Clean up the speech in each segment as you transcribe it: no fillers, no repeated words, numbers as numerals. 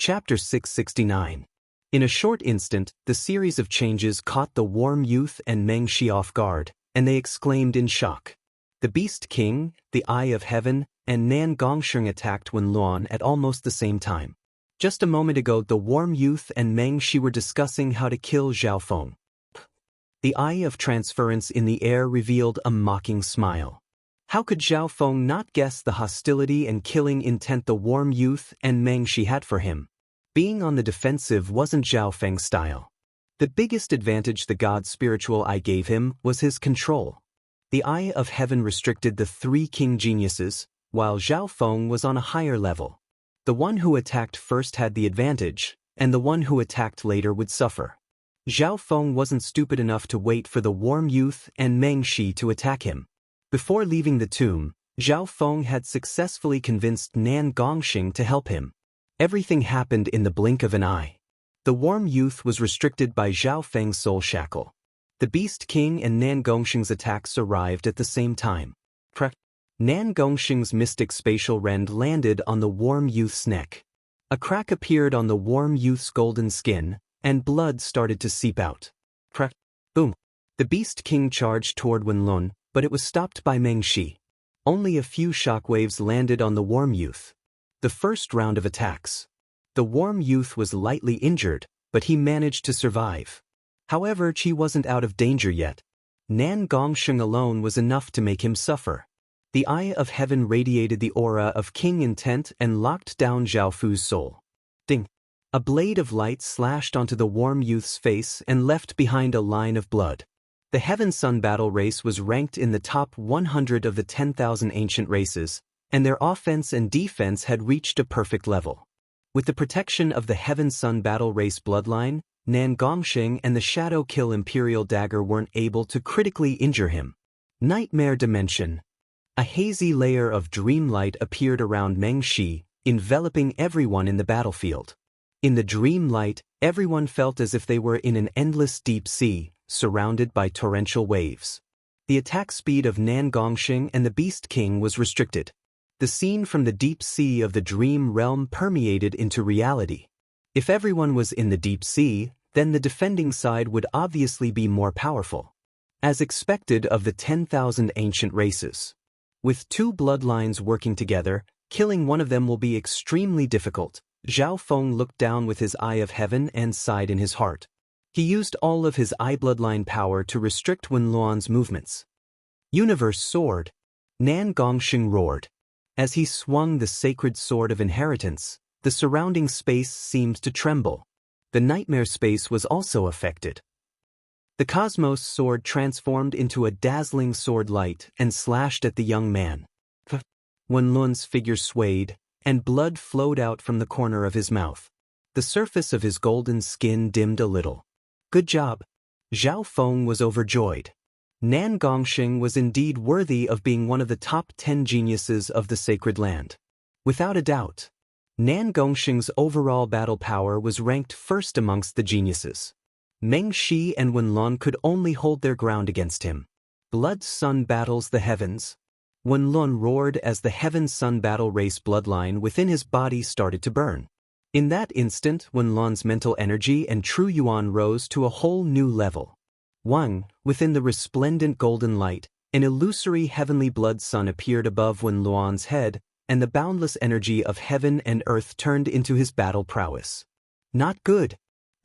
Chapter 669. In a short instant, the series of changes caught the warm youth and Meng Shi off guard, and they exclaimed in shock. The Beast King, the Eye of Heaven, and Nan Gongsheng attacked Wen Luan at almost the same time. Just a moment ago, the warm youth and Meng Shi were discussing how to kill Zhao Feng. The eye of transference in the air revealed a mocking smile. How could Zhao Feng not guess the hostility and killing intent the warm youth and Meng Shi had for him? Being on the defensive wasn't Zhao Feng's style. The biggest advantage the god's spiritual eye gave him was his control. The Eye of Heaven restricted the three king geniuses, while Zhao Feng was on a higher level. The one who attacked first had the advantage, and the one who attacked later would suffer. Zhao Feng wasn't stupid enough to wait for the warm youth and Meng Shi to attack him. Before leaving the tomb, Zhao Feng had successfully convinced Nan Gongsheng to help him. Everything happened in the blink of an eye. The warm youth was restricted by Zhao Feng's soul shackle. The Beast King and Nan Gongsheng's attacks arrived at the same time. Nan Gongsheng's mystic spatial rend landed on the warm youth's neck. A crack appeared on the warm youth's golden skin, and blood started to seep out. Boom! The Beast King charged toward Wen Luan, but it was stopped by Meng Shi. Only a few shockwaves landed on the warm youth. The first round of attacks. The warm youth was lightly injured, but he managed to survive. However, he wasn't out of danger yet. Nan Gongsheng alone was enough to make him suffer. The Eye of Heaven radiated the aura of king intent and locked down Zhao Fu's soul. Ding! A blade of light slashed onto the warm youth's face and left behind a line of blood. The Heaven-Sun battle race was ranked in the top 100 of the 10,000 ancient races, and their offense and defense had reached a perfect level. With the protection of the Heaven-Sun battle race bloodline, Nan Gongsheng and the Shadow Kill Imperial Dagger weren't able to critically injure him. Nightmare Dimension. A hazy layer of dream light appeared around Meng Shi, enveloping everyone in the battlefield. In the dream light, everyone felt as if they were in an endless deep sea, surrounded by torrential waves. The attack speed of Nan Gongsheng and the Beast King was restricted. The scene from the deep sea of the dream realm permeated into reality. If everyone was in the deep sea, then the defending side would obviously be more powerful. As expected of the 10,000 ancient races. With two bloodlines working together, killing one of them will be extremely difficult. Zhao Feng looked down with his Eye of Heaven and sighed in his heart. He used all of his eye bloodline power to restrict Wen Luan's movements. Universe Sword. Nan Gongsheng roared. As he swung the sacred sword of inheritance, the surrounding space seemed to tremble. The nightmare space was also affected. The Cosmos sword transformed into a dazzling sword light and slashed at the young man. Wen Luan's figure swayed, and blood flowed out from the corner of his mouth. The surface of his golden skin dimmed a little. Good job. Zhao Feng was overjoyed. Nan Gongsheng was indeed worthy of being one of the top 10 geniuses of the sacred land. Without a doubt. Nan Gongsheng's overall battle power was ranked first amongst the geniuses. Meng Shi and Wen Luan could only hold their ground against him. Blood Sun battles the heavens. Wen Luan roared as the Heaven-Sun battle race bloodline within his body started to burn. In that instant, Wen Luan's mental energy and true yuan rose to a whole new level. Within the resplendent golden light, an illusory heavenly blood sun appeared above Wen Luan's head, and the boundless energy of heaven and earth turned into his battle prowess. Not good.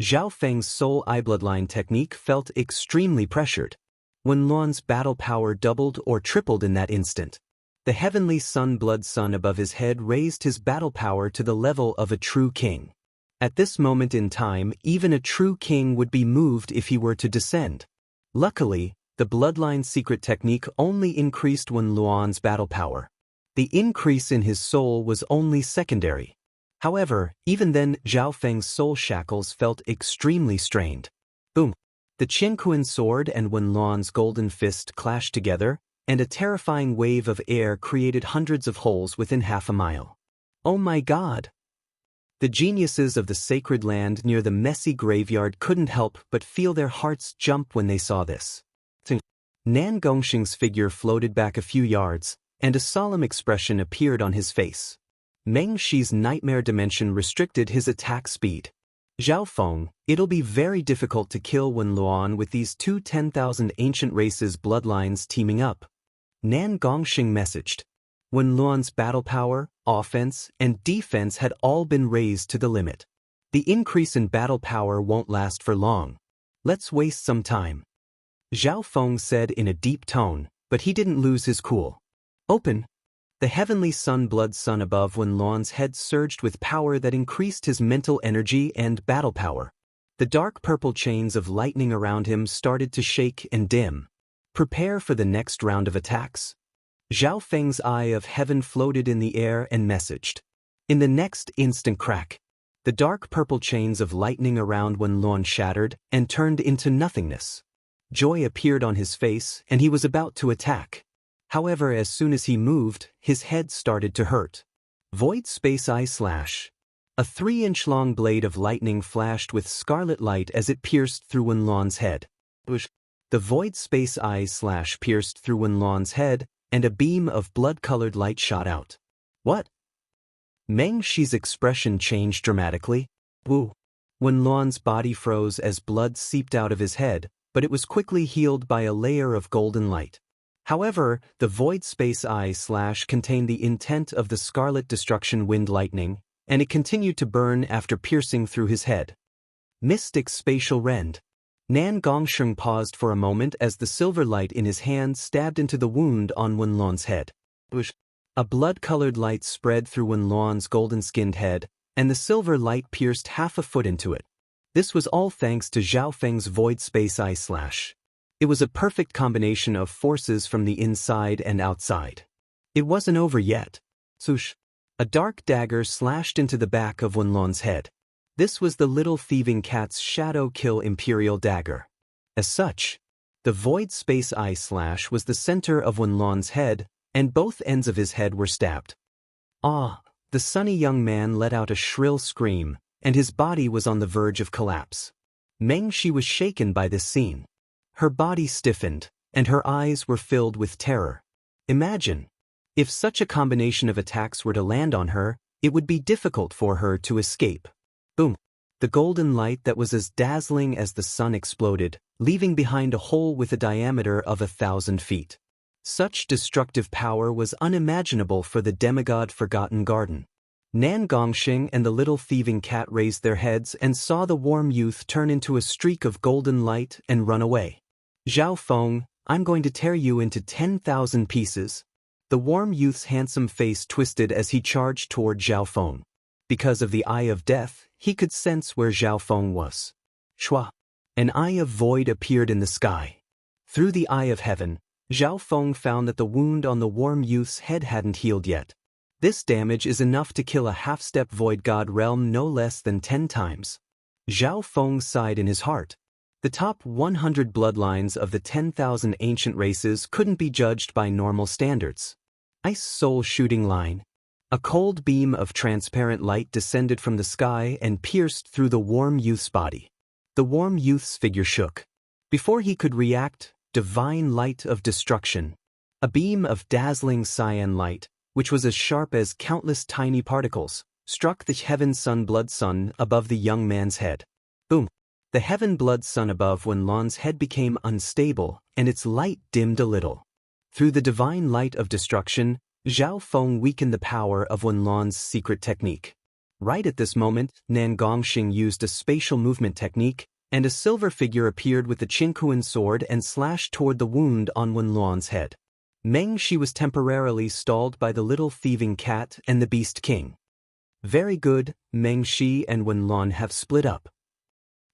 Zhao Feng's soul eye bloodline technique felt extremely pressured. Wen Luan's battle power doubled or tripled in that instant. The heavenly sun blood sun above his head raised his battle power to the level of a true king. At this moment in time, even a true king would be moved if he were to descend. Luckily, the bloodline secret technique only increased Wen Luan's battle power. The increase in his soul was only secondary. However, even then, Zhao Feng's soul shackles felt extremely strained. Boom! The Qingquan sword and Wen Luan's golden fist clashed together, and a terrifying wave of air created hundreds of holes within half a mile. Oh my God! The geniuses of the sacred land near the messy graveyard couldn't help but feel their hearts jump when they saw this. Nan Gongsheng's figure floated back a few yards, and a solemn expression appeared on his face. Meng Shi's nightmare dimension restricted his attack speed. Zhao Feng, it'll be very difficult to kill Wen Luan with these two 10,000 ancient races bloodlines teaming up. Nan Gongxing messaged. Wen Luan's battle power, offense, and defense had all been raised to the limit. The increase in battle power won't last for long. Let's waste some time. Zhao Feng said in a deep tone, but he didn't lose his cool. Open. The heavenly blood sun above Wen Luan's head surged with power that increased his mental energy and battle power. The dark purple chains of lightning around him started to shake and dim. Prepare for the next round of attacks. Zhao Feng's eye of heaven floated in the air and messaged. In the next instant crack, the dark purple chains of lightning around Wen Luan shattered and turned into nothingness. Joy appeared on his face and he was about to attack. However, as soon as he moved, his head started to hurt. Void Space Eye Slash. A 3-inch long blade of lightning flashed with scarlet light as it pierced through Wen Luan's head. The Void Space Eye Slash pierced through Wen Luan's head, and a beam of blood-colored light shot out. What? Meng Shi's expression changed dramatically. Woo. Wen Luan's body froze as blood seeped out of his head, but it was quickly healed by a layer of golden light. However, the Void Space Eye Slash contained the intent of the Scarlet Destruction Wind Lightning, and it continued to burn after piercing through his head. Mystic Spatial Rend. Nan Gongsheng paused for a moment as the silver light in his hand stabbed into the wound on Wen Luan's head. A blood-colored light spread through Wen Luan's golden-skinned head, and the silver light pierced half a foot into it. This was all thanks to Zhao Feng's Void Space Eye Slash. It was a perfect combination of forces from the inside and outside. It wasn't over yet. Swoosh. A dark dagger slashed into the back of Wen Luan's head. This was the little thieving cat's Shadow Kill Imperial Dagger. As such, the Void Space Eye Slash was the center of Wen Luan's head, and both ends of his head were stabbed. Ah! The sunny young man let out a shrill scream, and his body was on the verge of collapse. Meng Shi was shaken by this scene. Her body stiffened, and her eyes were filled with terror. Imagine. If such a combination of attacks were to land on her, it would be difficult for her to escape. Boom. The golden light that was as dazzling as the sun exploded, leaving behind a hole with a diameter of 1,000 feet. Such destructive power was unimaginable for the demigod Forgotten Garden. Nan Gongxing and the little thieving cat raised their heads and saw the warm youth turn into a streak of golden light and run away. Zhao Feng, I'm going to tear you into 10,000 pieces. The warm youth's handsome face twisted as he charged toward Zhao Feng. Because of the Eye of Death, he could sense where Zhao Feng was. Shua! An eye of void appeared in the sky. Through the Eye of Heaven, Zhao Feng found that the wound on the warm youth's head hadn't healed yet. This damage is enough to kill a half-step void god realm no less than 10 times. Zhao Feng sighed in his heart. The top 100 bloodlines of the 10,000 ancient races couldn't be judged by normal standards. Ice Soul Shooting Line. A cold beam of transparent light descended from the sky and pierced through the warm youth's body. The warm youth's figure shook. Before he could react, divine light of destruction. A beam of dazzling cyan light, which was as sharp as countless tiny particles, struck the heaven blood sun above the young man's head. Boom! The heaven blood sun above Wen Luan's head became unstable, and its light dimmed a little. Through the divine light of destruction, Zhao Feng weakened the power of Wen Luan's secret technique. Right at this moment, Nan Gongxing used a spatial movement technique, and a silver figure appeared with the Qingkuan sword and slashed toward the wound on Wen Luan's head. Meng Shi was temporarily stalled by the little thieving cat and the Beast King. Very good, Meng Shi and Wen Luan have split up.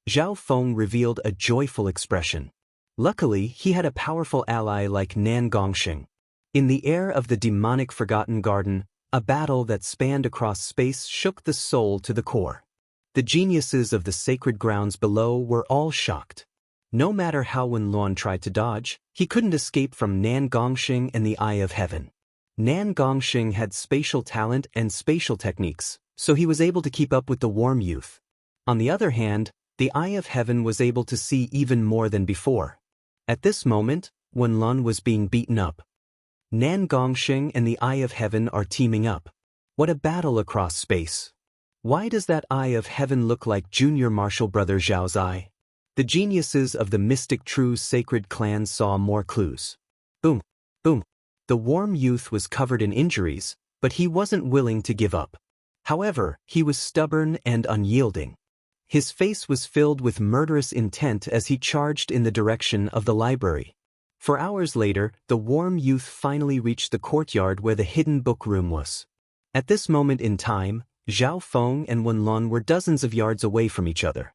Zhao Feng revealed a joyful expression. Luckily, he had a powerful ally like Nan Gongxing. In the air of the demonic Forgotten Garden, a battle that spanned across space shook the soul to the core. The geniuses of the sacred grounds below were all shocked. No matter how Wen Luan tried to dodge, he couldn't escape from Nan Gongxing and the Eye of Heaven. Nan Gongxing had spatial talent and spatial techniques, so he was able to keep up with the warm youth. On the other hand, the Eye of Heaven was able to see even more than before. At this moment, Wen Luan was being beaten up. Nan Gongxing and the Eye of Heaven are teaming up. What a battle across space. Why does that eye of heaven look like Junior Marshall Brother Zhao's eye? The geniuses of the mystic true sacred clan saw more clues. Boom, boom. The warm youth was covered in injuries, but he wasn't willing to give up. However, he was stubborn and unyielding. His face was filled with murderous intent as he charged in the direction of the library. For hours later, the warm youth finally reached the courtyard where the hidden book room was. At this moment in time, Zhao Feng and Wenlun were dozens of yards away from each other.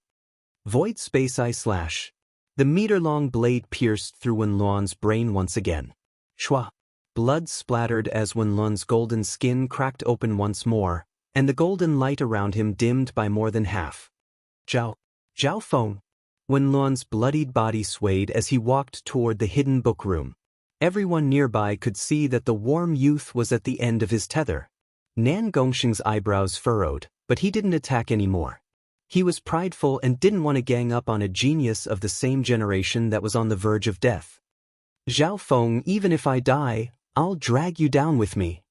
Void space eye slash. The meter-long blade pierced through Wenlun's brain once again. Shua. Blood splattered as Wenlun's golden skin cracked open once more, and the golden light around him dimmed by more than half. Zhao Feng. Wenlun's bloodied body swayed as he walked toward the hidden book room. Everyone nearby could see that the warm youth was at the end of his tether. Nan Gongxing's eyebrows furrowed, but he didn't attack anymore. He was prideful and didn't want to gang up on a genius of the same generation that was on the verge of death. Zhao Feng, even if I die, I'll drag you down with me.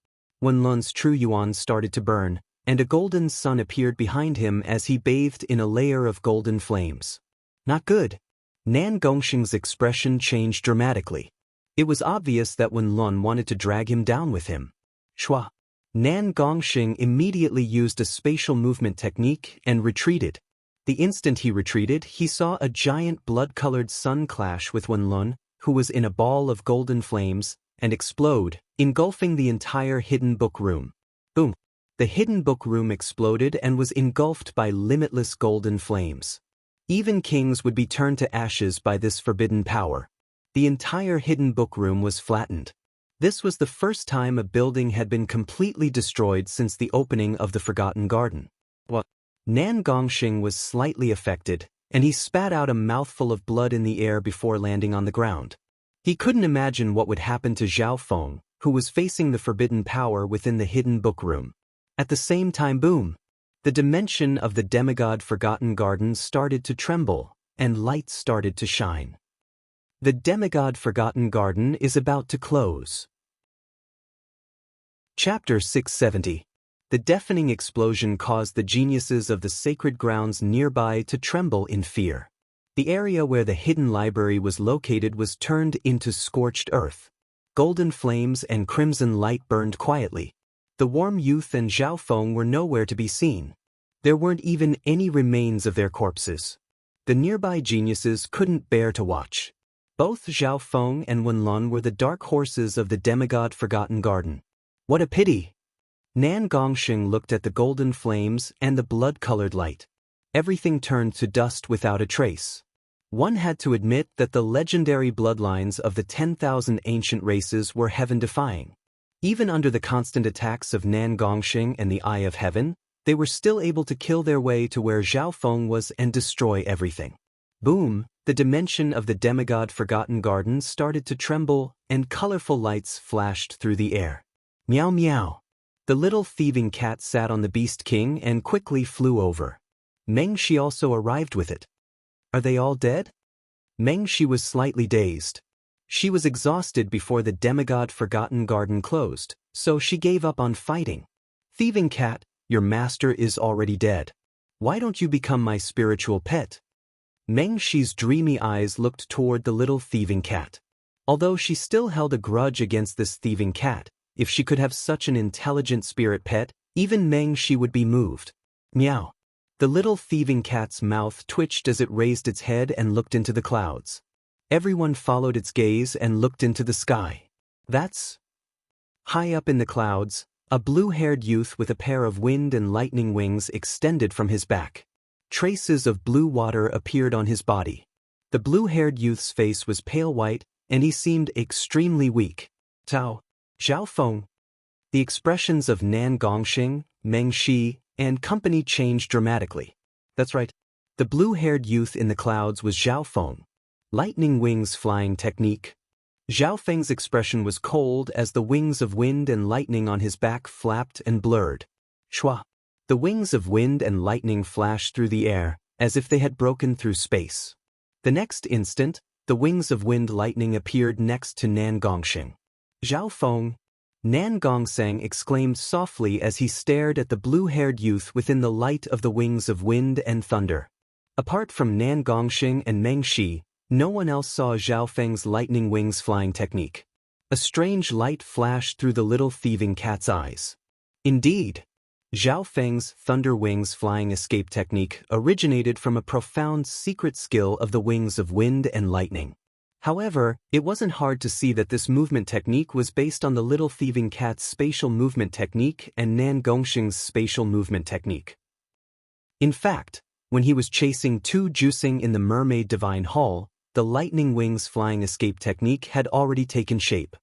Wenlun's true yuan started to burn, and a golden sun appeared behind him as he bathed in a layer of golden flames. Not good. Nan Gongxing's expression changed dramatically. It was obvious that Wenlun wanted to drag him down with him. Shua. Nan Gongxing immediately used a spatial movement technique and retreated. The instant he retreated, he saw a giant blood-colored sun clash with Wenlun, who was in a ball of golden flames, and explode, engulfing the entire hidden book room. Boom. The hidden book room exploded and was engulfed by limitless golden flames. Even kings would be turned to ashes by this forbidden power. The entire hidden book room was flattened. This was the first time a building had been completely destroyed since the opening of the Forgotten Garden. Nan Gongxing was slightly affected, and he spat out a mouthful of blood in the air before landing on the ground. He couldn't imagine what would happen to Zhao Feng, who was facing the forbidden power within the hidden book room. At the same time, boom! The dimension of the demigod Forgotten Garden started to tremble, and light started to shine. The demigod Forgotten Garden is about to close. Chapter 670. The deafening explosion caused the geniuses of the sacred grounds nearby to tremble in fear. The area where the hidden library was located was turned into scorched earth. Golden flames and crimson light burned quietly. The warm youth and Zhao Feng were nowhere to be seen. There weren't even any remains of their corpses. The nearby geniuses couldn't bear to watch. Both Zhao Feng and Wenlun were the dark horses of the demigod Forgotten Garden. What a pity! Nan Gongxing looked at the golden flames and the blood-colored light. Everything turned to dust without a trace. One had to admit that the legendary bloodlines of the 10,000 ancient races were heaven-defying. Even under the constant attacks of Nan Gongxing and the Eye of Heaven, they were still able to kill their way to where Zhao Feng was and destroy everything. Boom! The dimension of the demigod Forgotten Garden started to tremble, and colorful lights flashed through the air. Meow meow. The little thieving cat sat on the Beast King and quickly flew over. Meng Shi also arrived with it. Are they all dead? Meng Shi was slightly dazed. She was exhausted before the demigod Forgotten Garden closed, so she gave up on fighting. Thieving cat, your master is already dead. Why don't you become my spiritual pet? Meng Shi's dreamy eyes looked toward the little thieving cat. Although she still held a grudge against this thieving cat, if she could have such an intelligent spirit pet, even Meng Shi would be moved. Meow. The little thieving cat's mouth twitched as it raised its head and looked into the clouds. Everyone followed its gaze and looked into the sky. That's... High up in the clouds, a blue-haired youth with a pair of wind and lightning wings extended from his back. Traces of blue water appeared on his body. The blue-haired youth's face was pale white, and he seemed extremely weak. Zhao Feng. The expressions of Nan Gongxing, Meng Shi, and company changed dramatically. That's right. The blue-haired youth in the clouds was Zhao Feng. Lightning wings flying technique. Zhao Feng's expression was cold as the wings of wind and lightning on his back flapped and blurred. Shua. The wings of wind and lightning flashed through the air, as if they had broken through space. The next instant, the wings of wind lightning appeared next to Nan Gongxing. Zhao Feng. Nan Gongsang exclaimed softly as he stared at the blue-haired youth within the light of the wings of wind and thunder. Apart from Nan Gongxing and Meng Shi, no one else saw Zhao Feng's lightning wings flying technique. A strange light flashed through the little thieving cat's eyes. Indeed, Zhao Feng's thunder wings flying escape technique originated from a profound secret skill of the wings of wind and lightning. However, it wasn't hard to see that this movement technique was based on the little thieving cat's spatial movement technique and Nan Gongxing's spatial movement technique. In fact, when he was chasing Tu Juicing in the Mermaid Divine Hall, the lightning wings flying escape technique had already taken shape.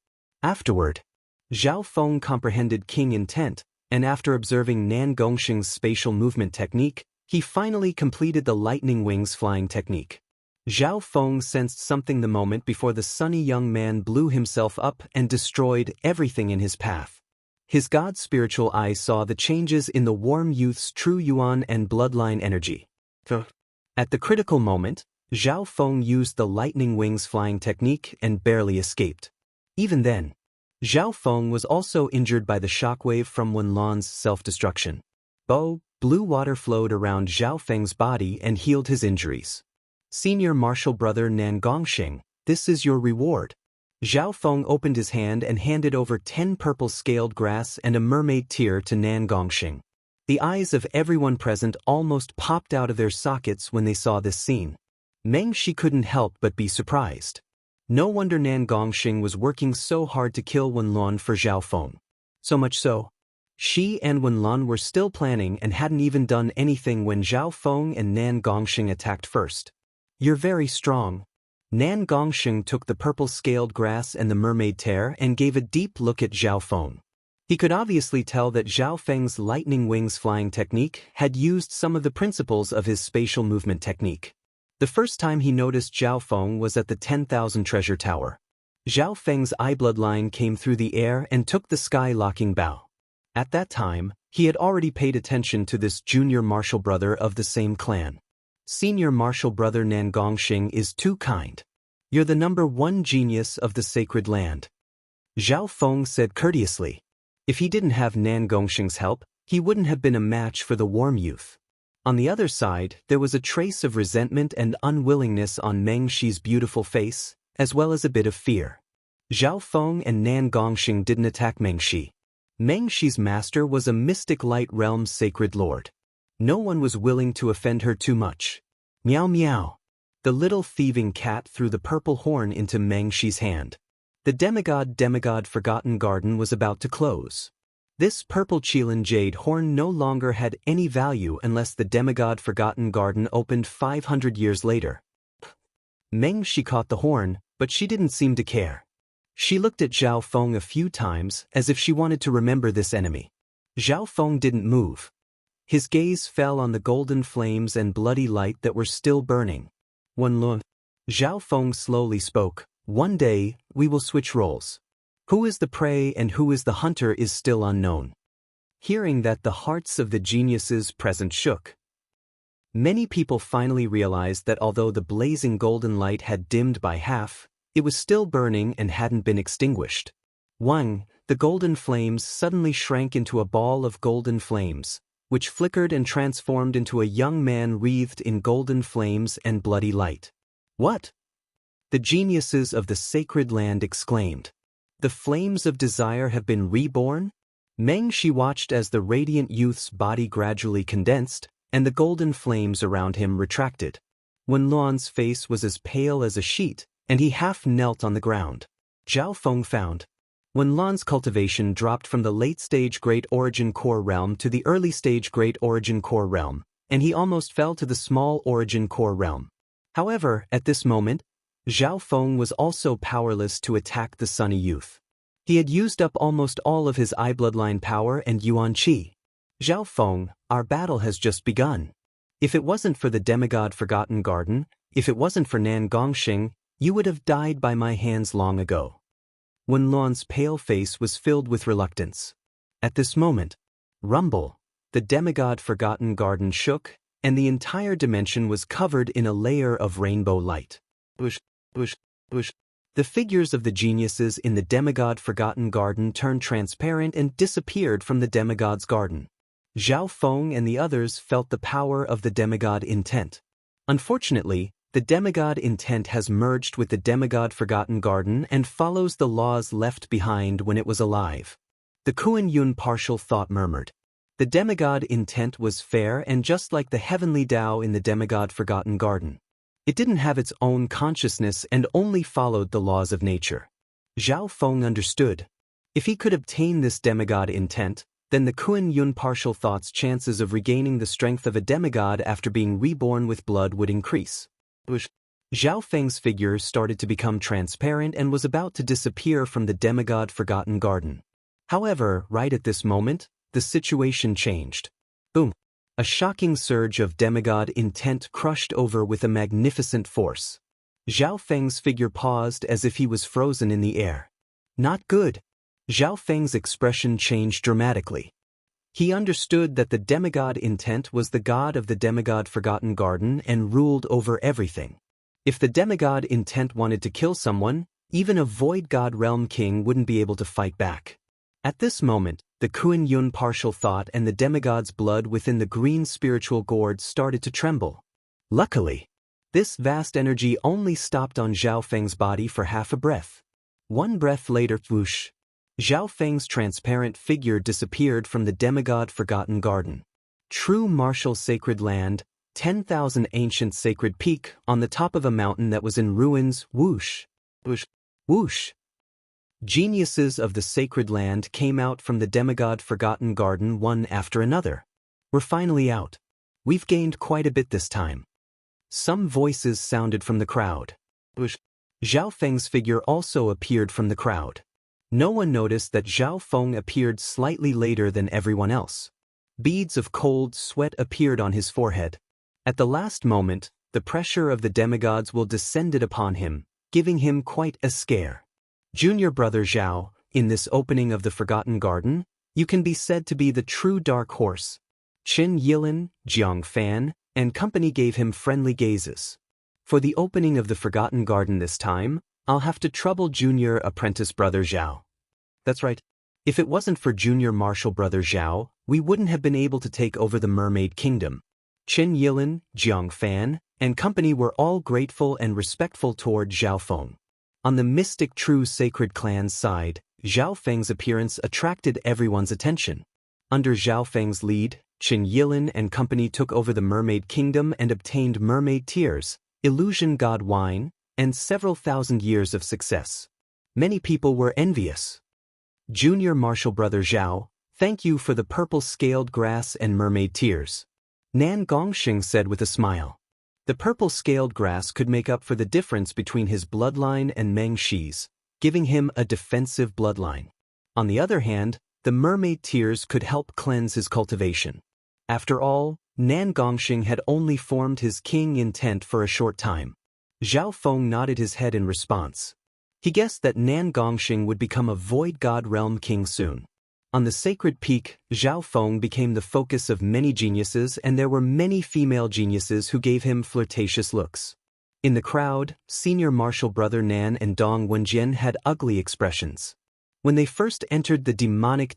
Afterward, Zhao Feng comprehended King intent, and after observing Nan Gongxing's spatial movement technique, he finally completed the lightning wings flying technique. Zhao Feng sensed something the moment before the sunny young man blew himself up and destroyed everything in his path. His god-spiritual eyes saw the changes in the warm youth's true yuan and bloodline energy. At the critical moment, Zhao Feng used the lightning wings flying technique and barely escaped. Even then, Zhao Feng was also injured by the shockwave from Wenlan's self-destruction. Blue water flowed around Zhao Feng's body and healed his injuries. Senior Martial Brother Nan Gongxing, this is your reward. Zhao Feng opened his hand and handed over 10 purple scaled grass and a mermaid tear to Nan Gongxing. The eyes of everyone present almost popped out of their sockets when they saw this scene. Meng Shi couldn't help but be surprised. No wonder Nan Gongxing was working so hard to kill Wenlan for Zhao Feng. So much so, Shi and Wenlan were still planning and hadn't even done anything when Zhao Feng and Nan Gongxing attacked first. You're very strong. Nan Gongxing took the purple scaled grass and the mermaid tear and gave a deep look at Zhao Feng. He could obviously tell that Zhao Feng's lightning wings flying technique had used some of the principles of his spatial movement technique. The first time he noticed Zhao Feng was at the 10,000 Treasure Tower. Zhao Feng's eye bloodline came through the air and took the sky-locking bow. At that time, he had already paid attention to this junior martial brother of the same clan. Senior Martial Brother Nan Gongxing is too kind. You're the #1 genius of the sacred land. Zhao Feng said courteously. If he didn't have Nan Gongxing's help, he wouldn't have been a match for the warm youth. On the other side, there was a trace of resentment and unwillingness on Meng Shi's beautiful face, as well as a bit of fear. Zhao Feng and Nan Gongxing didn't attack Meng Shi. Meng Shi's master was a mystic light realm's sacred lord. No one was willing to offend her too much. Meow meow. The little thieving cat threw the purple horn into Meng Shi's hand. The demigod Forgotten Garden was about to close. This purple Qilin jade horn no longer had any value unless the demigod Forgotten Garden opened 500 years later. Meng Shi caught the horn, but she didn't seem to care. She looked at Zhao Feng a few times as if she wanted to remember this enemy. Zhao Feng didn't move. His gaze fell on the golden flames and bloody light that were still burning. Zhao Feng slowly spoke. One day, we will switch roles. Who is the prey and who is the hunter is still unknown. Hearing that, the hearts of the geniuses present shook. Many people finally realized that although the blazing golden light had dimmed by half, it was still burning and hadn't been extinguished. The golden flames suddenly shrank into a ball of golden flames, which flickered and transformed into a young man wreathed in golden flames and bloody light. What? The geniuses of the sacred land exclaimed. The flames of desire have been reborn? Meng Shi watched as the radiant youth's body gradually condensed, and the golden flames around him retracted. Wenlan's face was as pale as a sheet, and he half knelt on the ground. Zhao Feng found. Wenlan's cultivation dropped from the late-stage Great Origin Core Realm to the early-stage Great Origin Core Realm, and he almost fell to the Small Origin Core Realm. However, at this moment, Zhao Feng was also powerless to attack the sunny youth. He had used up almost all of his eye bloodline power and yuan qi. Zhao Feng, our battle has just begun. If it wasn't for the demigod Forgotten Garden, if it wasn't for Nan Gongxing, you would have died by my hands long ago. Wenlan's pale face was filled with reluctance. At this moment, rumble, the demigod Forgotten Garden shook, and the entire dimension was covered in a layer of rainbow light. The figures of the geniuses in the demigod-forgotten garden turned transparent and disappeared from the demigod's garden. Zhao Feng and the others felt the power of the demigod intent. Unfortunately, the demigod intent has merged with the demigod-forgotten garden and follows the laws left behind when it was alive. The Kuan Yun partial thought murmured. The demigod intent was fair and just like the heavenly Tao in the demigod-forgotten garden. It didn't have its own consciousness and only followed the laws of nature. Zhao Feng understood. If he could obtain this demigod intent, then the Kuan Yun partial thought's chances of regaining the strength of a demigod after being reborn with blood would increase. Zhao Feng's figure started to become transparent and was about to disappear from the demigod-forgotten garden. However, right at this moment, the situation changed. Boom! A shocking surge of demigod intent crushed over with a magnificent force. Zhao Feng's figure paused as if he was frozen in the air. Not good. Zhao Feng's expression changed dramatically. He understood that the demigod intent was the god of the demigod-forgotten garden and ruled over everything. If the demigod intent wanted to kill someone, even a void god realm king wouldn't be able to fight back. At this moment, the Kuan Yun partial thought and the demigod's blood within the green spiritual gourd started to tremble. Luckily, this vast energy only stopped on Zhao Feng's body for half a breath. One breath later, whoosh! Zhao Feng's transparent figure disappeared from the demigod-forgotten garden. True martial sacred land, 10,000 ancient sacred peak on the top of a mountain that was in ruins, whoosh! Whoosh! Whoosh! Geniuses of the sacred land came out from the demigod-forgotten garden one after another. We're finally out. We've gained quite a bit this time. Some voices sounded from the crowd. Zhao Feng's figure also appeared from the crowd. No one noticed that Zhao Feng appeared slightly later than everyone else. Beads of cold sweat appeared on his forehead. At the last moment, the pressure of the demigods will descended upon him, giving him quite a scare. Junior brother Zhao, in this opening of the Forgotten Garden, you can be said to be the true dark horse. Qin Yilin, Jiang Fan, and company gave him friendly gazes. For the opening of the Forgotten Garden this time, I'll have to trouble junior apprentice brother Zhao. That's right. If it wasn't for junior martial brother Zhao, we wouldn't have been able to take over the Mermaid Kingdom. Qin Yilin, Jiang Fan, and company were all grateful and respectful toward Zhao Feng. On the mystic true sacred clan's side, Zhao Feng's appearance attracted everyone's attention. Under Zhao Feng's lead, Qin Yilin and company took over the Mermaid Kingdom and obtained mermaid tears, illusion god wine, and several thousand years of success. Many people were envious. Junior martial brother Zhao, thank you for the purple scaled grass and mermaid tears. Nan Gongxing said with a smile. The purple scaled grass could make up for the difference between his bloodline and Meng Shi's, giving him a defensive bloodline. On the other hand, the mermaid tears could help cleanse his cultivation. After all, Nan Gongxing had only formed his king intent for a short time. Zhao Feng nodded his head in response. He guessed that Nan Gongxing would become a void god realm king soon. On the sacred peak, Zhao Feng became the focus of many geniuses and there were many female geniuses who gave him flirtatious looks. In the crowd, senior martial brother Nan and Dong Wenjian had ugly expressions. When they first entered the demonic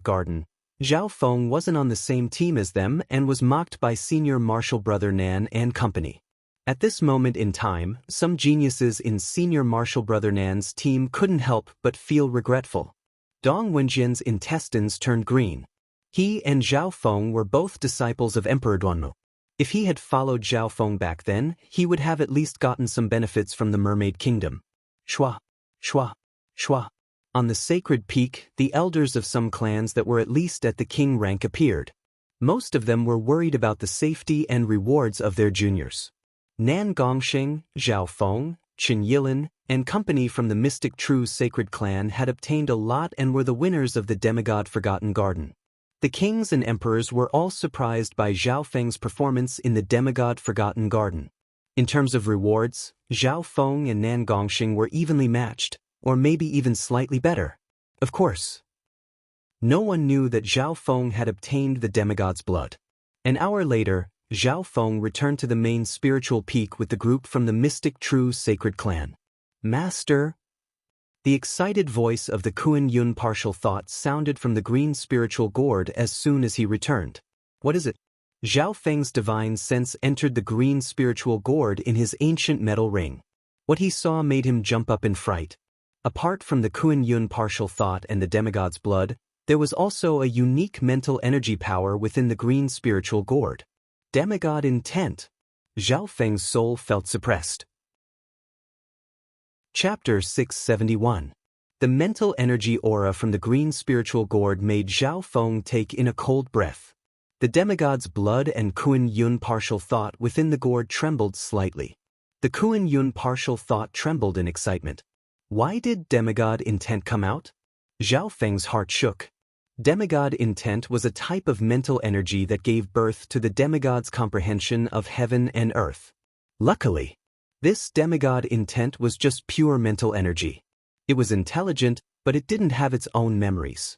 garden, Zhao Feng wasn't on the same team as them and was mocked by senior martial brother Nan and company. At this moment in time, some geniuses in senior martial brother Nan's team couldn't help but feel regretful. Dong Wenjian's intestines turned green. He and Zhao Feng were both disciples of Emperor Duanmu. If he had followed Zhao Feng back then, he would have at least gotten some benefits from the Mermaid Kingdom. Shua, shua, shua. On the sacred peak, the elders of some clans that were at least at the king rank appeared. Most of them were worried about the safety and rewards of their juniors. Nan Gongxing, Zhao Feng, Qin Yilin, and company from the mystic true sacred clan had obtained a lot and were the winners of the demigod Forgotten Garden. The kings and emperors were all surprised by Zhao Feng's performance in the demigod Forgotten Garden. In terms of rewards, Zhao Feng and Nan Gongxing were evenly matched, or maybe even slightly better. Of course. No one knew that Zhao Feng had obtained the demigod's blood. An hour later, Zhao Feng returned to the main spiritual peak with the group from the mystic true sacred clan. Master. The excited voice of the Kuan Yun partial thought sounded from the green spiritual gourd as soon as he returned. What is it? Zhao Feng's divine sense entered the green spiritual gourd in his ancient metal ring. What he saw made him jump up in fright. Apart from the Kuan Yun partial thought and the demigod's blood, there was also a unique mental energy power within the green spiritual gourd. Demigod intent. Zhao Feng's soul felt suppressed. Chapter 671. The mental energy aura from the green spiritual gourd made Zhao Feng take in a cold breath. The demigod's blood and Kuan Yun partial thought within the gourd trembled slightly. The Kuan Yun partial thought trembled in excitement. Why did demigod intent come out? Zhao Feng's heart shook. Demigod intent was a type of mental energy that gave birth to the demigod's comprehension of heaven and earth. Luckily, this demigod intent was just pure mental energy. It was intelligent, but it didn't have its own memories.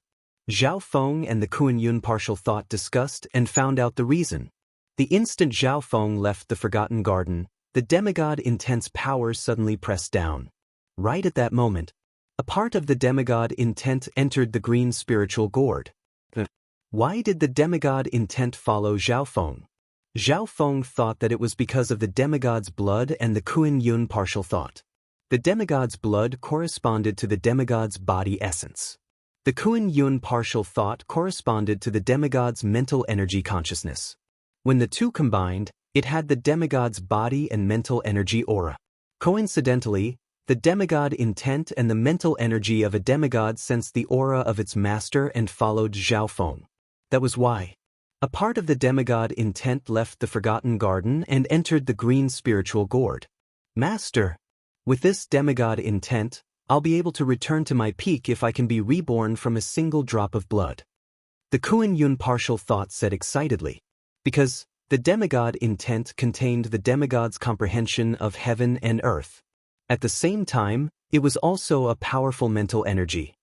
Zhao Feng and the Kuan Yun partial thought discussed and found out the reason. The instant Zhao Feng left the Forgotten Garden, the demigod intent's powers suddenly pressed down. Right at that moment, a part of the demigod intent entered the green spiritual gourd. Why did the demigod intent follow Zhao Feng? Zhao Feng thought that it was because of the demigod's blood and the Kuan Yun partial thought. The demigod's blood corresponded to the demigod's body essence. The Kuan Yun partial thought corresponded to the demigod's mental energy consciousness. When the two combined, it had the demigod's body and mental energy aura. Coincidentally, the demigod intent and the mental energy of a demigod sensed the aura of its master and followed Zhao Feng. That was why. A part of the demigod intent left the Forgotten Garden and entered the green spiritual gourd. Master. With this demigod intent, I'll be able to return to my peak if I can be reborn from a single drop of blood. The Kuan Yun partial thought said excitedly. Because the demigod intent contained the demigod's comprehension of heaven and earth. At the same time, it was also a powerful mental energy.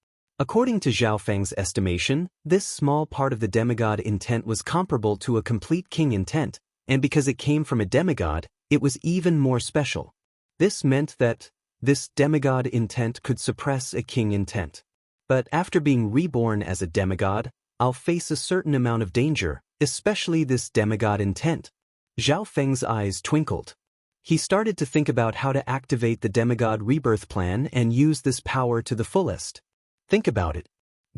According to Zhao Feng's estimation, this small part of the demigod intent was comparable to a complete king intent, and because it came from a demigod, it was even more special. This meant that this demigod intent could suppress a king intent. But after being reborn as a demigod, I'll face a certain amount of danger, especially this demigod intent. Zhao Feng's eyes twinkled. He started to think about how to activate the demigod rebirth plan and use this power to the fullest. Think about it.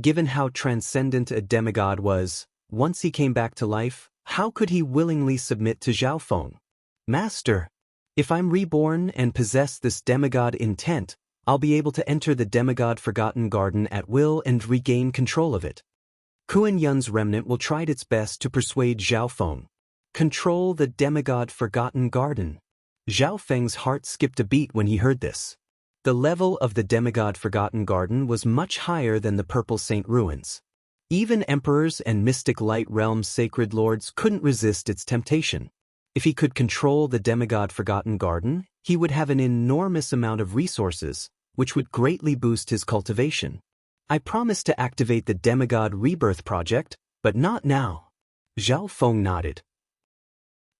Given how transcendent a demigod was, once he came back to life, how could he willingly submit to Zhao Feng? Master. If I'm reborn and possess this demigod intent, I'll be able to enter the demigod Forgotten Garden at will and regain control of it. Kuan Yun's remnant will try its best to persuade Zhao Feng. Control the demigod Forgotten Garden. Zhao Feng's heart skipped a beat when he heard this. The level of the demigod Forgotten Garden was much higher than the Purple Saint ruins. Even emperors and mystic light realm sacred lords couldn't resist its temptation. If he could control the demigod Forgotten Garden, he would have an enormous amount of resources, which would greatly boost his cultivation. I promised to activate the demigod rebirth project, but not now. Zhao Feng nodded.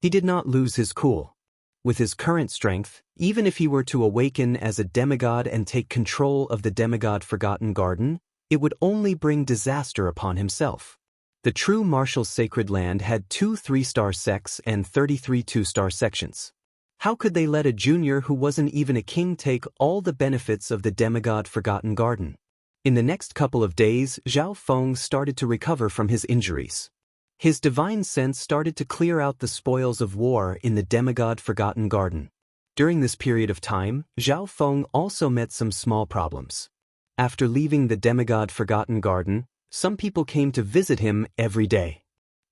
He did not lose his cool. With his current strength, even if he were to awaken as a demigod and take control of the demigod Forgotten Garden, it would only bring disaster upon himself. The true martial sacred land had 2 3-star sects and 33 2-star sections. How could they let a junior who wasn't even a king take all the benefits of the demigod Forgotten Garden? In the next couple of days, Zhao Feng started to recover from his injuries. His divine sense started to clear out the spoils of war in the demigod Forgotten Garden. During this period of time, Zhao Feng also met some small problems. After leaving the demigod Forgotten Garden, some people came to visit him every day.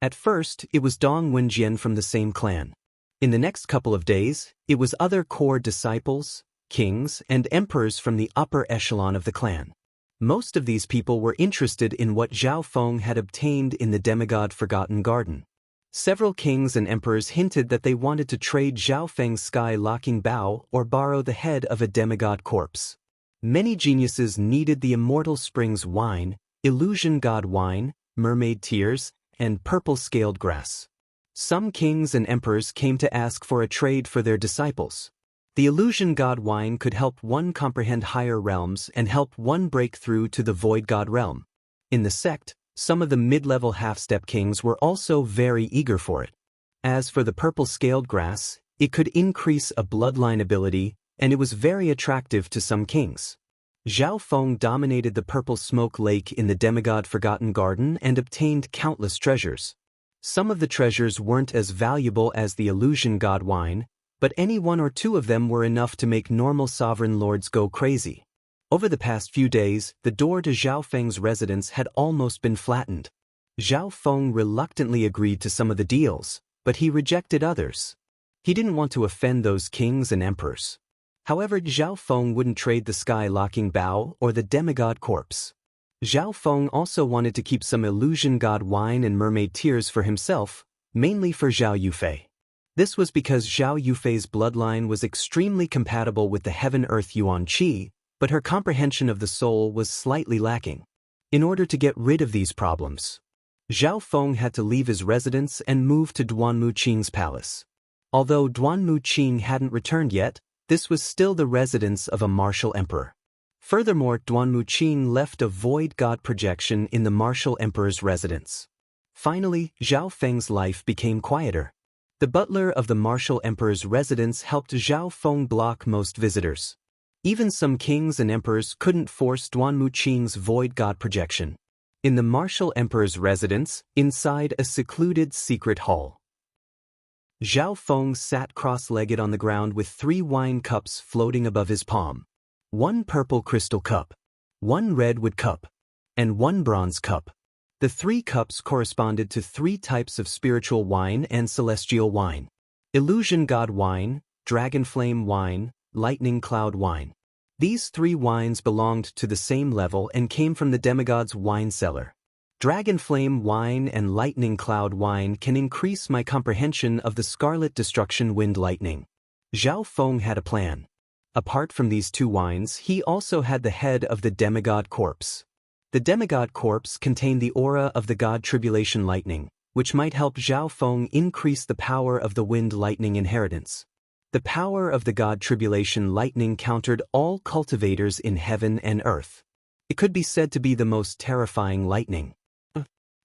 At first, it was Dong Wenjian from the same clan. In the next couple of days, it was other core disciples, kings, and emperors from the upper echelon of the clan. Most of these people were interested in what Zhao Feng had obtained in the demigod Forgotten Garden. Several kings and emperors hinted that they wanted to trade Zhao Feng's sky-locking bow or borrow the head of a demigod corpse. Many geniuses needed the Immortal Springs wine, Illusion God wine, Mermaid tears, and purple-scaled grass. Some kings and emperors came to ask for a trade for their disciples. The illusion god wine could help one comprehend higher realms and help one break through to the void god realm. In the sect, some of the mid-level half-step kings were also very eager for it. As for the purple scaled grass, it could increase a bloodline ability, and it was very attractive to some kings. Zhao Feng dominated the purple smoke lake in the demigod Forgotten Garden and obtained countless treasures. Some of the treasures weren't as valuable as the illusion god wine, but any one or two of them were enough to make normal sovereign lords go crazy. Over the past few days, the door to Zhao Feng's residence had almost been flattened. Zhao Feng reluctantly agreed to some of the deals, but he rejected others. He didn't want to offend those kings and emperors. However, Zhao Feng wouldn't trade the sky-locking bow or the demigod corpse. Zhao Feng also wanted to keep some illusion god wine and mermaid tears for himself, mainly for Zhao Yufei. This was because Zhao Yufei's bloodline was extremely compatible with the heaven-earth yuan qi, but her comprehension of the soul was slightly lacking. In order to get rid of these problems, Zhao Feng had to leave his residence and move to Duanmu Qing's palace. Although Duanmu Qing hadn't returned yet, this was still the residence of a martial emperor. Furthermore, Duanmu Qing left a void god projection in the martial emperor's residence. Finally, Zhao Feng's life became quieter. The butler of the martial emperor's residence helped Zhao Feng block most visitors. Even some kings and emperors couldn't force Duanmu Qing's void god projection. In the martial emperor's residence, inside a secluded secret hall, Zhao Feng sat cross-legged on the ground with 3 wine cups floating above his palm. 1 purple crystal cup, 1 red wood cup, and 1 bronze cup. The 3 cups corresponded to 3 types of spiritual wine and celestial wine: illusion god wine, dragon flame wine, lightning cloud wine. These 3 wines belonged to the same level and came from the demigod's wine cellar. Dragon flame wine and lightning cloud wine can increase my comprehension of the scarlet destruction wind lightning. Zhao Feng had a plan. Apart from these 2 wines, he also had the head of the demigod corpse. The demigod corpse contained the aura of the god tribulation lightning, which might help Zhao Feng increase the power of the wind lightning inheritance. The power of the god tribulation lightning countered all cultivators in heaven and earth. It could be said to be the most terrifying lightning.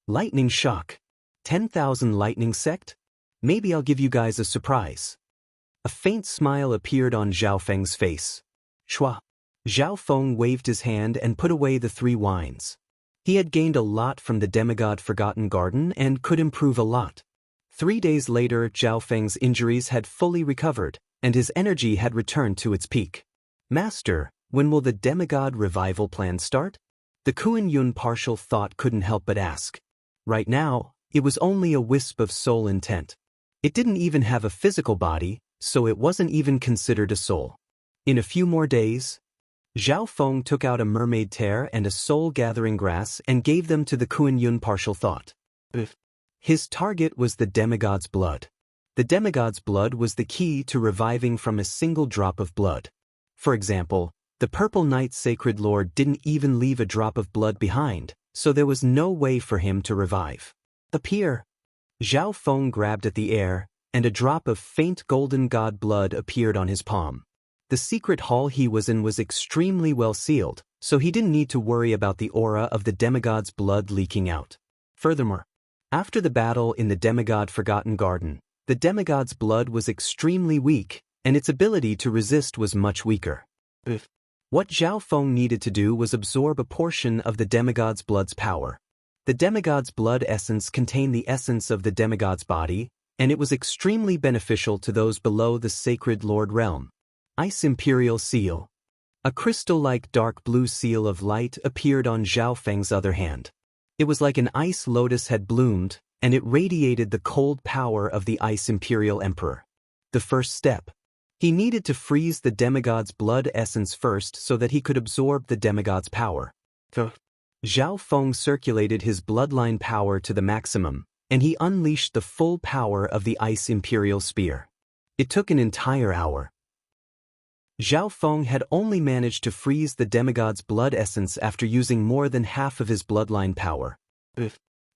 Lightning shock. 10,000 lightning sect? Maybe I'll give you guys a surprise. A faint smile appeared on Zhao Feng's face. Shua. Zhao Feng waved his hand and put away the 3 wines. He had gained a lot from the demigod Forgotten Garden and could improve a lot. 3 days later, Zhao Feng's injuries had fully recovered, and his energy had returned to its peak. Master, when will the demigod revival plan start? The Kuan Yun partial thought couldn't help but ask. Right now, it was only a wisp of soul intent. It didn't even have a physical body, so it wasn't even considered a soul. In a few more days, Zhao Feng took out a mermaid tear and a soul-gathering grass and gave them to the Kuan Yun partial thought. His target was the demigod's blood. The demigod's blood was the key to reviving from a single drop of blood. For example, the Purple Knight Sacred Lord didn't even leave a drop of blood behind, so there was no way for him to revive. Appear. Zhao Feng grabbed at the air, and a drop of faint golden god blood appeared on his palm. The secret hall he was in was extremely well sealed, so he didn't need to worry about the aura of the demigod's blood leaking out. Furthermore, after the battle in the demigod Forgotten Garden, the demigod's blood was extremely weak, and its ability to resist was much weaker. What Zhao Feng needed to do was absorb a portion of the demigod's blood's power. The demigod's blood essence contained the essence of the demigod's body, and it was extremely beneficial to those below the Sacred Lord realm. Ice Imperial Seal. A crystal-like dark blue seal of light appeared on Zhao Feng's other hand. It was like an ice lotus had bloomed, and it radiated the cold power of the Ice Imperial Emperor. The first step. He needed to freeze the demigod's blood essence first so that he could absorb the demigod's power. Zhao Feng circulated his bloodline power to the maximum, and he unleashed the full power of the Ice Imperial Spear. It took an entire hour. Zhao Feng had only managed to freeze the demigod's blood essence after using more than half of his bloodline power.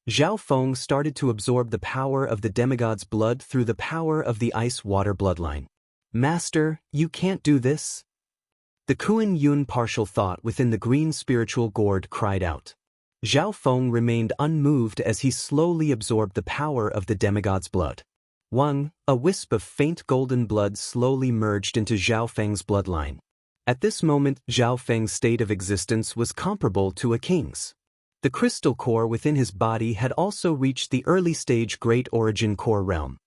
Zhao Feng started to absorb the power of the demigod's blood through the power of the ice-water bloodline. Master, you can't do this. The Kuan Yun partial thought within the green spiritual gourd cried out. Zhao Feng remained unmoved as he slowly absorbed the power of the demigod's blood. A wisp of faint golden blood slowly merged into Zhao Feng's bloodline. At this moment, Zhao Feng's state of existence was comparable to a king's. The crystal core within his body had also reached the early stage Great Origin Core realm.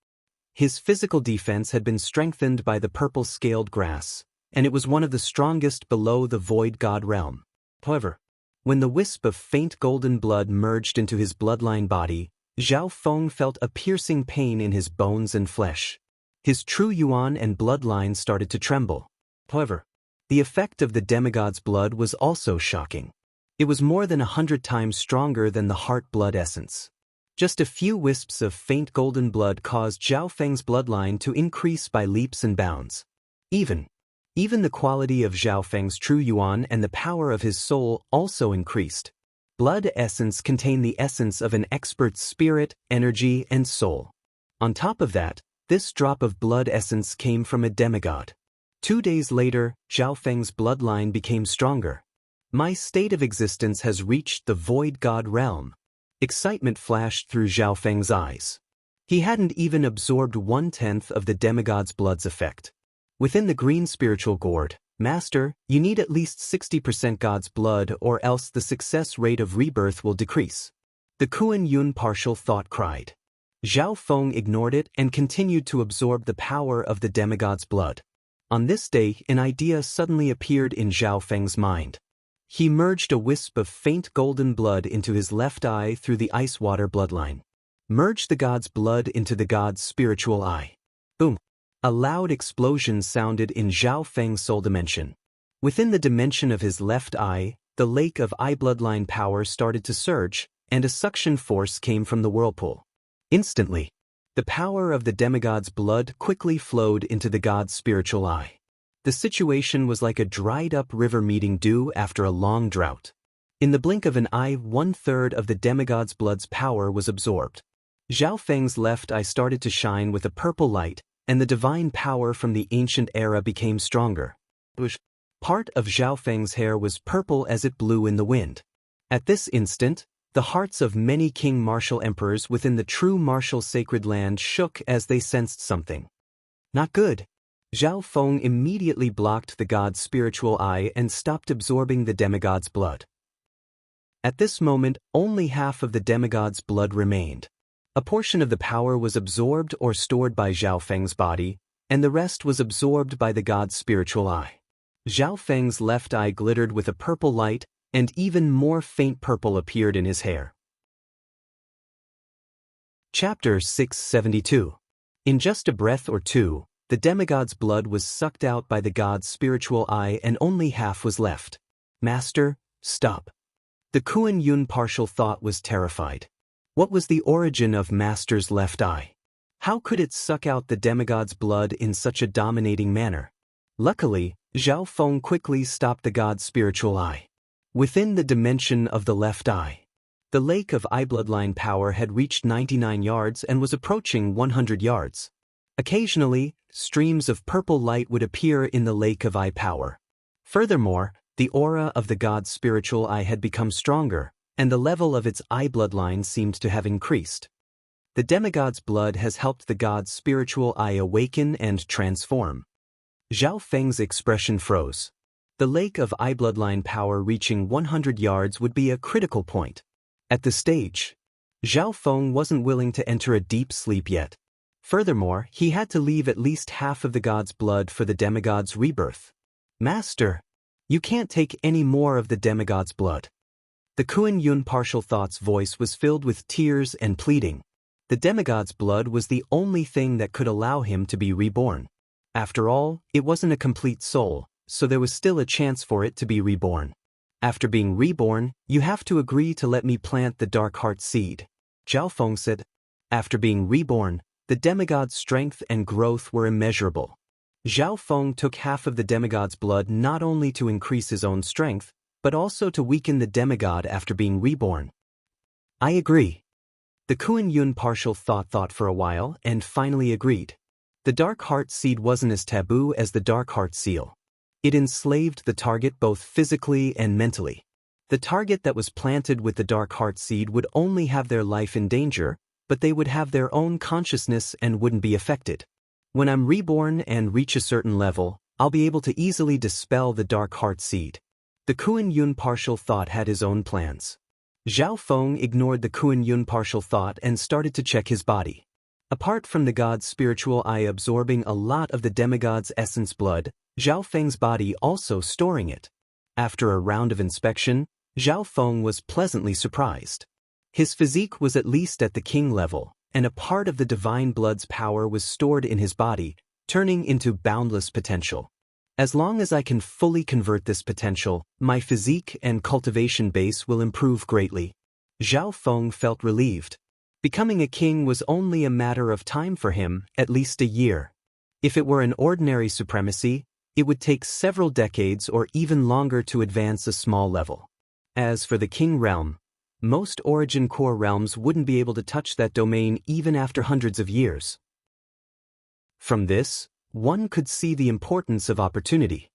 His physical defense had been strengthened by the purple-scaled grass, and it was one of the strongest below the Void God realm. However, when the wisp of faint golden blood merged into his bloodline body, Zhao Feng felt a piercing pain in his bones and flesh. His true yuan and bloodline started to tremble. However, the effect of the demigod's blood was also shocking. It was more than 100 times stronger than the heart blood essence. Just a few wisps of faint golden blood caused Zhao Feng's bloodline to increase by leaps and bounds. Even the quality of Zhao Feng's true yuan and the power of his soul also increased. Blood essence contained the essence of an expert's spirit, energy, and soul. On top of that, this drop of blood essence came from a demigod. 2 days later, Zhao Feng's bloodline became stronger. My state of existence has reached the Void God realm. Excitement flashed through Zhao Feng's eyes. He hadn't even absorbed 1/10 of the demigod's blood's effect. Within the green spiritual gourd, Master, you need at least 60% God's blood or else the success rate of rebirth will decrease. The Kuan Yun partial thought cried. Zhao Feng ignored it and continued to absorb the power of the demigod's blood. On this day, an idea suddenly appeared in Zhao Feng's mind. He merged a wisp of faint golden blood into his left eye through the ice-water bloodline. Merge the god's blood into the god's spiritual eye. Boom! A loud explosion sounded in Zhao Feng's soul dimension. Within the dimension of his left eye, the lake of eye bloodline power started to surge, and a suction force came from the whirlpool. Instantly, the power of the demigod's blood quickly flowed into the god's spiritual eye. The situation was like a dried-up river meeting dew after a long drought. In the blink of an eye, 1/3 of the demigod's blood's power was absorbed. Zhao Feng's left eye started to shine with a purple light, and the divine power from the ancient era became stronger. Part of Zhao Feng's hair was purple as it blew in the wind. At this instant, the hearts of many king martial emperors within the true martial sacred land shook as they sensed something. Not good. Zhao Feng immediately blocked the god's spiritual eye and stopped absorbing the demigod's blood. At this moment, only half of the demigod's blood remained. A portion of the power was absorbed or stored by Zhao Feng's body, and the rest was absorbed by the god's spiritual eye. Zhao Feng's left eye glittered with a purple light, and even more faint purple appeared in his hair. Chapter 672. In just a breath or two, the demigod's blood was sucked out by the god's spiritual eye and only half was left. Master, stop. The Kuan Yun partial thought was terrified. What was the origin of Master's left eye? How could it suck out the demigod's blood in such a dominating manner? Luckily, Zhao Feng quickly stopped the god's spiritual eye. Within the dimension of the left eye, the lake of eye bloodline power had reached 99 yards and was approaching 100 yards. Occasionally, streams of purple light would appear in the lake of eye power. Furthermore, the aura of the god's spiritual eye had become stronger, and the level of its eye bloodline seemed to have increased. The demigod's blood has helped the god's spiritual eye awaken and transform. Zhao Feng's expression froze. The lake of eye bloodline power reaching 100 yards would be a critical point. At this stage, Zhao Feng wasn't willing to enter a deep sleep yet. Furthermore, he had to leave at least half of the god's blood for the demigod's rebirth. Master, you can't take any more of the demigod's blood. The Kuan Yun partial thought's voice was filled with tears and pleading. The demigod's blood was the only thing that could allow him to be reborn. After all, it wasn't a complete soul, so there was still a chance for it to be reborn. After being reborn, you have to agree to let me plant the dark heart seed. Zhao Feng said. After being reborn, the demigod's strength and growth were immeasurable. Zhao Feng took half of the demigod's blood not only to increase his own strength, but also to weaken the demigod after being reborn. I agree. The Kuan Yun partial thought for a while and finally agreed. The dark heart seed wasn't as taboo as the dark heart seal. It enslaved the target both physically and mentally. The target that was planted with the dark heart seed would only have their life in danger, but they would have their own consciousness and wouldn't be affected. When I'm reborn and reach a certain level, I'll be able to easily dispel the dark heart seed. The Kuan Yin partial thought had his own plans. Zhao Feng ignored the Kuan Yin partial thought and started to check his body. Apart from the god's spiritual eye absorbing a lot of the demigod's essence blood, Zhao Feng's body also storing it. After a round of inspection, Zhao Feng was pleasantly surprised. His physique was at least at the king level, and a part of the divine blood's power was stored in his body, turning into boundless potential. As long as I can fully convert this potential, my physique and cultivation base will improve greatly. Zhao Feng felt relieved. Becoming a king was only a matter of time for him, at least a year. If it were an ordinary supremacy, it would take several decades or even longer to advance a small level. As for the king realm, most origin core realms wouldn't be able to touch that domain even after hundreds of years. From this, one could see the importance of opportunity.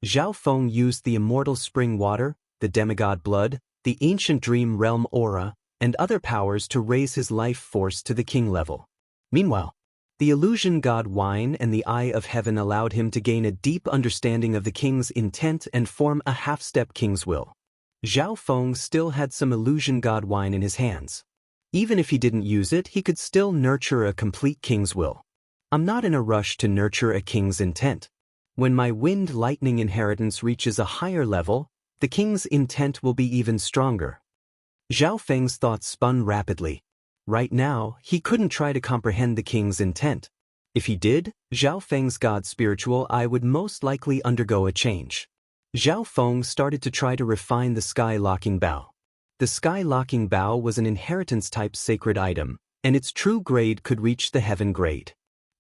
Zhao Feng used the immortal spring water, the demigod blood, the ancient dream realm aura, and other powers to raise his life force to the king level. Meanwhile, the illusion god wine and the eye of heaven allowed him to gain a deep understanding of the king's intent and form a half-step king's will. Zhao Feng still had some illusion god wine in his hands. Even if he didn't use it, he could still nurture a complete king's will. I'm not in a rush to nurture a king's intent. When my wind lightning inheritance reaches a higher level, the king's intent will be even stronger. Zhao Feng's thoughts spun rapidly. Right now, he couldn't try to comprehend the king's intent. If he did, Zhao Feng's god spiritual eye would most likely undergo a change. Zhao Feng started to try to refine the sky-locking bow. The sky-locking bow was an inheritance-type sacred item, and its true grade could reach the heaven grade.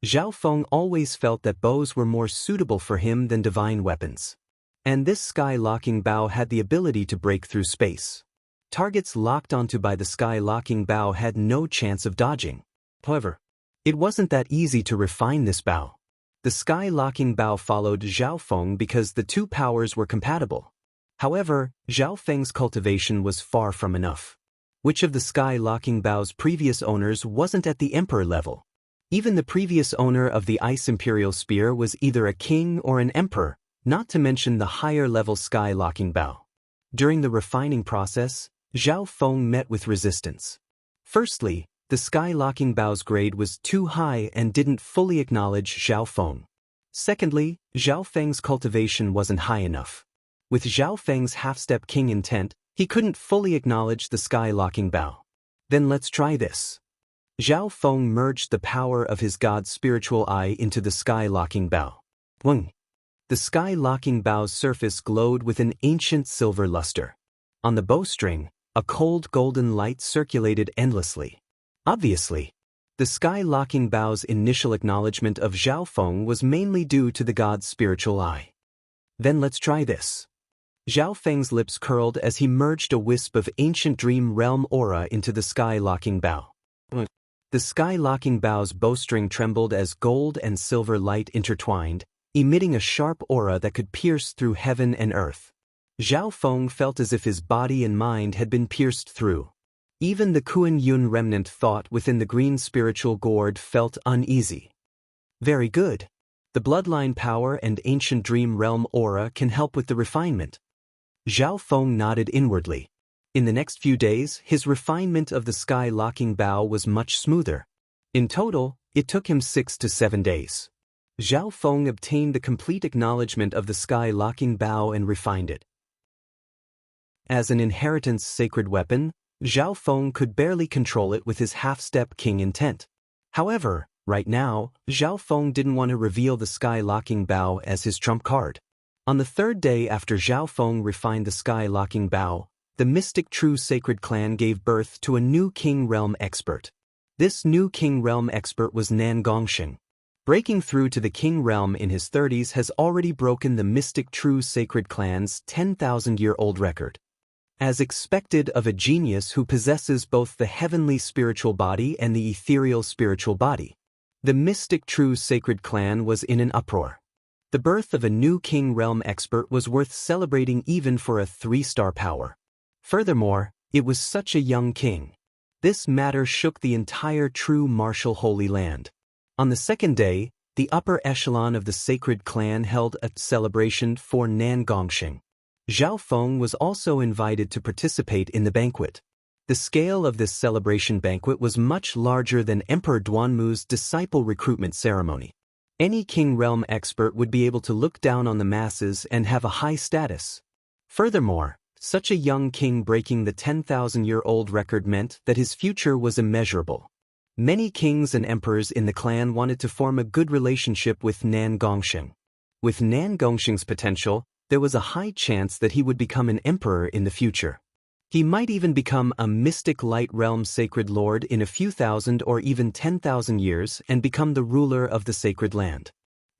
Zhao Feng always felt that bows were more suitable for him than divine weapons. And this sky-locking bow had the ability to break through space. Targets locked onto by the sky-locking bow had no chance of dodging. However, it wasn't that easy to refine this bow. The sky-locking bow followed Zhao Feng because the two powers were compatible. However, Zhao Feng's cultivation was far from enough. Which of the sky-locking bow's previous owners wasn't at the emperor level? Even the previous owner of the Ice Imperial Spear was either a king or an emperor, not to mention the higher-level sky-locking bow. During the refining process, Zhao Feng met with resistance. Firstly, the sky-locking bow's grade was too high and didn't fully acknowledge Zhao Feng. Secondly, Zhao Feng's cultivation wasn't high enough. With Zhao Feng's half-step king intent, he couldn't fully acknowledge the sky-locking bow. Then let's try this. Zhao Feng merged the power of his god's spiritual eye into the sky-locking bow. Weng. The sky-locking bow's surface glowed with an ancient silver luster. On the bowstring, a cold golden light circulated endlessly. Obviously, the sky-locking bow's initial acknowledgement of Zhao Feng was mainly due to the god's spiritual eye. Then let's try this. Zhao Feng's lips curled as he merged a wisp of ancient dream realm aura into the sky-locking bow. The sky-locking bow's bowstring trembled as gold and silver light intertwined, emitting a sharp aura that could pierce through heaven and earth. Zhao Feng felt as if his body and mind had been pierced through. Even the Kuan Yin remnant thought within the green spiritual gourd felt uneasy. Very good. The bloodline power and ancient dream realm aura can help with the refinement. Zhao Feng nodded inwardly. In the next few days, his refinement of the sky-locking bow was much smoother. In total, it took him 6 to 7 days. Zhao Feng obtained the complete acknowledgement of the sky-locking bow and refined it. As an inheritance sacred weapon, Zhao Feng could barely control it with his half-step king intent. However, right now, Zhao Feng didn't want to reveal the sky-locking bow as his trump card. On the third day after Zhao Feng refined the sky-locking bow, the mystic true sacred clan gave birth to a new king realm expert. This new king realm expert was Nan Gongsheng. Breaking through to the king realm in his 30s has already broken the mystic true sacred clan's 10,000-year-old record. As expected of a genius who possesses both the heavenly spiritual body and the ethereal spiritual body. The mystic true sacred clan was in an uproar. The birth of a new king realm expert was worth celebrating even for a 3-star power. Furthermore, it was such a young king. This matter shook the entire true martial Holy Land. On the second day, the upper echelon of the sacred clan held a celebration for Nan Gongxing. Zhao Feng was also invited to participate in the banquet. The scale of this celebration banquet was much larger than Emperor Duanmu's disciple recruitment ceremony. Any king realm expert would be able to look down on the masses and have a high status. Furthermore, such a young king breaking the 10,000-year-old record meant that his future was immeasurable. Many kings and emperors in the clan wanted to form a good relationship with Nan Gongxing. With Nan Gongxing's potential, there was a high chance that he would become an emperor in the future. He might even become a mystic light realm sacred lord in a few thousand or even 10,000 years and become the ruler of the sacred land.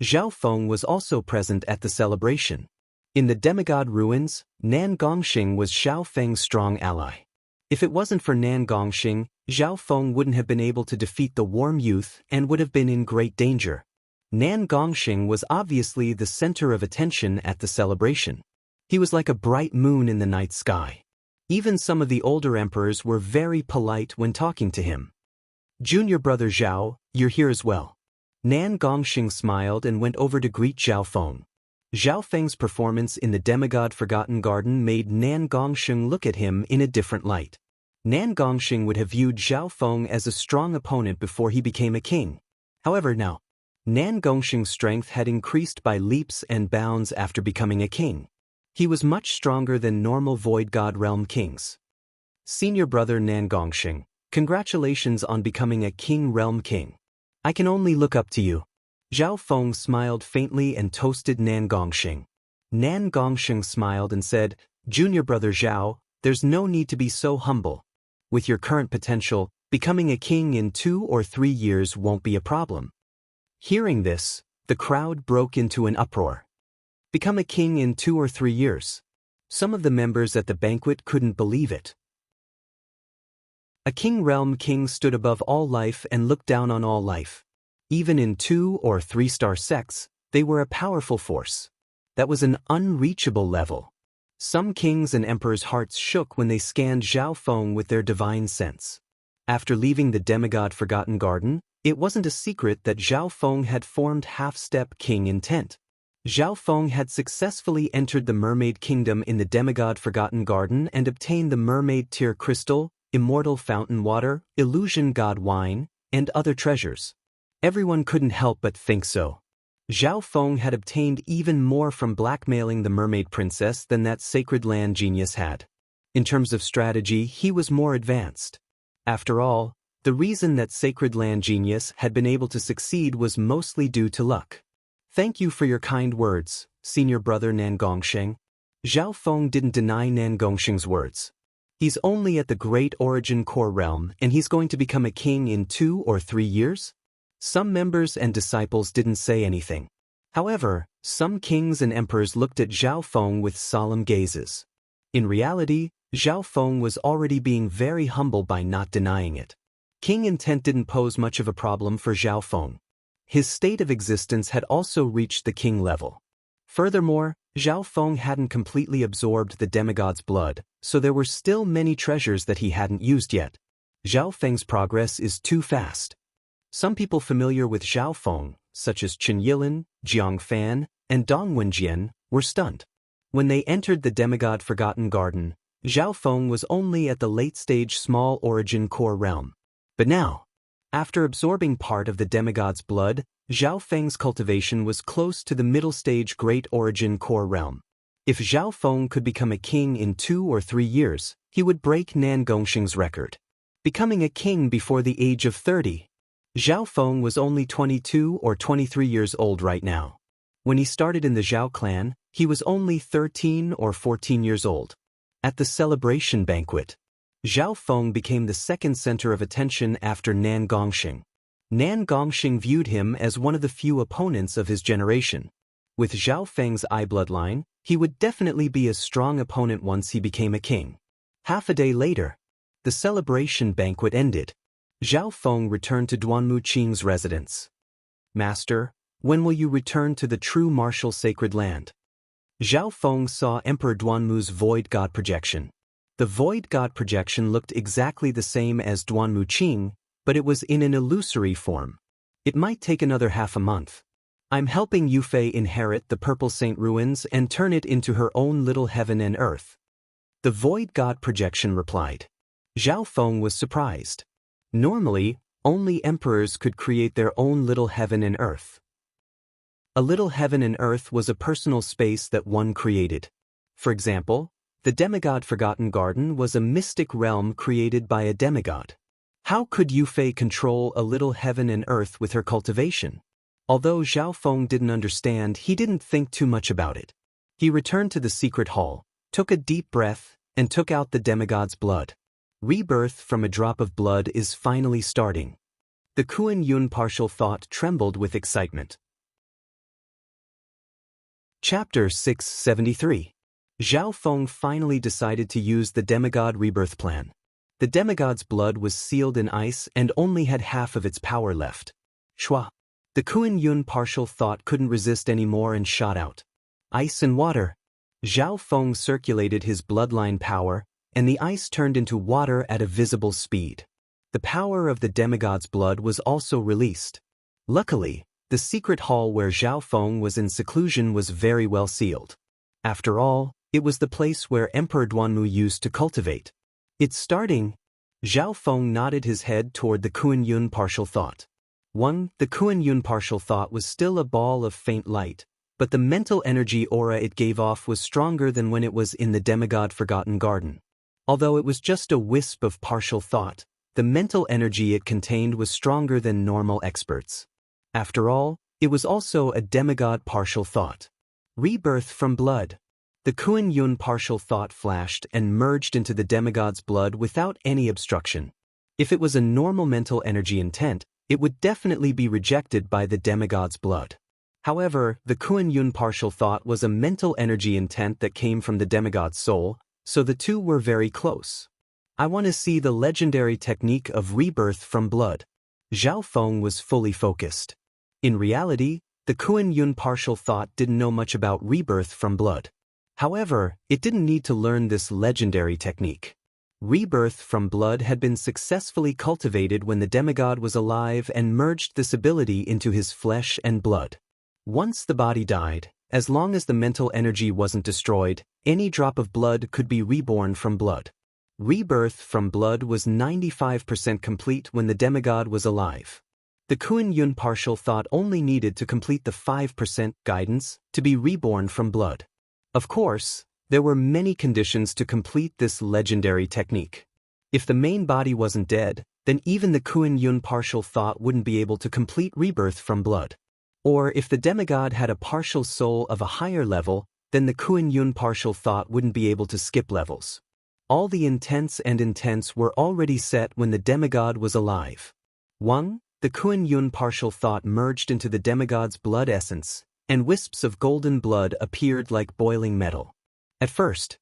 Zhao Feng was also present at the celebration. In the demigod ruins, Nan Gongxing was Zhao Feng's strong ally. If it wasn't for Nan Gongxing, Zhao Feng wouldn't have been able to defeat the warm youth and would have been in great danger. Nan Gongxing was obviously the center of attention at the celebration. He was like a bright moon in the night sky. Even some of the older emperors were very polite when talking to him. "Junior brother Zhao, you're here as well." Nan Gongxing smiled and went over to greet Zhao Feng. Zhao Feng's performance in the demigod Forgotten Garden made Nan Gongxing look at him in a different light. Nan Gongxing would have viewed Zhao Feng as a strong opponent before he became a king. However, now, Nan Gongxing's strength had increased by leaps and bounds after becoming a king. He was much stronger than normal Void God Realm kings. "Senior brother Nan Gongxing, congratulations on becoming a King Realm king. I can only look up to you." Zhao Feng smiled faintly and toasted Nan Gongxing. Nan Gongxing smiled and said, "Junior brother Zhao, there's no need to be so humble. With your current potential, becoming a king in 2 or 3 years won't be a problem." Hearing this, the crowd broke into an uproar. Become a king in 2 or 3 years. Some of the members at the banquet couldn't believe it. A king realm king stood above all life and looked down on all life. Even in 2 or 3-star sects, they were a powerful force. That was an unreachable level. Some kings and emperors' hearts shook when they scanned Zhao Feng with their divine sense. After leaving the demigod Forgotten Garden, it wasn't a secret that Zhao Feng had formed half-step king intent. Zhao Feng had successfully entered the Mermaid Kingdom in the demigod Forgotten Garden and obtained the Mermaid Tear Crystal, Immortal Fountain Water, Illusion God Wine, and other treasures. Everyone couldn't help but think so. Zhao Feng had obtained even more from blackmailing the Mermaid Princess than that Sacred Land genius had. In terms of strategy, he was more advanced. After all, the reason that Sacred Land genius had been able to succeed was mostly due to luck. "Thank you for your kind words, senior brother Nan Gongxing." Zhao Feng didn't deny Nan Gongxing's words. He's only at the Great Origin Core Realm and he's going to become a king in 2 or 3 years? Some members and disciples didn't say anything. However, some kings and emperors looked at Zhao Feng with solemn gazes. In reality, Zhao Feng was already being very humble by not denying it. King intent didn't pose much of a problem for Zhao Feng. His state of existence had also reached the king level. Furthermore, Zhao Feng hadn't completely absorbed the demigod's blood, so there were still many treasures that he hadn't used yet. Zhao Feng's progress is too fast. Some people familiar with Zhao Feng, such as Chen Yilin, Jiang Fan, and Dong Wenjian, were stunned. When they entered the demigod Forgotten Garden, Zhao Feng was only at the late-stage small origin core realm. But now, after absorbing part of the demigod's blood, Zhao Feng's cultivation was close to the middle-stage Great Origin Core realm. If Zhao Feng could become a king in 2 or 3 years, he would break Nan Gongxing's record. Becoming a king before the age of 30. Zhao Feng was only 22 or 23 years old right now. When he started in the Zhao clan, he was only 13 or 14 years old. At the celebration banquet, Zhao Feng became the second center of attention after Nan Gongxing. Nan Gongxing viewed him as one of the few opponents of his generation. With Zhao Feng's eye bloodline, he would definitely be a strong opponent once he became a king. Half a day later, the celebration banquet ended. Zhao Feng returned to Duanmu Qing's residence. Master, when will you return to the true martial sacred land? Zhao Feng saw Emperor Duanmu's void god projection. The void god projection looked exactly the same as Duanmu Qing, but it was in an illusory form. It might take another half a month. I'm helping Yufei inherit the Purple Saint ruins and turn it into her own little heaven and earth. The void god projection replied. Zhao Feng was surprised. Normally, only emperors could create their own little heaven and earth. A little heaven and earth was a personal space that one created. For example, the demigod Forgotten Garden was a mystic realm created by a demigod. How could Yufei control a little heaven and earth with her cultivation? Although Zhao Feng didn't understand, he didn't think too much about it. He returned to the secret hall, took a deep breath, and took out the demigod's blood. Rebirth from a drop of blood is finally starting. The Kuan Yun partial thought trembled with excitement. Chapter 673. Zhao Feng finally decided to use the demigod rebirth plan. The demigod's blood was sealed in ice and only had half of its power left. Shua. The Kuan Yun partial thought couldn't resist anymore and shot out. Ice and water. Zhao Feng circulated his bloodline power, and the ice turned into water at a visible speed. The power of the demigod's blood was also released. Luckily, the secret hall where Zhao Feng was in seclusion was very well sealed. After all, it was the place where Emperor Duanmu used to cultivate. It's starting. Zhao Feng nodded his head toward the Kuan Yun partial thought. The Kuan Yun partial thought was still a ball of faint light, but the mental energy aura it gave off was stronger than when it was in the demigod Forgotten Garden. Although it was just a wisp of partial thought, the mental energy it contained was stronger than normal experts. After all, it was also a demigod partial thought. Rebirth from blood. The Kuan Yun partial thought flashed and merged into the demigod's blood without any obstruction. If it was a normal mental energy intent, it would definitely be rejected by the demigod's blood. However, the Kuan Yun partial thought was a mental energy intent that came from the demigod's soul, so the two were very close. I want to see the legendary technique of rebirth from blood. Zhao Feng was fully focused. In reality, the Kuan Yun partial thought didn't know much about rebirth from blood. However, it didn't need to learn this legendary technique. Rebirth from blood had been successfully cultivated when the demigod was alive and merged this ability into his flesh and blood. Once the body died, as long as the mental energy wasn't destroyed, any drop of blood could be reborn from blood. Rebirth from blood was 95% complete when the demigod was alive. The Kuan Yun partial thought only needed to complete the 5% guidance to be reborn from blood. Of course, there were many conditions to complete this legendary technique. If the main body wasn't dead, then even the Kuan Yun partial thought wouldn't be able to complete rebirth from blood. Or if the demigod had a partial soul of a higher level, then the Kuan Yun partial thought wouldn't be able to skip levels. All the intents were already set when the demigod was alive. The Kuan Yun partial thought merged into the demigod's blood essence, and wisps of golden blood appeared like boiling metal. At first,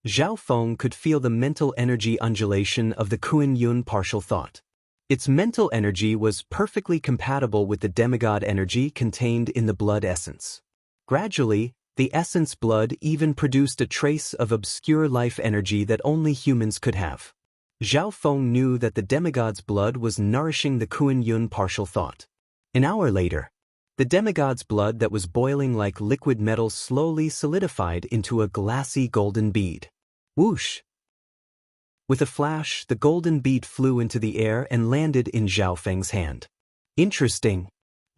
Zhao Feng could feel the mental energy undulation of the Kuan Yun partial thought. Its mental energy was perfectly compatible with the demigod energy contained in the blood essence. Gradually, the essence blood even produced a trace of obscure life energy that only humans could have. Zhao Feng knew that the demigod's blood was nourishing the Kuan Yun partial thought. An hour later, the demigod's blood that was boiling like liquid metal slowly solidified into a glassy golden bead. Whoosh! With a flash, the golden bead flew into the air and landed in Zhao Feng's hand. Interesting.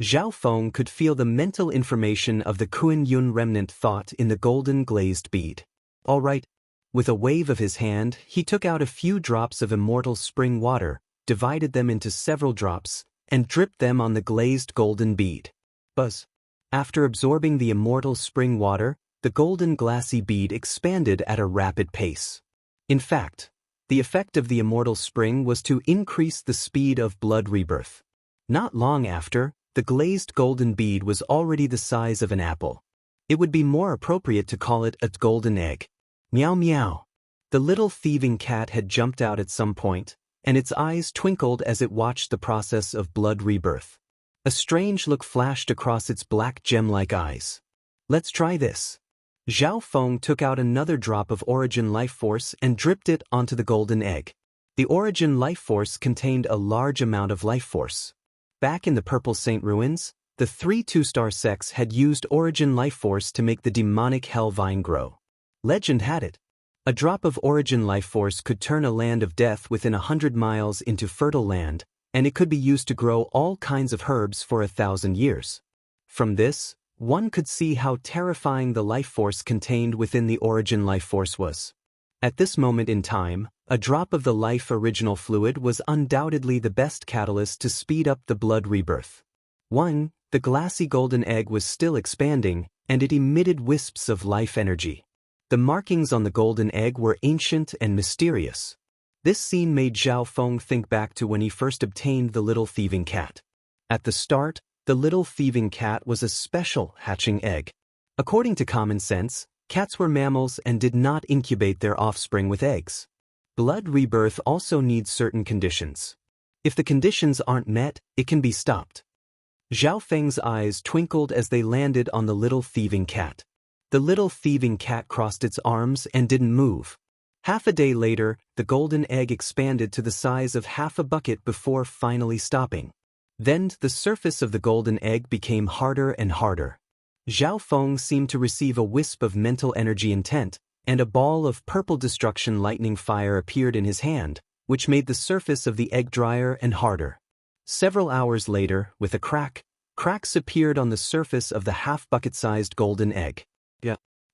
Zhao Feng could feel the mental information of the Kuan Yun remnant thought in the golden glazed bead. All right. With a wave of his hand, he took out a few drops of immortal spring water, divided them into several drops, and dripped them on the glazed golden bead. Buzz. After absorbing the immortal spring water, the golden glassy bead expanded at a rapid pace. In fact, the effect of the immortal spring was to increase the speed of blood rebirth. Not long after, the glazed golden bead was already the size of an apple. It would be more appropriate to call it a golden egg. Meow meow. The little thieving cat had jumped out at some point, and its eyes twinkled as it watched the process of blood rebirth. A strange look flashed across its black gem-like eyes. "Let's try this." Zhao Feng took out another drop of origin life force and dripped it onto the golden egg. The origin life force contained a large amount of life force. Back in the Purple Saint ruins, the 3 two-star sects had used origin life force to make the demonic hell vine grow. Legend had it. A drop of origin life force could turn a land of death within 100 miles into fertile land, and it could be used to grow all kinds of herbs for 1,000 years. From this, one could see how terrifying the life force contained within the origin life force was. At this moment in time, a drop of the life original fluid was undoubtedly the best catalyst to speed up the blood rebirth. 1. The glassy golden egg was still expanding, and it emitted wisps of life energy. The markings on the golden egg were ancient and mysterious. This scene made Zhao Feng think back to when he first obtained the little thieving cat. At the start, the little thieving cat was a special hatching egg. According to common sense, cats were mammals and did not incubate their offspring with eggs. Blood rebirth also needs certain conditions. If the conditions aren't met, it can be stopped. Zhao Feng's eyes twinkled as they landed on the little thieving cat. The little thieving cat crossed its arms and didn't move. Half a day later, the golden egg expanded to the size of half a bucket before finally stopping. Then the surface of the golden egg became harder and harder. Zhao Feng seemed to receive a wisp of mental energy intent, and a ball of purple destruction lightning fire appeared in his hand, which made the surface of the egg drier and harder. Several hours later, with a crack, cracks appeared on the surface of the half-bucket-sized golden egg.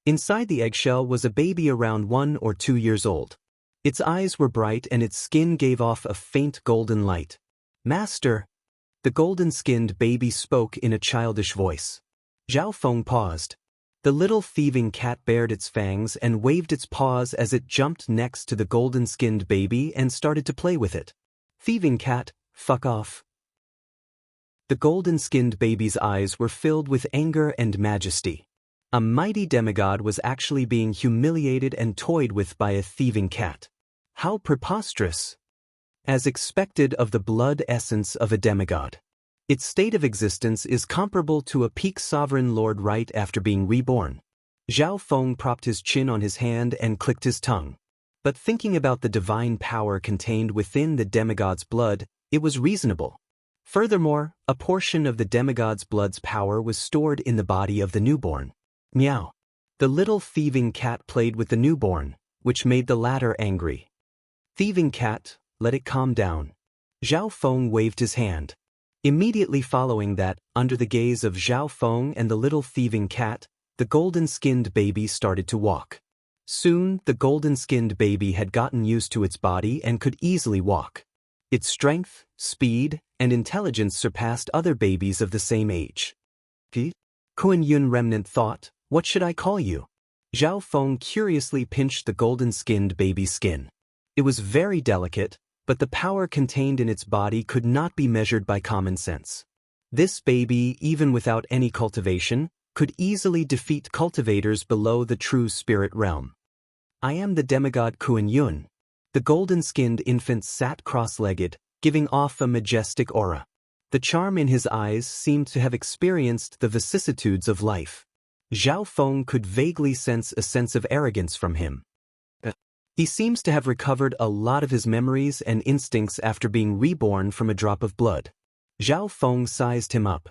Inside the eggshell was a baby around 1 or 2 years old. Its eyes were bright and its skin gave off a faint golden light. "Master," the golden-skinned baby spoke in a childish voice. Zhao Feng paused. The little thieving cat bared its fangs and waved its paws as it jumped next to the golden-skinned baby and started to play with it. "Thieving cat, fuck off." The golden-skinned baby's eyes were filled with anger and majesty. A mighty demigod was actually being humiliated and toyed with by a thieving cat. How preposterous! As expected of the blood essence of a demigod. Its state of existence is comparable to a peak sovereign lord right after being reborn. Zhao Feng propped his chin on his hand and clicked his tongue. But thinking about the divine power contained within the demigod's blood, it was reasonable. Furthermore, a portion of the demigod's blood's power was stored in the body of the newborn. Meow. The little thieving cat played with the newborn, which made the latter angry. "Thieving cat, let it calm down." Zhao Feng waved his hand. Immediately following that, under the gaze of Zhao Feng and the little thieving cat, the golden-skinned baby started to walk. Soon, the golden-skinned baby had gotten used to its body and could easily walk. Its strength, speed, and intelligence surpassed other babies of the same age. Kuan Yun remnant thought, "What should I call you?" Zhao Feng curiously pinched the golden-skinned baby's skin. It was very delicate, but the power contained in its body could not be measured by common sense. This baby, even without any cultivation, could easily defeat cultivators below the true spirit realm. "I am the demigod Kuan Yun." The golden-skinned infant sat cross-legged, giving off a majestic aura. The charm in his eyes seemed to have experienced the vicissitudes of life. Zhao Feng could vaguely sense a sense of arrogance from him. He seems to have recovered a lot of his memories and instincts after being reborn from a drop of blood. Zhao Feng sized him up.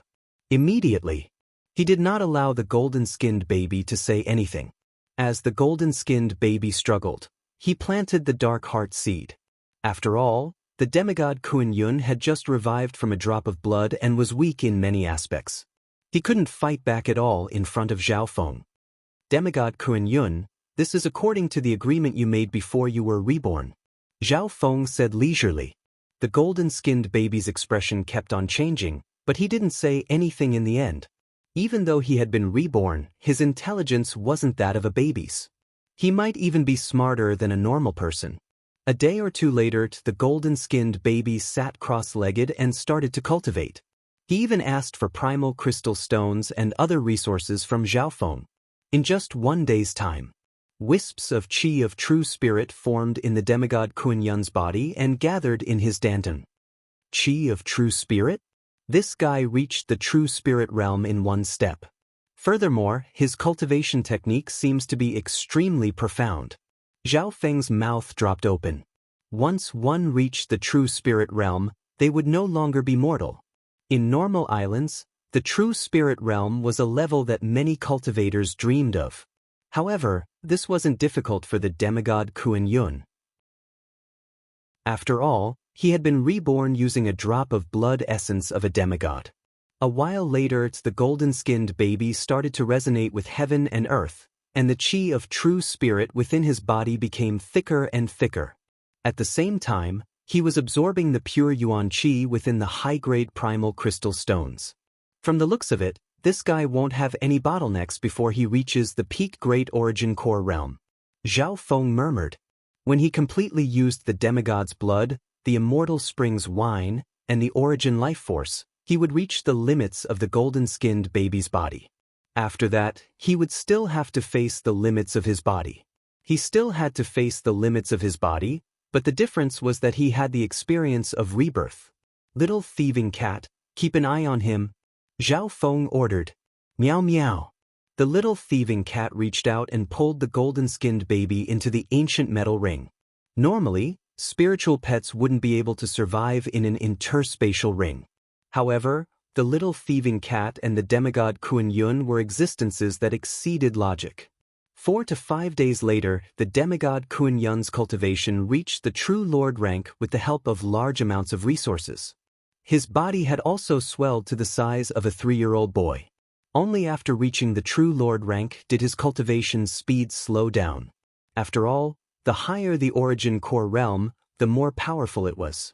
Immediately, he did not allow the golden-skinned baby to say anything. As the golden-skinned baby struggled, he planted the dark heart seed. After all, the demigod Kuan Yun had just revived from a drop of blood and was weak in many aspects. He couldn't fight back at all in front of Zhao Feng. "Demigod Kuan Yun, this is according to the agreement you made before you were reborn," Zhao Feng said leisurely. The golden-skinned baby's expression kept on changing, but he didn't say anything in the end. Even though he had been reborn, his intelligence wasn't that of a baby's. He might even be smarter than a normal person. A day or two later, the golden-skinned baby sat cross-legged and started to cultivate. He even asked for primal crystal stones and other resources from Zhao Feng. In just 1 day's time, Wisps of chi of true spirit formed in the demigod Kuan-Yun's body and gathered in his danton. Chi of true spirit? This guy reached the true spirit realm in one step. Furthermore, his cultivation technique seems to be extremely profound. Zhao Feng's mouth dropped open. Once one reached the true spirit realm, they would no longer be mortal. In normal islands, the true spirit realm was a level that many cultivators dreamed of. However, this wasn't difficult for the demigod Kuan-Yun. After all, he had been reborn using a drop of blood essence of a demigod. A while later, the golden-skinned baby started to resonate with heaven and earth, and the chi of true spirit within his body became thicker and thicker. At the same time, he was absorbing the pure yuan chi within the high-grade primal crystal stones. From the looks of it, this guy won't have any bottlenecks before he reaches the peak Great Origin Core realm. Zhao Feng murmured. When he completely used the demigod's blood, the immortal spring's wine, and the origin life force, he would reach the limits of the golden-skinned baby's body. After that, he would still have to face the limits of his body. He still had to face the limits of his body, but the difference was that he had the experience of rebirth. Little thieving cat, keep an eye on him, Zhao Feng ordered. Meow meow. The little thieving cat reached out and pulled the golden-skinned baby into the ancient metal ring. Normally, spiritual pets wouldn't be able to survive in an interspatial ring. However, the little thieving cat and the demigod Kuan-Yun were existences that exceeded logic. 4 to 5 days later, the demigod Kuan-Yun's cultivation reached the true lord rank with the help of large amounts of resources. His body had also swelled to the size of a 3-year-old boy. Only after reaching the true lord rank did his cultivation speed slow down. After all, the higher the origin core realm, the more powerful it was.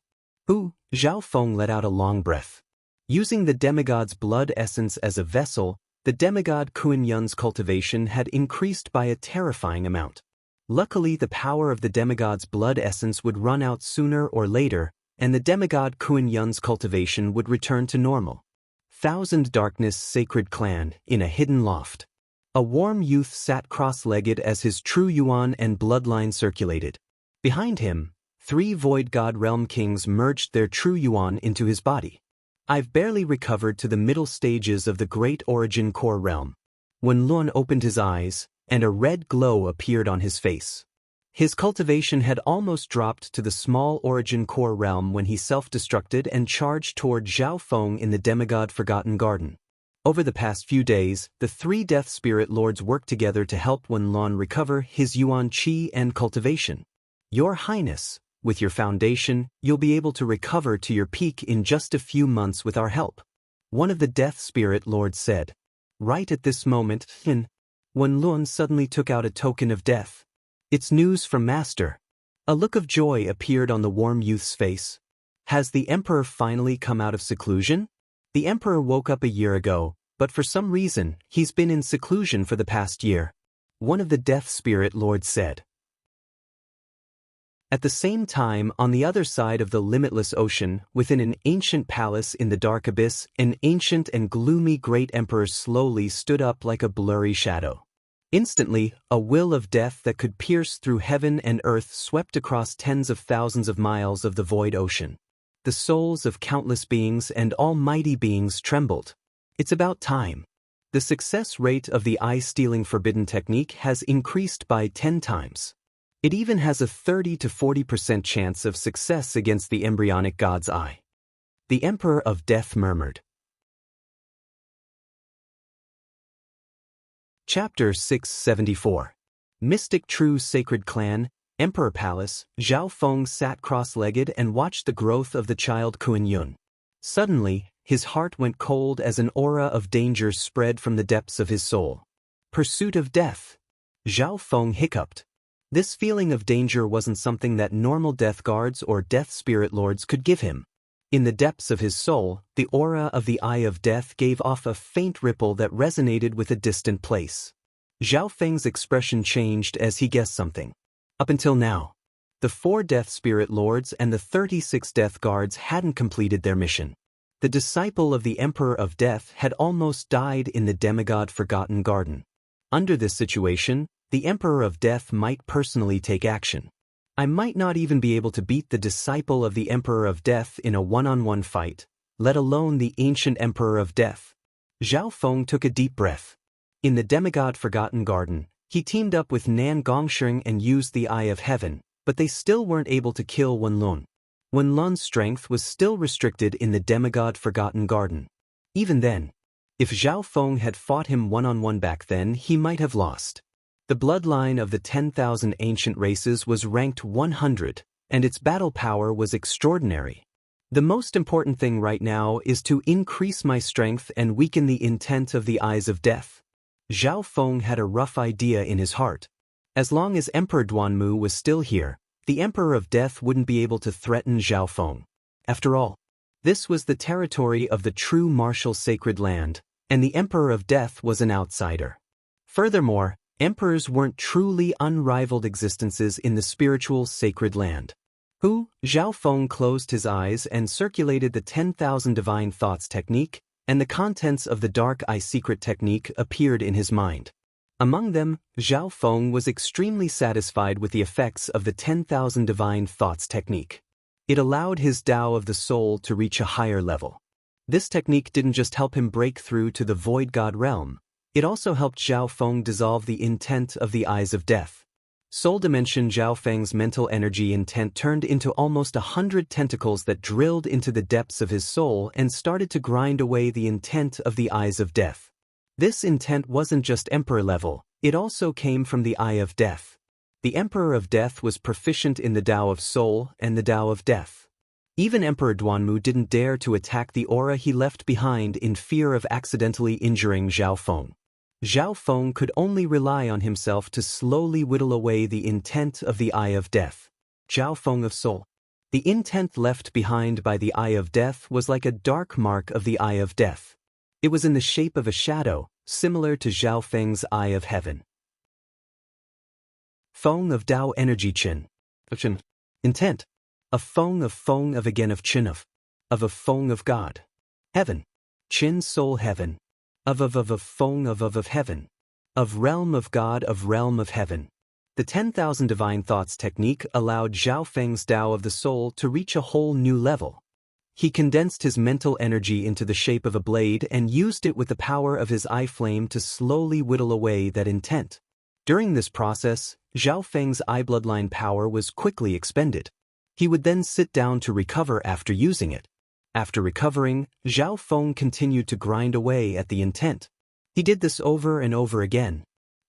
Ooh, Zhao Feng let out a long breath. Using the demigod's blood essence as a vessel, the demigod Kuan-Yun's cultivation had increased by a terrifying amount. Luckily, the power of the demigod's blood essence would run out sooner or later, and the demigod Kuan-Yun's cultivation would return to normal. Thousand Darkness Sacred Clan, in a hidden loft. A warm youth sat cross-legged as his true yuan and bloodline circulated. Behind him, 3 Void God Realm Kings merged their true yuan into his body. I've barely recovered to the middle stages of the Great Origin Core realm. When Luan opened his eyes, and a red glow appeared on his face. His cultivation had almost dropped to the small Origin Core realm when he self-destructed and charged toward Zhao Feng in the demigod Forgotten Garden. Over the past few days, the 3 Death Spirit Lords worked together to help Wen Luan recover his yuan chi and cultivation. Your Highness, with your foundation, you'll be able to recover to your peak in just a few months with our help. One of the Death Spirit Lords said. Right at this moment, Wen Luan suddenly took out a token of death. It's news from Master. A look of joy appeared on the warm youth's face. Has the Emperor finally come out of seclusion? The Emperor woke up a year ago, but for some reason, he's been in seclusion for the past year. One of the Death Spirit Lords said. At the same time, on the other side of the limitless ocean, within an ancient palace in the dark abyss, an ancient and gloomy great emperor slowly stood up like a blurry shadow. Instantly, a will of death that could pierce through heaven and earth swept across tens of thousands of miles of the void ocean. The souls of countless beings and almighty beings trembled. It's about time. The success rate of the eye-stealing forbidden technique has increased by 10 times. It even has a 30 to 40% chance of success against the embryonic god's eye. The Emperor of Death murmured. Chapter 674. Mystic True Sacred Clan, Emperor Palace. Zhao Feng sat cross-legged and watched the growth of the child Kuan-Yun. Suddenly, his heart went cold as an aura of danger spread from the depths of his soul. Pursuit of death. Zhao Feng hiccuped. This feeling of danger wasn't something that normal death guards or death spirit lords could give him. In the depths of his soul, the aura of the Eye of Death gave off a faint ripple that resonated with a distant place. Zhao Feng's expression changed as he guessed something. Up until now, the 4 Death Spirit Lords and the 36 Death Guards hadn't completed their mission. The disciple of the Emperor of Death had almost died in the demigod Forgotten Garden. Under this situation, the Emperor of Death might personally take action. I might not even be able to beat the disciple of the Emperor of Death in a one-on-one fight, let alone the ancient Emperor of Death. Zhao Feng took a deep breath. In the demigod Forgotten Garden, he teamed up with Nan Gongsheng and used the Eye of Heaven, but they still weren't able to kill Wenlun. Wenlun's strength was still restricted in the demigod Forgotten Garden. Even then, if Zhao Feng had fought him one-on-one back then, he might have lost. The bloodline of the 10,000 ancient races was ranked 100, and its battle power was extraordinary. The most important thing right now is to increase my strength and weaken the intent of the Eyes of Death. Zhao Feng had a rough idea in his heart. As long as Emperor Duanmu was still here, the Emperor of Death wouldn't be able to threaten Zhao Feng. After all, this was the territory of the true martial sacred land, and the Emperor of Death was an outsider. Furthermore, emperors weren't truly unrivaled existences in the spiritual sacred land. Zhao Feng closed his eyes and circulated the 10,000 divine thoughts technique, and the contents of the dark eye secret technique appeared in his mind. Among them, Zhao Feng was extremely satisfied with the effects of the 10,000 divine thoughts technique. It allowed his Tao of the soul to reach a higher level. This technique didn't just help him break through to the void god realm, it also helped Zhao Feng dissolve the intent of the Eyes of Death. Soul Dimension Zhao Feng's mental energy intent turned into almost 100 tentacles that drilled into the depths of his soul and started to grind away the intent of the Eyes of Death. This intent wasn't just Emperor level, it also came from the Eye of Death. The Emperor of Death was proficient in the Tao of Soul and the Tao of Death. Even Emperor Duanmu didn't dare to attack the aura he left behind in fear of accidentally injuring Zhao Feng. Zhao Feng could only rely on himself to slowly whittle away the intent of the Eye of Death. Zhao Feng of Soul. The intent left behind by the Eye of Death was like a dark mark of the Eye of Death. It was in the shape of a shadow, similar to Zhao Feng's Eye of Heaven. Feng of Tao Energy Qin. Intent. A Feng of again of Qin of a Feng of God. Heaven. Qin Soul Heaven. Of Feng of Heaven. Of Realm of God of Realm of Heaven. The 10,000 divine thoughts technique allowed Zhao Feng's Tao of the soul to reach a whole new level. He condensed his mental energy into the shape of a blade and used it with the power of his eye flame to slowly whittle away that intent. During this process, Zhao Feng's eye bloodline power was quickly expended. He would then sit down to recover after using it. After recovering, Zhao Feng continued to grind away at the intent. He did this over and over again.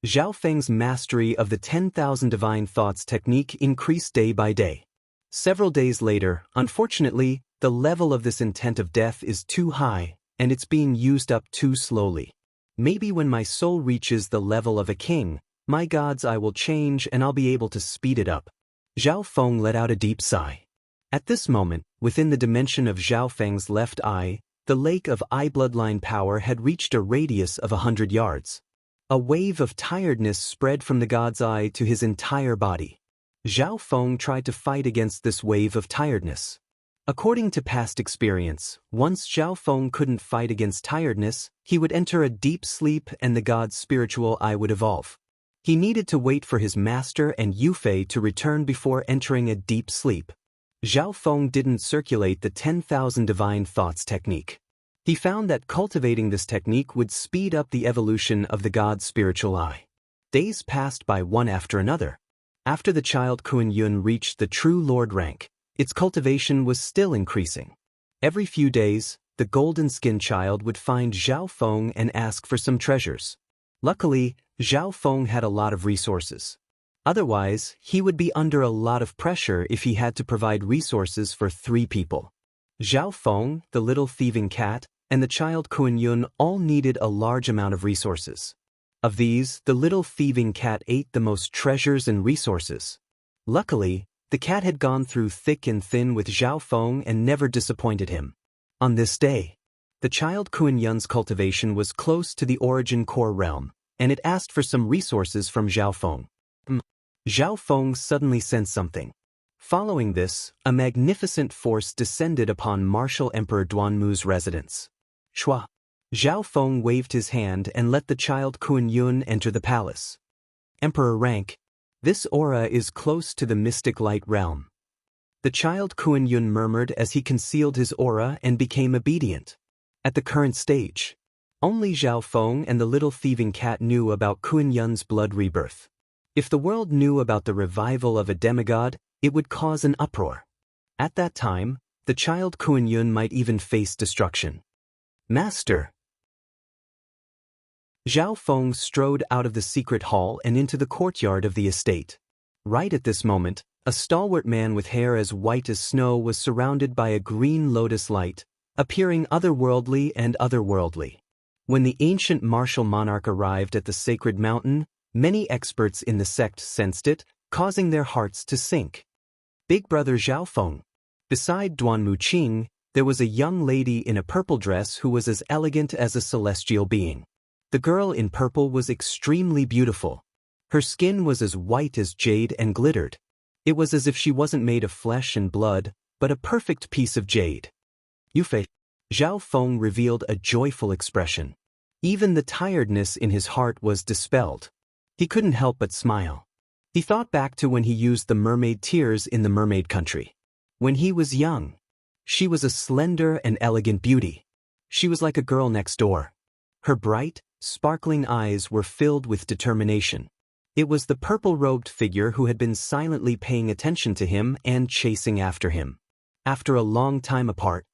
Zhao Feng's mastery of the 10,000 divine thoughts technique increased day by day. Several days later, unfortunately, the level of this intent of death is too high, and it's being used up too slowly. Maybe when my soul reaches the level of a king, my God's eye will change and I'll be able to speed it up. Zhao Feng let out a deep sigh. At this moment, within the dimension of Zhao Feng's left eye, the lake of eye bloodline power had reached a radius of 100 yards. A wave of tiredness spread from the god's eye to his entire body. Zhao Feng tried to fight against this wave of tiredness. According to past experience, once Zhao Feng couldn't fight against tiredness, he would enter a deep sleep and the god's spiritual eye would evolve. He needed to wait for his master and Yufei to return before entering a deep sleep. Zhao Feng didn't circulate the 10,000 divine thoughts technique. He found that cultivating this technique would speed up the evolution of the god's spiritual eye. Days passed by one after another. After the child Kuan Yun reached the true lord rank, its cultivation was still increasing. Every few days, the golden-skinned child would find Zhao Feng and ask for some treasures. Luckily, Zhao Feng had a lot of resources. Otherwise, he would be under a lot of pressure if he had to provide resources for 3 people. Zhao Feng, the little thieving cat, and the child Kuan Yun all needed a large amount of resources. Of these, the little thieving cat ate the most treasures and resources. Luckily, the cat had gone through thick and thin with Zhao Feng and never disappointed him. On this day, the child Kuan Yun's cultivation was close to the origin core realm, and it asked for some resources from Zhao Feng. Zhao Feng suddenly sensed something. Following this, a magnificent force descended upon Martial Emperor Duanmu's residence. Shua. Zhao Feng waved his hand and let the child Kuan Yun enter the palace. emperor rank. This aura is close to the mystic light realm. The child Kuan Yun murmured as he concealed his aura and became obedient. At the current stage, only Zhao Feng and the little thieving cat knew about Kuan Yun's blood rebirth. If the world knew about the revival of a demigod, it would cause an uproar. At that time, the child Kuan Yun might even face destruction. Master! Zhao Feng strode out of the secret hall and into the courtyard of the estate. Right at this moment, a stalwart man with hair as white as snow was surrounded by a green lotus light, appearing otherworldly and otherworldly. When the ancient martial monarch arrived at the sacred mountain, many experts in the sect sensed it, causing their hearts to sink. Big brother Zhao Feng. Beside Duan Muqing, there was a young lady in a purple dress who was as elegant as a celestial being. The girl in purple was extremely beautiful. Her skin was as white as jade and glittered. It was as if she wasn't made of flesh and blood, but a perfect piece of jade. Yufei. Zhao Feng revealed a joyful expression. Even the tiredness in his heart was dispelled. He couldn't help but smile. He thought back to when he used the mermaid tears in the mermaid country. When he was young, she was a slender and elegant beauty. She was like a girl next door. Her bright, sparkling eyes were filled with determination. It was the purple-robed figure who had been silently paying attention to him and chasing after him. After a long time apart,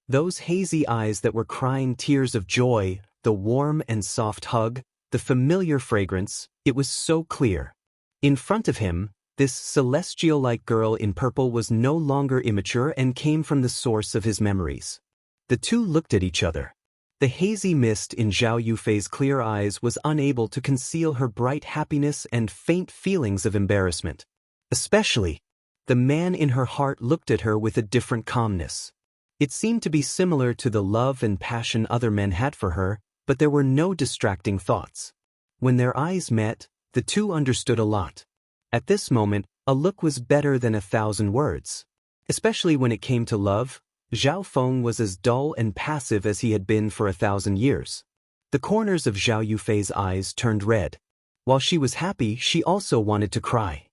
those hazy eyes that were crying tears of joy, the warm and soft hug, the familiar fragrance, it was so clear. In front of him, this celestial-like girl in purple was no longer immature and came from the source of his memories. The two looked at each other. The hazy mist in Zhao Yufei's clear eyes was unable to conceal her bright happiness and faint feelings of embarrassment. Especially, the man in her heart looked at her with a different calmness. It seemed to be similar to the love and passion other men had for her, but there were no distracting thoughts. When their eyes met, the two understood a lot. At this moment, a look was better than 1,000 words. Especially when it came to love, Zhao Feng was as dull and passive as he had been for 1,000 years. The corners of Zhao Yufei's eyes turned red. While she was happy, she also wanted to cry.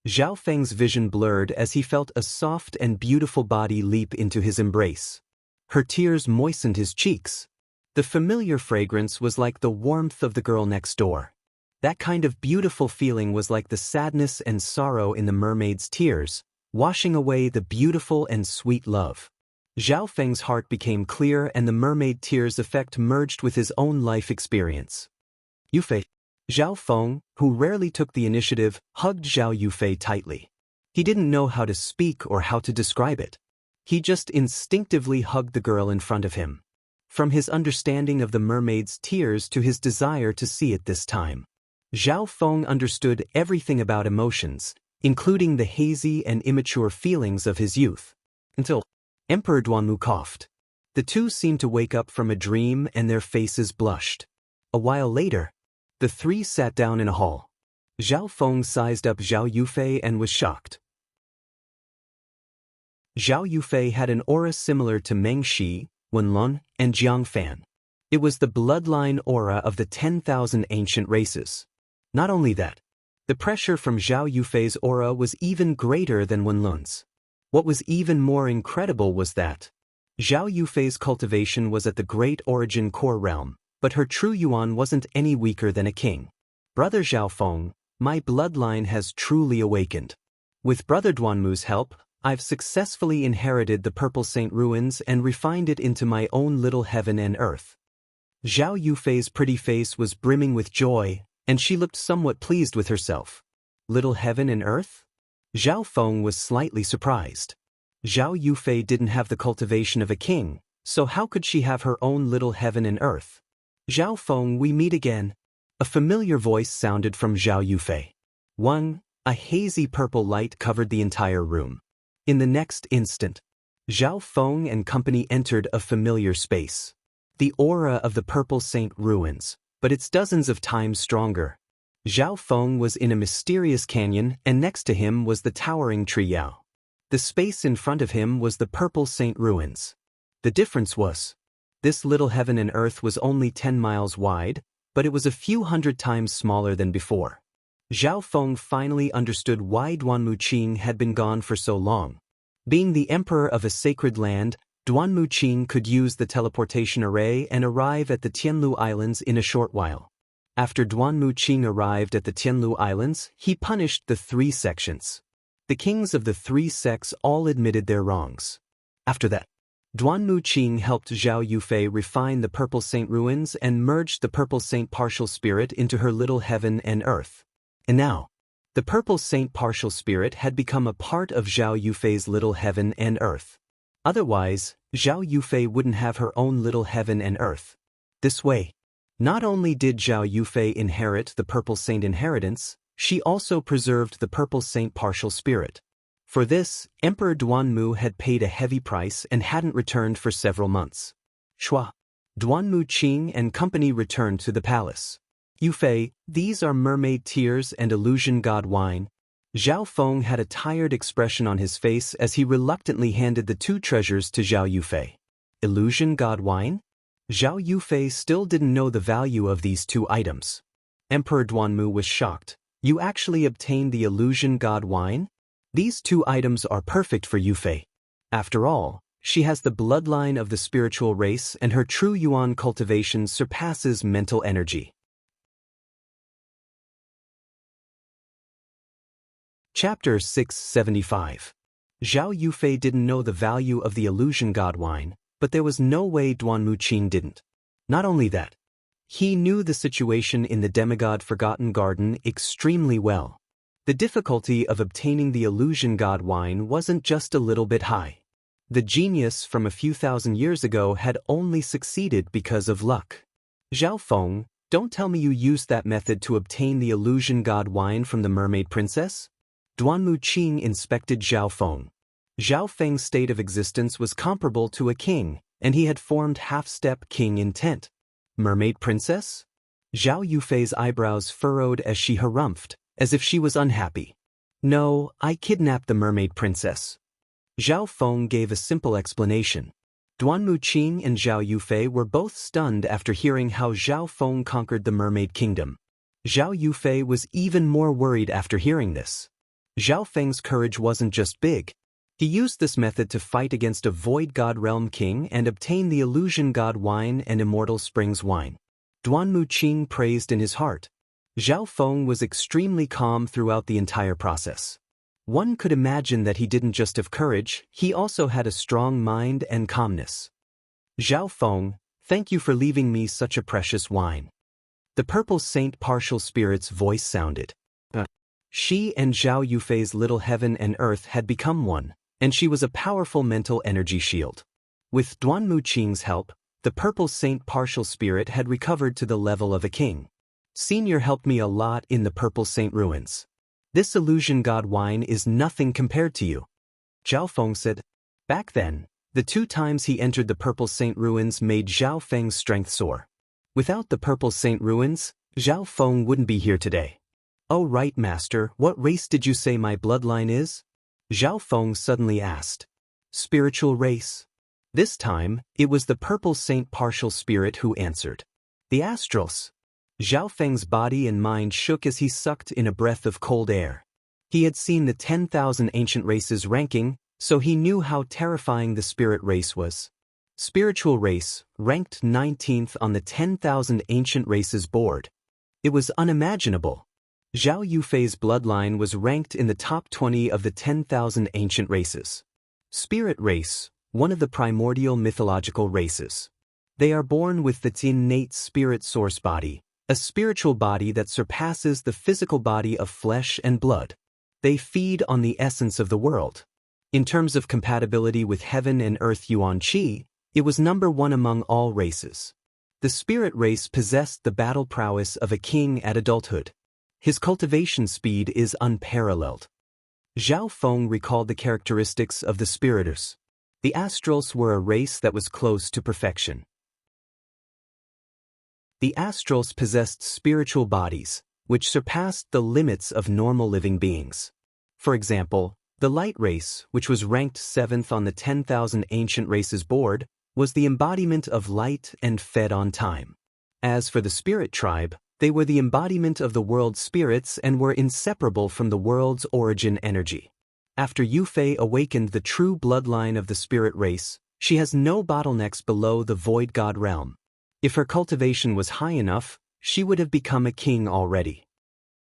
Zhao Feng's vision blurred as he felt a soft and beautiful body leap into his embrace. Her tears moistened his cheeks. The familiar fragrance was like the warmth of the girl next door. That kind of beautiful feeling was like the sadness and sorrow in the mermaid's tears, washing away the beautiful and sweet love. Zhao Feng's heart became clear and the mermaid tears effect merged with his own life experience. Yufei. Zhao Feng, who rarely took the initiative, hugged Zhao Yufei tightly. He didn't know how to speak or how to describe it. He just instinctively hugged the girl in front of him. From his understanding of the mermaid's tears to his desire to see it this time, Zhao Feng understood everything about emotions, including the hazy and immature feelings of his youth. Until Emperor Duanmu coughed. The two seemed to wake up from a dream and their faces blushed. A while later, the three sat down in a hall. Zhao Feng sized up Zhao Yufei and was shocked. Zhao Yufei had an aura similar to Meng Shi, Wenlun, and Jiang Fan. It was the bloodline aura of the 10,000 ancient races. Not only that, the pressure from Zhao Yufei's aura was even greater than Wenlun's. What was even more incredible was that Zhao Yufei's cultivation was at the Great Origin Core realm, but her true yuan wasn't any weaker than a king. Brother Zhao Feng, my bloodline has truly awakened. With Brother Duanmu's help, I've successfully inherited the Purple Saint ruins and refined it into my own little heaven and earth. Zhao Yufei's pretty face was brimming with joy, and she looked somewhat pleased with herself. Little heaven and earth? Zhao Feng was slightly surprised. Zhao Yufei didn't have the cultivation of a king, so how could she have her own little heaven and earth? Zhao Feng, we meet again. A familiar voice sounded from Zhao Yufei. A hazy purple light covered the entire room. In the next instant, Zhao Feng and company entered a familiar space. The aura of the Purple Saint ruins, but it's dozens of times stronger. Zhao Feng was in a mysterious canyon, and next to him was the towering tree Yao. The space in front of him was the Purple Saint ruins. The difference was, this little heaven and earth was only 10 miles wide, but it was a few hundred times smaller than before. Zhao Feng finally understood why Duanmu Qing had been gone for so long. Being the emperor of a sacred land, Duanmu Qing could use the teleportation array and arrive at the Tianlu Islands in a short while. After Duanmu Qing arrived at the Tianlu Islands, he punished the three sections. The kings of the three sects all admitted their wrongs. After that, Duanmu Qing helped Zhao Yufei refine the Purple Saint ruins and merged the Purple Saint partial spirit into her little heaven and earth. And now, the Purple Saint partial spirit had become a part of Zhao Yufei's little heaven and earth. Otherwise, Zhao Yufei wouldn't have her own little heaven and earth. This way, not only did Zhao Yufei inherit the Purple Saint inheritance, she also preserved the Purple Saint partial spirit. For this, Emperor Duanmu had paid a heavy price and hadn't returned for several months. Shua, Duanmu Qing and company returned to the palace. Yufei, these are mermaid tears and illusion god wine. Zhao Feng had a tired expression on his face as he reluctantly handed the two treasures to Zhao Yufei. Illusion god wine? Zhao Yufei still didn't know the value of these two items. Emperor Duanmu was shocked. You actually obtained the illusion god wine? These two items are perfect for Yufei. After all, she has the bloodline of the spiritual race and her true yuan cultivation surpasses mental energy. Chapter 675. Zhao Yufei didn't know the value of the illusion god wine, but there was no way Duanmu Qing didn't. Not only that, he knew the situation in the demigod Forgotten Garden extremely well. The difficulty of obtaining the illusion god wine wasn't just a little bit high. The genius from a few thousand years ago had only succeeded because of luck. Zhao Feng, don't tell me you used that method to obtain the illusion god wine from the mermaid princess? Duanmu Qing inspected Zhao Feng. Zhao Feng's state of existence was comparable to a king, and he had formed half-step king intent. Mermaid princess? Zhao Yufei's eyebrows furrowed as she harumphed, as if she was unhappy. No, I kidnapped the mermaid princess. Zhao Feng gave a simple explanation. Duanmu Qing and Zhao Yufei were both stunned after hearing how Zhao Feng conquered the mermaid kingdom. Zhao Yufei was even more worried after hearing this. Zhao Feng's courage wasn't just big. He used this method to fight against a void god realm king and obtain the illusion god wine and immortal springs wine. Duanmu Qing praised in his heart. Zhao Feng was extremely calm throughout the entire process. One could imagine that he didn't just have courage, he also had a strong mind and calmness. Zhao Feng, thank you for leaving me such a precious wine. The Purple Saint partial spirit's voice sounded. She and Zhao Yufei's little heaven and earth had become one, and she was a powerful mental energy shield. With Duanmu Qing's help, the Purple Saint partial spirit had recovered to the level of a king. Senior helped me a lot in the Purple Saint ruins. This illusion god wine is nothing compared to you. Zhao Feng said. Back then, the 2 times he entered the Purple Saint ruins made Zhao Feng's strength soar. Without the Purple Saint ruins, Zhao Feng wouldn't be here today. Oh right, master, what race did you say my bloodline is? Zhao Feng suddenly asked. Spiritual race. This time, it was the Purple Saint partial spirit who answered. The Astrals. Zhao Feng's body and mind shook as he sucked in a breath of cold air. He had seen the 10,000 ancient races ranking, so he knew how terrifying the spirit race was. Spiritual race, ranked 19th on the 10,000 ancient races board. It was unimaginable. Zhao Yufei's bloodline was ranked in the top 20 of the 10,000 ancient races. Spirit race, one of the primordial mythological races. They are born with the innate spirit source body, a spiritual body that surpasses the physical body of flesh and blood. They feed on the essence of the world. In terms of compatibility with heaven and earth yuan qi, it was number 1 among all races. The spirit race possessed the battle prowess of a king at adulthood. His cultivation speed is unparalleled. Zhao Feng recalled the characteristics of the spiriters. The Astrals were a race that was close to perfection. The Astrals possessed spiritual bodies, which surpassed the limits of normal living beings. For example, the Light race, which was ranked 7th on the 10,000 ancient races board, was the embodiment of light and fed on time. As for the Spirit tribe, They were the embodiment of the world's spirits and were inseparable from the world's origin energy. After Yufei awakened the true bloodline of the spirit race, she has no bottlenecks below the void god realm. If her cultivation was high enough, she would have become a king already.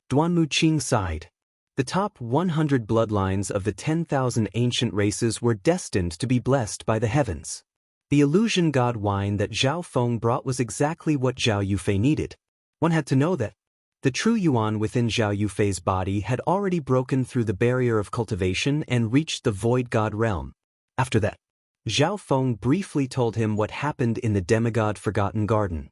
Duanmu Qing sighed. The top 100 bloodlines of the 10,000 ancient races were destined to be blessed by the heavens. The illusion god wine that Zhao Feng brought was exactly what Zhao Yufei needed. One had to know that the true yuan within Zhao Yufei's body had already broken through the barrier of cultivation and reached the void god realm. After that, Zhao Feng briefly told him what happened in the demigod Forgotten Garden.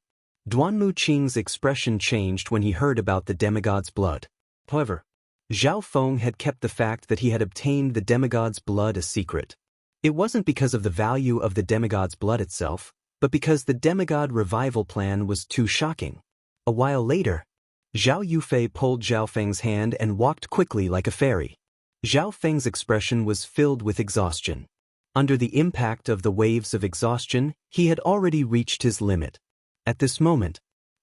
Duanmu Qing's expression changed when he heard about the demigod's blood. However, Zhao Feng had kept the fact that he had obtained the demigod's blood a secret. It wasn't because of the value of the demigod's blood itself, but because the demigod revival plan was too shocking. A while later, Zhao Yufei pulled Zhao Feng's hand and walked quickly like a fairy. Zhao Feng's expression was filled with exhaustion. Under the impact of the waves of exhaustion, he had already reached his limit. At this moment,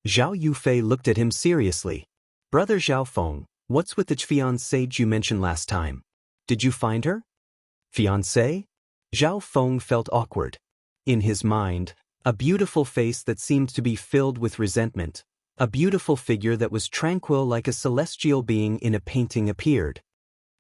Zhao Yufei looked at him seriously. "Brother Zhao Feng, what's with the fiancée you mentioned last time? Did you find her?" "Fiancée?" Zhao Feng felt awkward. In his mind, a beautiful face that seemed to be filled with resentment, a beautiful figure that was tranquil like a celestial being in a painting appeared.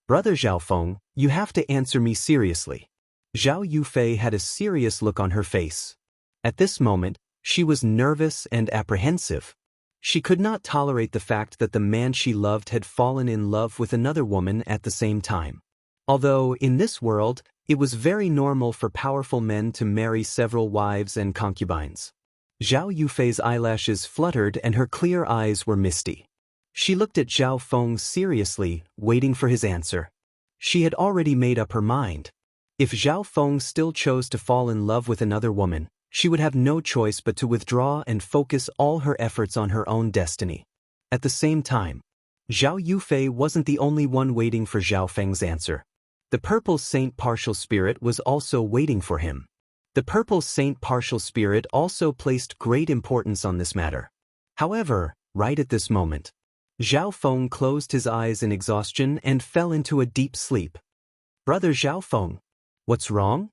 "Brother Zhao Feng, you have to answer me seriously." Zhao Yufei had a serious look on her face. At this moment, she was nervous and apprehensive. She could not tolerate the fact that the man she loved had fallen in love with another woman at the same time. Although, in this world, it was very normal for powerful men to marry several wives and concubines. Zhao Yufei's eyelashes fluttered and her clear eyes were misty. She looked at Zhao Feng seriously, waiting for his answer. She had already made up her mind. If Zhao Feng still chose to fall in love with another woman, she would have no choice but to withdraw and focus all her efforts on her own destiny. At the same time, Zhao Yufei wasn't the only one waiting for Zhao Feng's answer. The Purple Saint Partial Spirit was also waiting for him. The Purple Saint Partial Spirit also placed great importance on this matter. However, right at this moment, Zhao Feng closed his eyes in exhaustion and fell into a deep sleep. "Brother Zhao Feng, what's wrong?"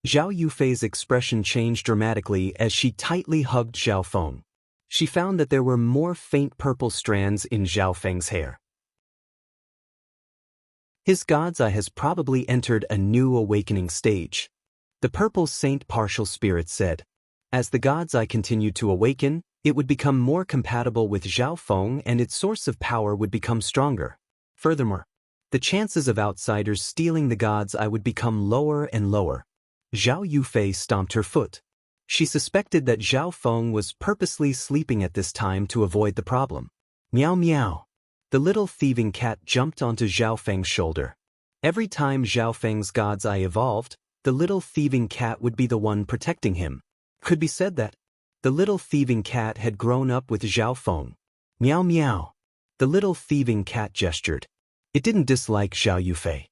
Zhao Yufei's expression changed dramatically as she tightly hugged Zhao Feng. She found that there were more faint purple strands in Zhao Feng's hair. His god's eye has probably entered a new awakening stage. The Purple Saint Partial Spirit said. As the god's eye continued to awaken, it would become more compatible with Zhao Feng and its source of power would become stronger. Furthermore, the chances of outsiders stealing the god's eye would become lower and lower. Zhao Yufei stomped her foot. She suspected that Zhao Feng was purposely sleeping at this time to avoid the problem. Meow meow. The little thieving cat jumped onto Zhao Feng's shoulder. Every time Zhao Feng's god's eye evolved, the little thieving cat would be the one protecting him. Could be said that the little thieving cat had grown up with Zhao Feng. Meow meow. The little thieving cat gestured. It didn't dislike Zhao Yufei.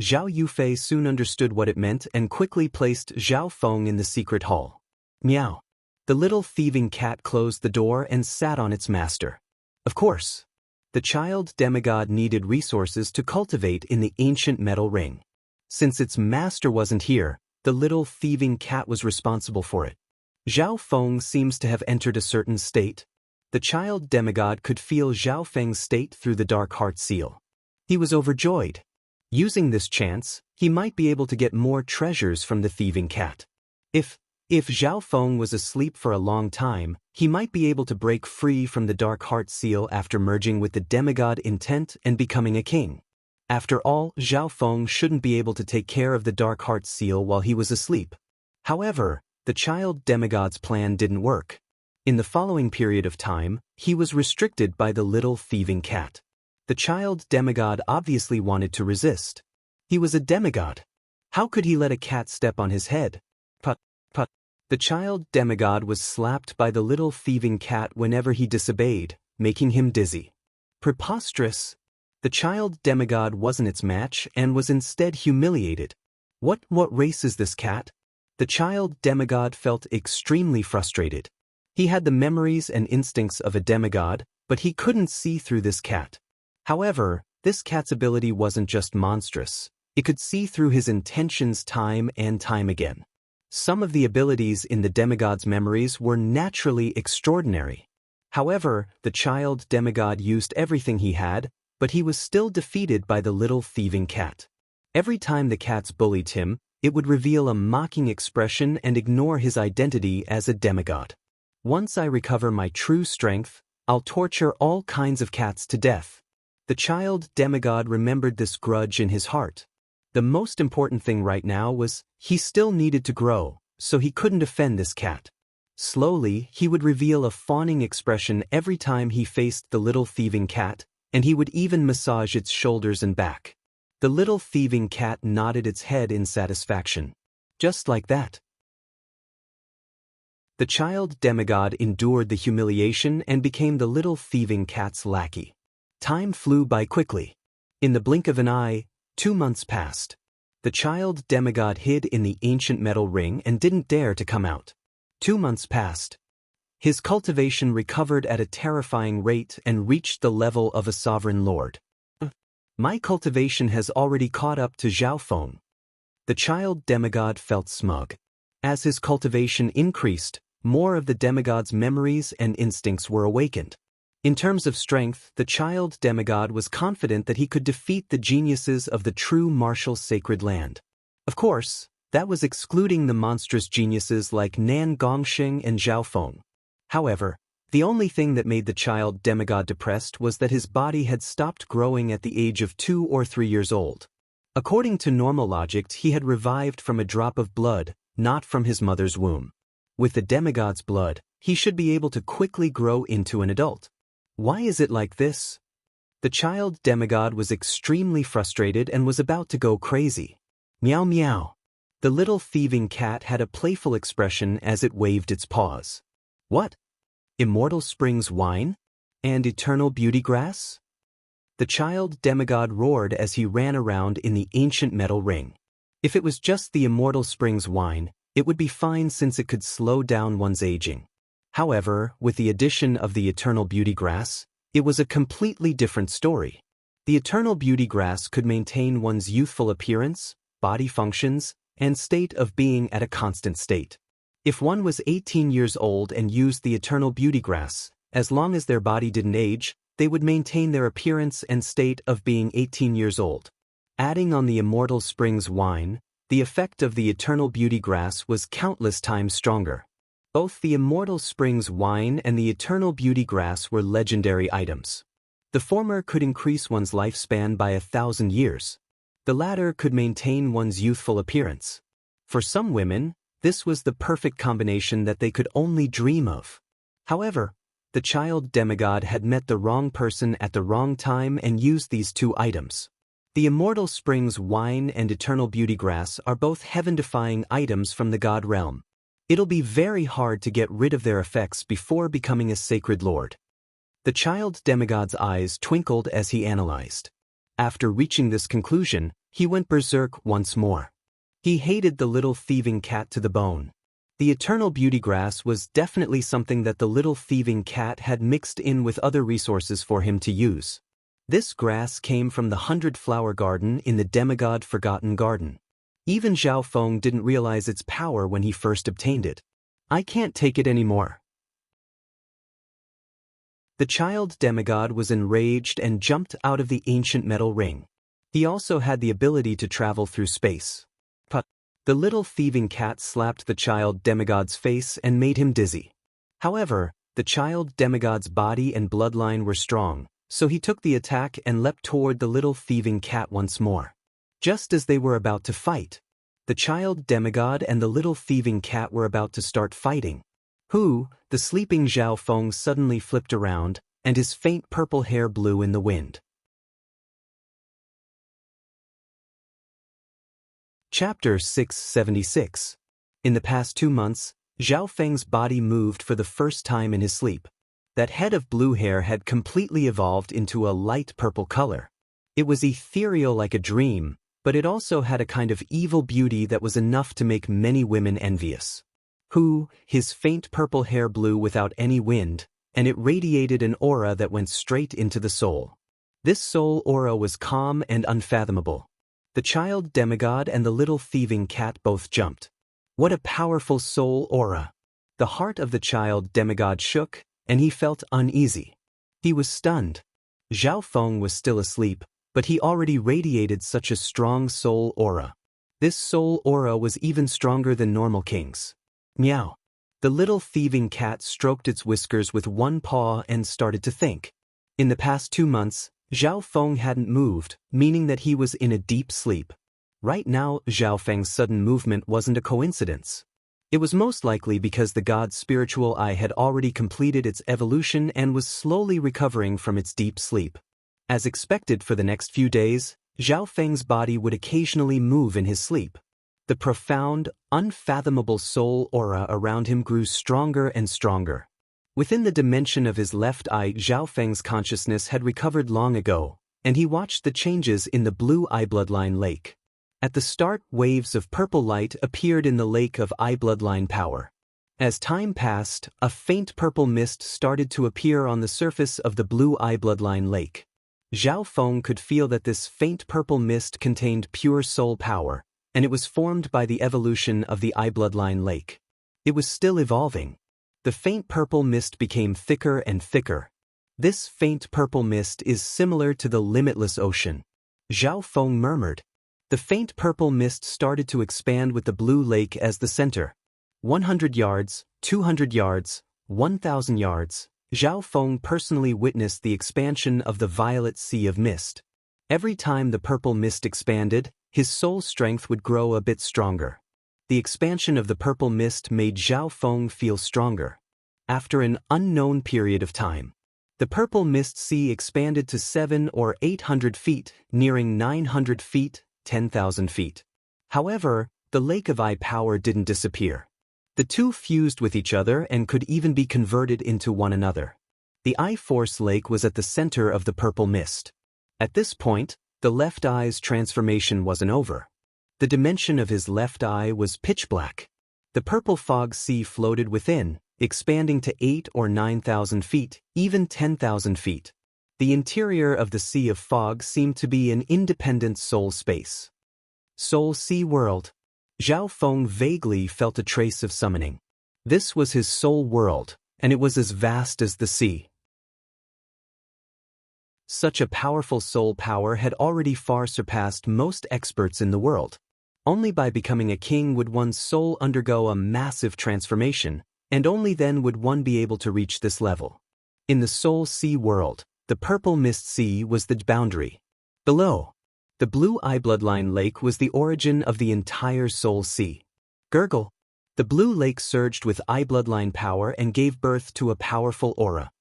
Zhao Yufei soon understood what it meant and quickly placed Zhao Feng in the secret hall. Meow. The little thieving cat closed the door and sat on its master. Of course, the child demigod needed resources to cultivate in the ancient metal ring. Since its master wasn't here, the little thieving cat was responsible for it. Zhao Feng seems to have entered a certain state. The child demigod could feel Zhao Feng's state through the dark heart seal. He was overjoyed. Using this chance, he might be able to get more treasures from the thieving cat. If Zhao Feng was asleep for a long time, he might be able to break free from the dark heart seal after merging with the demigod intent and becoming a king. After all, Zhao Feng shouldn't be able to take care of the dark heart seal while he was asleep. However, the child demigod's plan didn't work. In the following period of time, he was restricted by the little thieving cat. The child demigod obviously wanted to resist. He was a demigod. How could he let a cat step on his head? Put. The child demigod was slapped by the little thieving cat whenever he disobeyed, making him dizzy. Preposterous. The child demigod wasn't its match and was instead humiliated. What race is this cat? The child demigod felt extremely frustrated. He had the memories and instincts of a demigod, but he couldn't see through this cat. However, this cat's ability wasn't just monstrous. It could see through his intentions time and time again. Some of the abilities in the demigod's memories were naturally extraordinary. However, the child demigod used everything he had, but he was still defeated by the little thieving cat. Every time the cats bullied him, it would reveal a mocking expression and ignore his identity as a demigod. Once I recover my true strength, I'll torture all kinds of cats to death. The child demigod remembered this grudge in his heart. The most important thing right now was he still needed to grow, so he couldn't offend this cat. Slowly, he would reveal a fawning expression every time he faced the little thieving cat, and he would even massage its shoulders and back. The little thieving cat nodded its head in satisfaction. Just like that. The child demigod endured the humiliation and became the little thieving cat's lackey. Time flew by quickly. In the blink of an eye, 2 months passed. The child demigod hid in the ancient metal ring and didn't dare to come out. 2 months passed. His cultivation recovered at a terrifying rate and reached the level of a sovereign lord. My cultivation has already caught up to Xiaofeng. The child demigod felt smug. As his cultivation increased, more of the demigod's memories and instincts were awakened. In terms of strength, the child demigod was confident that he could defeat the geniuses of the true martial sacred land. Of course, that was excluding the monstrous geniuses like Nan Gongxing and Xiaofeng. However, the only thing that made the child demigod depressed was that his body had stopped growing at the age of 2 or 3 years old. According to normal logic, he had revived from a drop of blood, not from his mother's womb. With the demigod's blood, he should be able to quickly grow into an adult. Why is it like this? The child demigod was extremely frustrated and was about to go crazy. Meow meow. The little thieving cat had a playful expression as it waved its paws. What? Immortal Springs wine? And eternal beauty grass? The child demigod roared as he ran around in the ancient metal ring. If it was just the Immortal Springs wine, it would be fine since it could slow down one's aging. However, with the addition of the eternal beauty grass, it was a completely different story. The eternal beauty grass could maintain one's youthful appearance, body functions, and state of being at a constant state. If one was 18 years old and used the eternal beauty grass, as long as their body didn't age, they would maintain their appearance and state of being 18 years old. Adding on the Immortal Springs wine, the effect of the eternal beauty grass was countless times stronger. Both the Immortal Springs wine and the eternal beauty grass were legendary items. The former could increase one's lifespan by 1,000 years. The latter could maintain one's youthful appearance. For some women, this was the perfect combination that they could only dream of. However, the child demigod had met the wrong person at the wrong time and used these 2 items. The Immortal Springs wine and eternal beauty grass are both heaven-defying items from the god realm. It'll be very hard to get rid of their effects before becoming a sacred lord. The child demigod's eyes twinkled as he analyzed. After reaching this conclusion, he went berserk once more. He hated the little thieving cat to the bone. The eternal beauty grass was definitely something that the little thieving cat had mixed in with other resources for him to use. This grass came from the 100-flower garden in the demigod Forgotten Garden. Even Xiaofeng didn't realize its power when he first obtained it. I can't take it anymore. The child demigod was enraged and jumped out of the ancient metal ring. He also had the ability to travel through space. The little thieving cat slapped the child demigod's face and made him dizzy. However, the child demigod's body and bloodline were strong, so he took the attack and leapt toward the little thieving cat once more. Just as they were about to fight, the child demigod and the little thieving cat were about to start fighting. The sleeping Xiaofeng suddenly flipped around, and his faint purple hair blew in the wind. Chapter 676. In the past 2 months, Xiaofeng's body moved for the first time in his sleep. That head of blue hair had completely evolved into a light purple color. It was ethereal like a dream, but it also had a kind of evil beauty that was enough to make many women envious. His faint purple hair blew without any wind, and it radiated an aura that went straight into the soul. This soul aura was calm and unfathomable. The child demigod and the little thieving cat both jumped. What a powerful soul aura! The heart of the child demigod shook, and he felt uneasy. He was stunned. Zhao Feng was still asleep, but he already radiated such a strong soul aura. This soul aura was even stronger than normal kings. Meow. The little thieving cat stroked its whiskers with one paw and started to think. In the past 2 months, Zhao Feng hadn't moved, meaning that he was in a deep sleep. Right now, Zhao Feng's sudden movement wasn't a coincidence. It was most likely because the god's spiritual eye had already completed its evolution and was slowly recovering from its deep sleep. As expected for the next few days, Zhao Feng's body would occasionally move in his sleep. The profound, unfathomable soul aura around him grew stronger and stronger. Within the dimension of his left eye, Zhao Feng's consciousness had recovered long ago, and he watched the changes in the blue eye bloodline lake. At the start, waves of purple light appeared in the lake of eye bloodline power. As time passed, a faint purple mist started to appear on the surface of the blue eye bloodline lake. Zhao Feng could feel that this faint purple mist contained pure soul power, and it was formed by the evolution of the eye bloodline lake. It was still evolving. The faint purple mist became thicker and thicker. This faint purple mist is similar to the limitless ocean. Zhao Feng murmured. The faint purple mist started to expand with the blue lake as the center. 100 yards, 200 yards, 1,000 yards. Zhao Feng personally witnessed the expansion of the violet sea of mist. Every time the purple mist expanded, his soul strength would grow a bit stronger. The expansion of the purple mist made Zhao Feng feel stronger. After an unknown period of time, the purple mist sea expanded to 700 or 800 feet, nearing 900 feet, 10,000 feet. However, the lake of eye power didn't disappear. The two fused with each other and could even be converted into one another. The eye force lake was at the center of the purple mist. At this point, the left eye's transformation wasn't over. The dimension of his left eye was pitch black. The purple fog sea floated within, expanding to 8,000 or 9,000 feet, even 10,000 feet. The interior of the sea of fog seemed to be an independent soul space. Soul Sea World. Zhao Feng vaguely felt a trace of summoning. This was his soul world, and it was as vast as the sea. Such a powerful soul power had already far surpassed most experts in the world. Only by becoming a king would one's soul undergo a massive transformation, and only then would one be able to reach this level. In the Soul Sea world, the purple mist sea was the boundary. Below, the blue eye bloodline lake was the origin of the entire Soul Sea. Gurgle. The blue lake surged with eye bloodline power and gave birth to a powerful aura.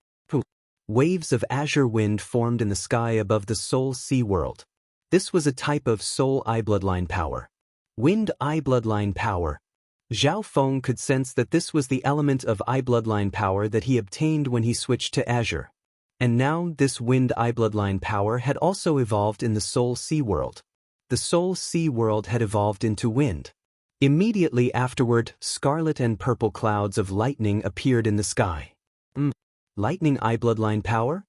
Waves of azure wind formed in the sky above the Soul Sea world. This was a type of soul eye bloodline power. Wind eye bloodline power. Zhao Feng could sense that this was the element of eye bloodline power that he obtained when he switched to azure. And now this wind eye bloodline power had also evolved in the Soul Sea world. The Soul Sea world had evolved into wind. Immediately afterward, scarlet and purple clouds of lightning appeared in the sky. Lightning eye bloodline power?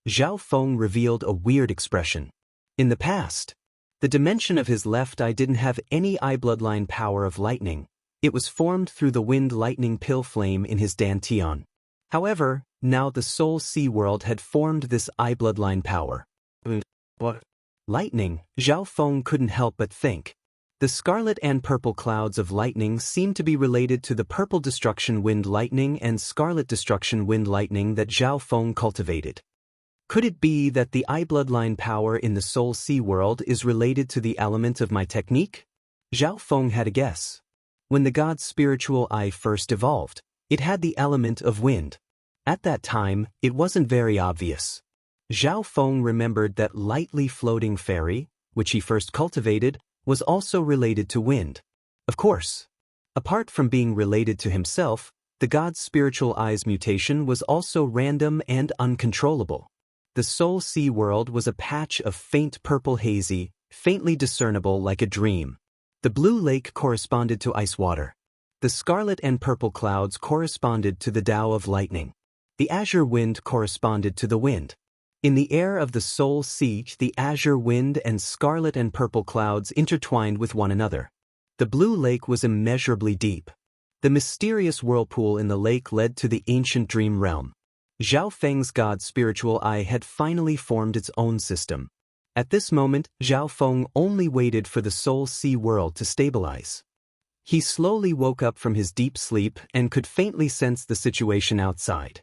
Zhao Feng revealed a weird expression. In the past, the dimension of his left eye didn't have any eye bloodline power of lightning. It was formed through the wind lightning pill flame in his dantian. However, now the Soul Sea world had formed this eye bloodline power. What? Lightning, Zhao Feng couldn't help but think. The scarlet and purple clouds of lightning seemed to be related to the purple destruction wind lightning and scarlet destruction wind lightning that Zhao Feng cultivated. Could it be that the eye bloodline power in the Soul Sea world is related to the element of my technique? Zhao Feng had a guess. When the god's spiritual eye first evolved, it had the element of wind. At that time, it wasn't very obvious. Zhao Feng remembered that lightly floating fairy, which he first cultivated, was also related to wind. Of course. Apart from being related to himself, the god's spiritual eye's mutation was also random and uncontrollable. The Soul Sea world was a patch of faint purple hazy, faintly discernible like a dream. The blue lake corresponded to ice water. The scarlet and purple clouds corresponded to the Tao of lightning. The azure wind corresponded to the wind. In the air of the Soul Sea, the azure wind and scarlet and purple clouds intertwined with one another. The blue lake was immeasurably deep. The mysterious whirlpool in the lake led to the ancient dream realm. Zhao Feng's God's spiritual eye had finally formed its own system. At this moment, Zhao Feng only waited for the Soul Sea world to stabilize. He slowly woke up from his deep sleep and could faintly sense the situation outside.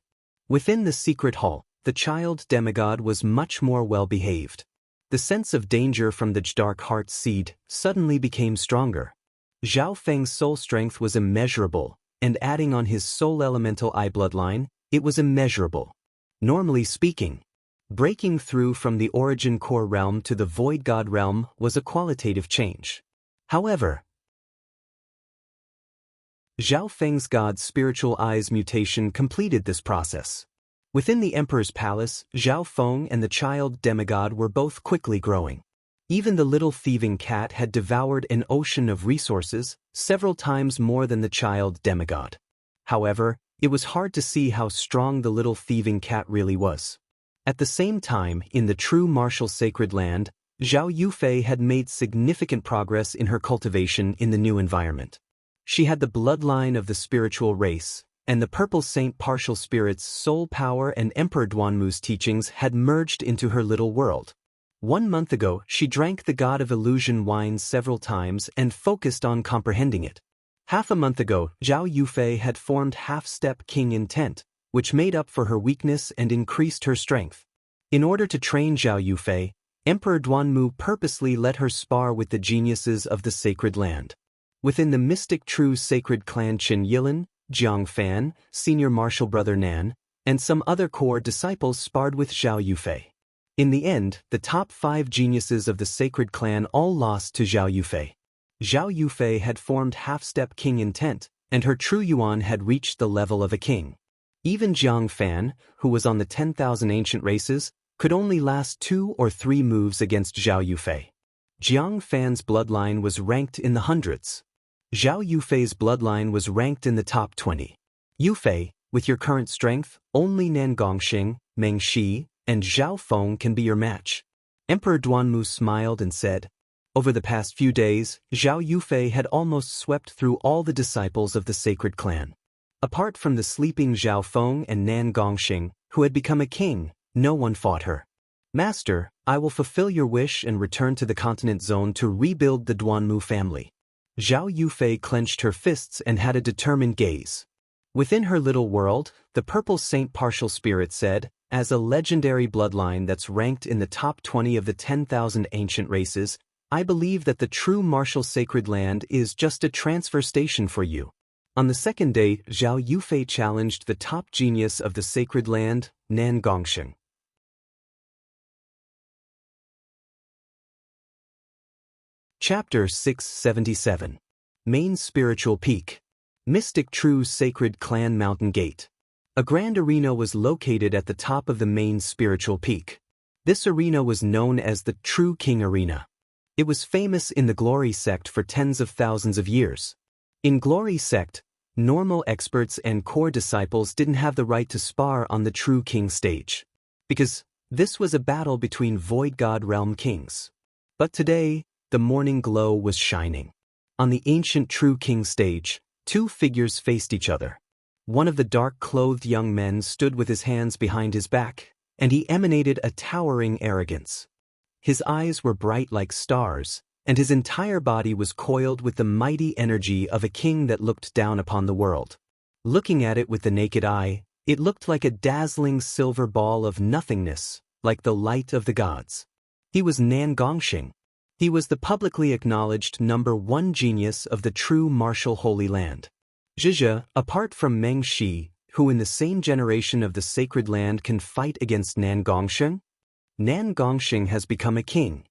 Within the secret hall, the child demigod was much more well-behaved. The sense of danger from the dark heart seed suddenly became stronger. Zhao Feng's soul strength was immeasurable, and adding on his soul elemental eye bloodline, it was immeasurable. Normally speaking, breaking through from the origin core realm to the void god realm was a qualitative change. However, Zhao Feng's God's spiritual eye's mutation completed this process. Within the Emperor's palace, Zhao Feng and the child demigod were both quickly growing. Even the little thieving cat had devoured an ocean of resources, several times more than the child demigod. However, it was hard to see how strong the little thieving cat really was. At the same time, in the true martial sacred land, Zhao Yufei had made significant progress in her cultivation in the new environment. She had the bloodline of the spiritual race, and the Purple Saint partial spirit's soul power and Emperor Duanmu's teachings had merged into her little world. 1 month ago, she drank the God of Illusion wine several times and focused on comprehending it. Half a month ago, Zhao Yufei had formed half-step king intent, which made up for her weakness and increased her strength. In order to train Zhao Yufei, Emperor Duanmu purposely let her spar with the geniuses of the sacred land. Within the mystic true sacred clan Qin Yilin, Jiang Fan, senior martial brother Nan, and some other core disciples sparred with Zhao Yufei. In the end, the top 5 geniuses of the sacred clan all lost to Zhao Yufei. Zhao Yufei had formed half-step king intent, and her true yuan had reached the level of a king. Even Jiang Fan, who was on the 10,000 ancient races, could only last 2 or 3 moves against Zhao Yufei. Jiang Fan's bloodline was ranked in the hundreds. Zhao Yufei's bloodline was ranked in the top 20. Yufei, with your current strength, only Nan Gongxing, Meng Shi, and Zhao Feng can be your match. Emperor Duanmu smiled and said, over the past few days, Zhao Yufei had almost swept through all the disciples of the sacred clan. Apart from the sleeping Zhao Feng and Nan Gongxing, who had become a king, no one fought her. Master, I will fulfill your wish and return to the continent zone to rebuild the Duanmu family. Zhao Yufei clenched her fists and had a determined gaze. Within her little world, the Purple Saint partial spirit said, as a legendary bloodline that's ranked in the top 20 of the 10,000 ancient races, I believe that the true martial sacred land is just a transfer station for you. On the second day, Zhao Yufei challenged the top genius of the sacred land, Nan Gongxing. Chapter 677. Main Spiritual Peak. Mystic True Sacred Clan Mountain Gate. A grand arena was located at the top of the main spiritual peak. This arena was known as the True King Arena. It was famous in the Glory Sect for tens of thousands of years. In Glory Sect, normal experts and core disciples didn't have the right to spar on the True King stage, because this was a battle between Void God Realm kings. But today, the morning glow was shining. On the ancient True King stage, 2 figures faced each other. One of the dark-clothed young men stood with his hands behind his back, and he emanated a towering arrogance. His eyes were bright like stars, and his entire body was coiled with the mighty energy of a king that looked down upon the world. Looking at it with the naked eye, it looked like a dazzling silver ball of nothingness, like the light of the gods. He was Nan Gongxing. He was the publicly acknowledged #1 genius of the true martial Holy Land. Zhizhe, apart from Meng Shi, who in the same generation of the sacred land can fight against Nan Gongxing has become a king.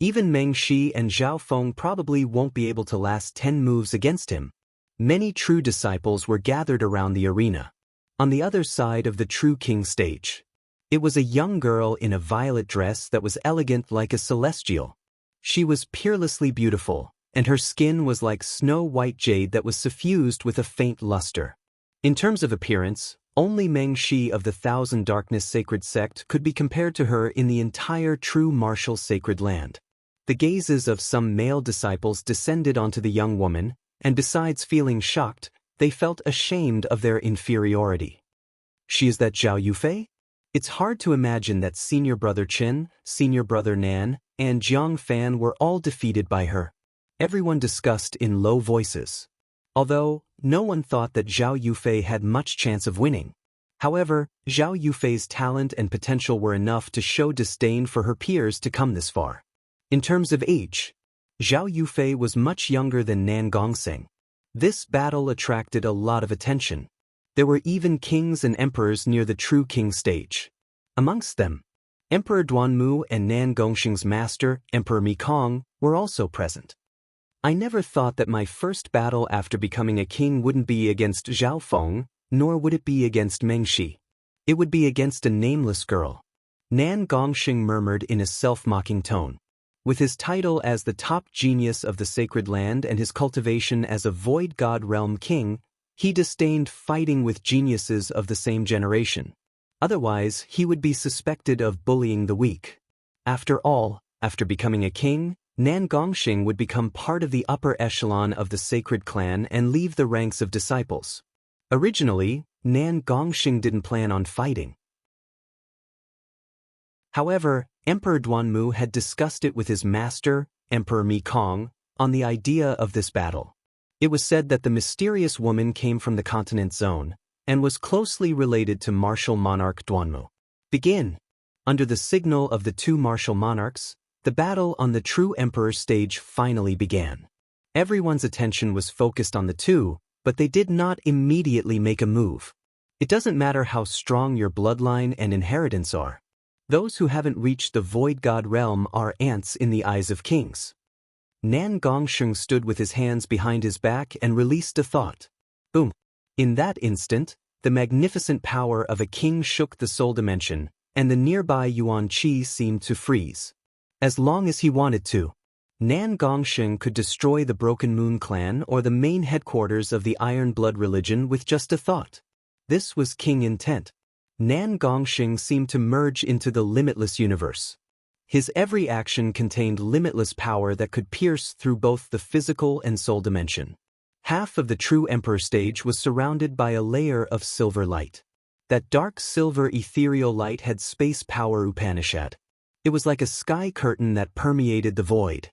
Even Meng Shi and Zhao Feng probably won't be able to last 10 moves against him. Many true disciples were gathered around the arena. On the other side of the True King stage, it was a young girl in a violet dress that was elegant like a celestial. She was peerlessly beautiful, and her skin was like snow-white jade that was suffused with a faint luster. In terms of appearance, Only Meng Shi of the Thousand Darkness Sacred Sect could be compared to her in the entire true martial sacred land. The gazes of some male disciples descended onto the young woman, and besides feeling shocked, they felt ashamed of their inferiority. She is that Zhao Yufei? It's hard to imagine that senior brother Qin, senior brother Nan, and Jiang Fan were all defeated by her. Everyone discussed in low voices. Although, no one thought that Zhao Yufei had much chance of winning. However, Zhao Yufei's talent and potential were enough to show disdain for her peers to come this far. In terms of age, Zhao Yufei was much younger than Nan Gongxing. This battle attracted a lot of attention. There were even kings and emperors near the true king stage. Amongst them, Emperor Duanmu and Nan Gongxing's master, Emperor Mi Kong, were also present. I never thought that my first battle after becoming a king wouldn't be against Zhao Feng, nor would it be against Meng Shi. It would be against a nameless girl. Nan Gongxing murmured in a self-mocking tone. With his title as the top genius of the sacred land and his cultivation as a void god realm king, he disdained fighting with geniuses of the same generation. Otherwise, he would be suspected of bullying the weak. After all, after becoming a king, Nan Gongxing would become part of the upper echelon of the sacred clan and leave the ranks of disciples. Originally, Nan Gongxing didn't plan on fighting. However, Emperor Duanmu had discussed it with his master, Emperor Mi Kong, on the idea of this battle. It was said that the mysterious woman came from the continent zone, and was closely related to martial monarch Duanmu. Begin. Under the signal of the two martial monarchs, the battle on the true emperor stage finally began. Everyone's attention was focused on the two, but they did not immediately make a move. It doesn't matter how strong your bloodline and inheritance are. Those who haven't reached the void god realm are ants in the eyes of kings. Nan Gongxing stood with his hands behind his back and released a thought. Boom. In that instant, the magnificent power of a king shook the soul dimension, and the nearby Yuan Qi seemed to freeze. As long as he wanted to, Nan Gongxing could destroy the Broken Moon clan or the main headquarters of the Iron Blood religion with just a thought. This was king intent. Nan Gongxing seemed to merge into the limitless universe. His every action contained limitless power that could pierce through both the physical and soul dimension. Half of the true emperor stage was surrounded by a layer of silver light. That dark silver ethereal light had space power Upanishad. It was like a sky curtain that permeated the void.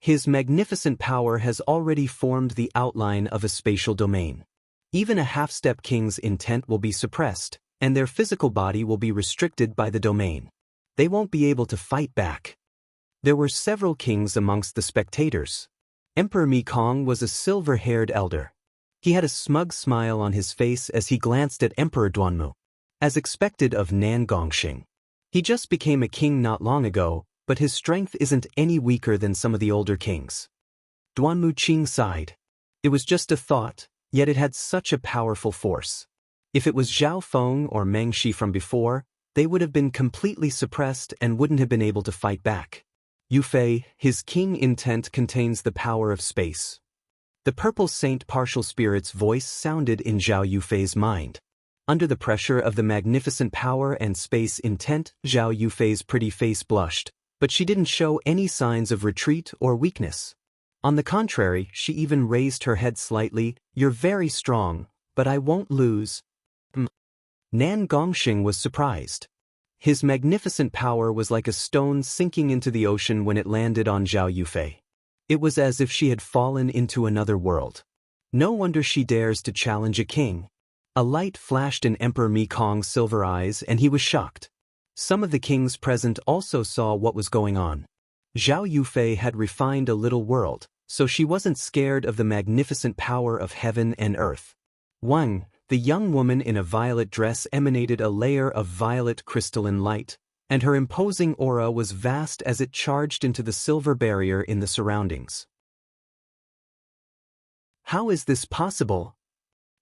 His magnificent power has already formed the outline of a spatial domain. Even a half-step king's intent will be suppressed, and their physical body will be restricted by the domain. They won't be able to fight back. There were several kings amongst the spectators. Emperor Mi Kong was a silver-haired elder. He had a smug smile on his face as he glanced at Emperor Duanmu. As expected of Nan Gongxing. He just became a king not long ago, but his strength isn't any weaker than some of the older kings. Duanmu Qing sighed. It was just a thought, yet it had such a powerful force. If it was Zhao Feng or Meng Shi from before, they would have been completely suppressed and wouldn't have been able to fight back. Yufei, his king intent contains the power of space. The purple saint partial spirit's voice sounded in Zhao Yufei's mind. Under the pressure of the magnificent power and space intent, Zhao Yufei's pretty face blushed, but she didn't show any signs of retreat or weakness. On the contrary, she even raised her head slightly. You're very strong, but I won't lose. Nan Gongxing was surprised. His magnificent power was like a stone sinking into the ocean when it landed on Zhao Yufei. It was as if she had fallen into another world. No wonder she dares to challenge a king. A light flashed in Emperor Mi Kong's silver eyes and he was shocked. Some of the kings present also saw what was going on. Zhao Yufei had refined a little world, so she wasn't scared of the magnificent power of heaven and earth. Wang, the young woman in a violet dress, emanated a layer of violet crystalline light, and her imposing aura was vast as it charged into the silver barrier in the surroundings. How is this possible?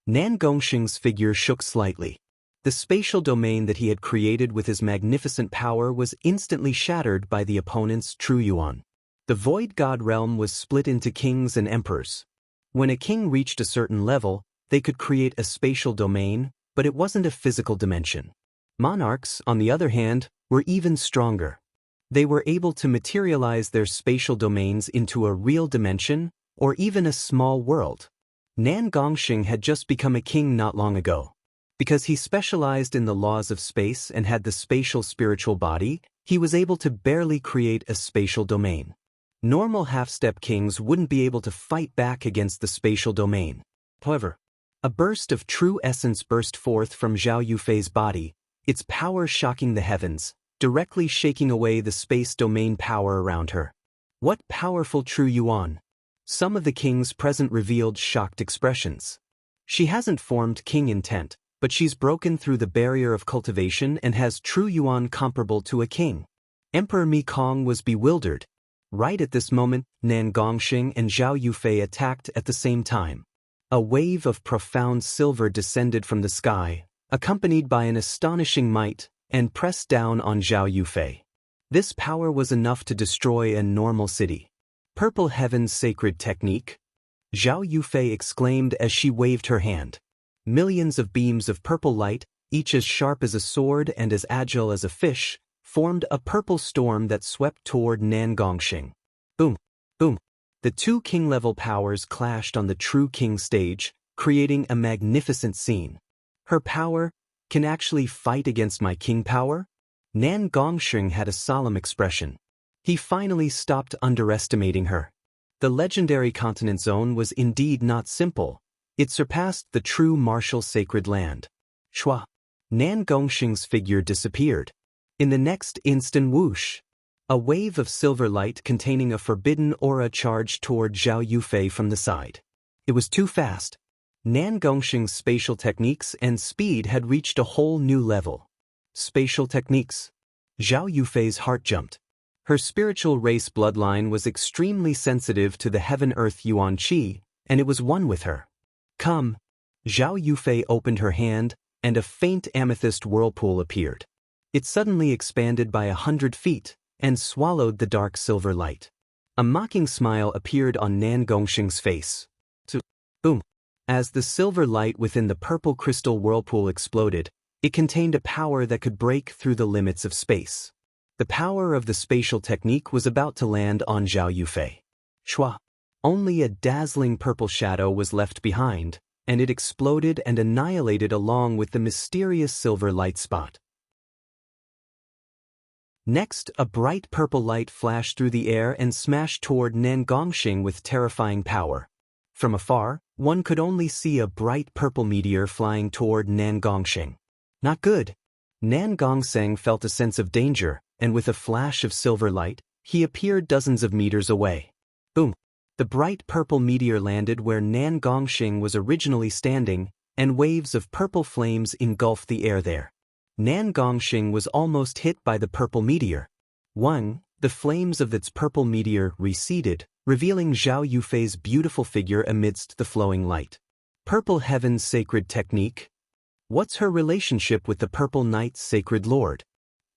Nan Gongxing's figure shook slightly. The spatial domain that he had created with his magnificent power was instantly shattered by the opponent's true yuan. The void god realm was split into kings and emperors. When a king reached a certain level, they could create a spatial domain, but it wasn't a physical dimension. Monarchs, on the other hand, were even stronger. They were able to materialize their spatial domains into a real dimension, or even a small world. Nan Gongxing had just become a king not long ago. Because he specialized in the laws of space and had the spatial spiritual body, he was able to barely create a spatial domain. Normal half-step kings wouldn't be able to fight back against the spatial domain. However, a burst of true essence burst forth from Zhao Yufei's body, its power shocking the heavens, directly shaking away the space domain power around her. What powerful true yuan! Some of the kings present revealed shocked expressions. She hasn't formed king intent, but she's broken through the barrier of cultivation and has true yuan comparable to a king. Emperor Mi Kong was bewildered. Right at this moment, Nan Gongxing and Zhao Yufei attacked at the same time. A wave of profound silver descended from the sky, accompanied by an astonishing might, and pressed down on Zhao Yufei. This power was enough to destroy a normal city. Purple Heaven's sacred technique? Zhao Yufei exclaimed as she waved her hand. Millions of beams of purple light, each as sharp as a sword and as agile as a fish, formed a purple storm that swept toward Nan Gongxing. Boom! Boom! The two king-level powers clashed on the true king stage, creating a magnificent scene. Her power can actually fight against my king power? Nan Gongxing had a solemn expression. He finally stopped underestimating her. The legendary continent zone was indeed not simple. It surpassed the true martial sacred land. Shua! Nan Gongxing's figure disappeared. In the next instant, whoosh! A wave of silver light containing a forbidden aura charged toward Zhao Yufei from the side. It was too fast. Nan Gongxing's spatial techniques and speed had reached a whole new level. Spatial techniques. Zhao Yufei's heart jumped. Her spiritual race bloodline was extremely sensitive to the heaven-earth yuan qi, and it was one with her. Come! Zhao Yufei opened her hand, and a faint amethyst whirlpool appeared. It suddenly expanded by 100 feet, and swallowed the dark silver light. A mocking smile appeared on Nan Gongxing's face. Boom! As the silver light within the purple crystal whirlpool exploded, it contained a power that could break through the limits of space. The power of the spatial technique was about to land on Zhao Yufei. Shua! Only a dazzling purple shadow was left behind, and it exploded and annihilated along with the mysterious silver light spot. Next, a bright purple light flashed through the air and smashed toward Nan Gongxing with terrifying power. From afar, one could only see a bright purple meteor flying toward Nan Gongxing. Not good. Nan Gongxing felt a sense of danger, and with a flash of silver light, he appeared dozens of meters away. Boom! The bright purple meteor landed where Nan Gongxing was originally standing, and waves of purple flames engulfed the air there. Nan Gongxing was almost hit by the purple meteor. The flames of its purple meteor receded, revealing Zhao Yufei's beautiful figure amidst the flowing light. Purple Heaven's sacred technique? What's her relationship with the Purple Knight's sacred lord?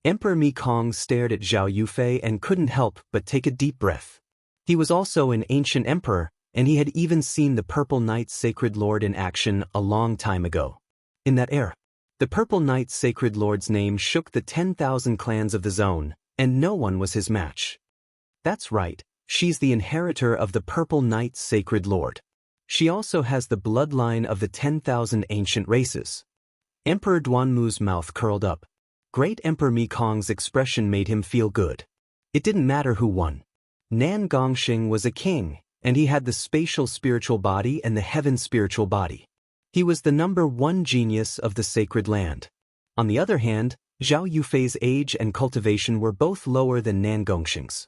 Emperor Mi Kong stared at Zhao Yufei and couldn't help but take a deep breath. He was also an ancient emperor, and he had even seen the Purple Knight's sacred lord in action a long time ago. In that era, the Purple Knight's sacred lord's name shook the 10,000 clans of the zone, and no one was his match. That's right, she's the inheritor of the Purple Knight's sacred lord. She also has the bloodline of the 10,000 ancient races. Emperor Duanmu's mouth curled up. Great Emperor Mi Kong's expression made him feel good. It didn't matter who won. Nan Gongxing was a king, and he had the spatial spiritual body and the heaven spiritual body. He was the #1 genius of the sacred land. On the other hand, Zhao Yufei's age and cultivation were both lower than Nan Gongxing's.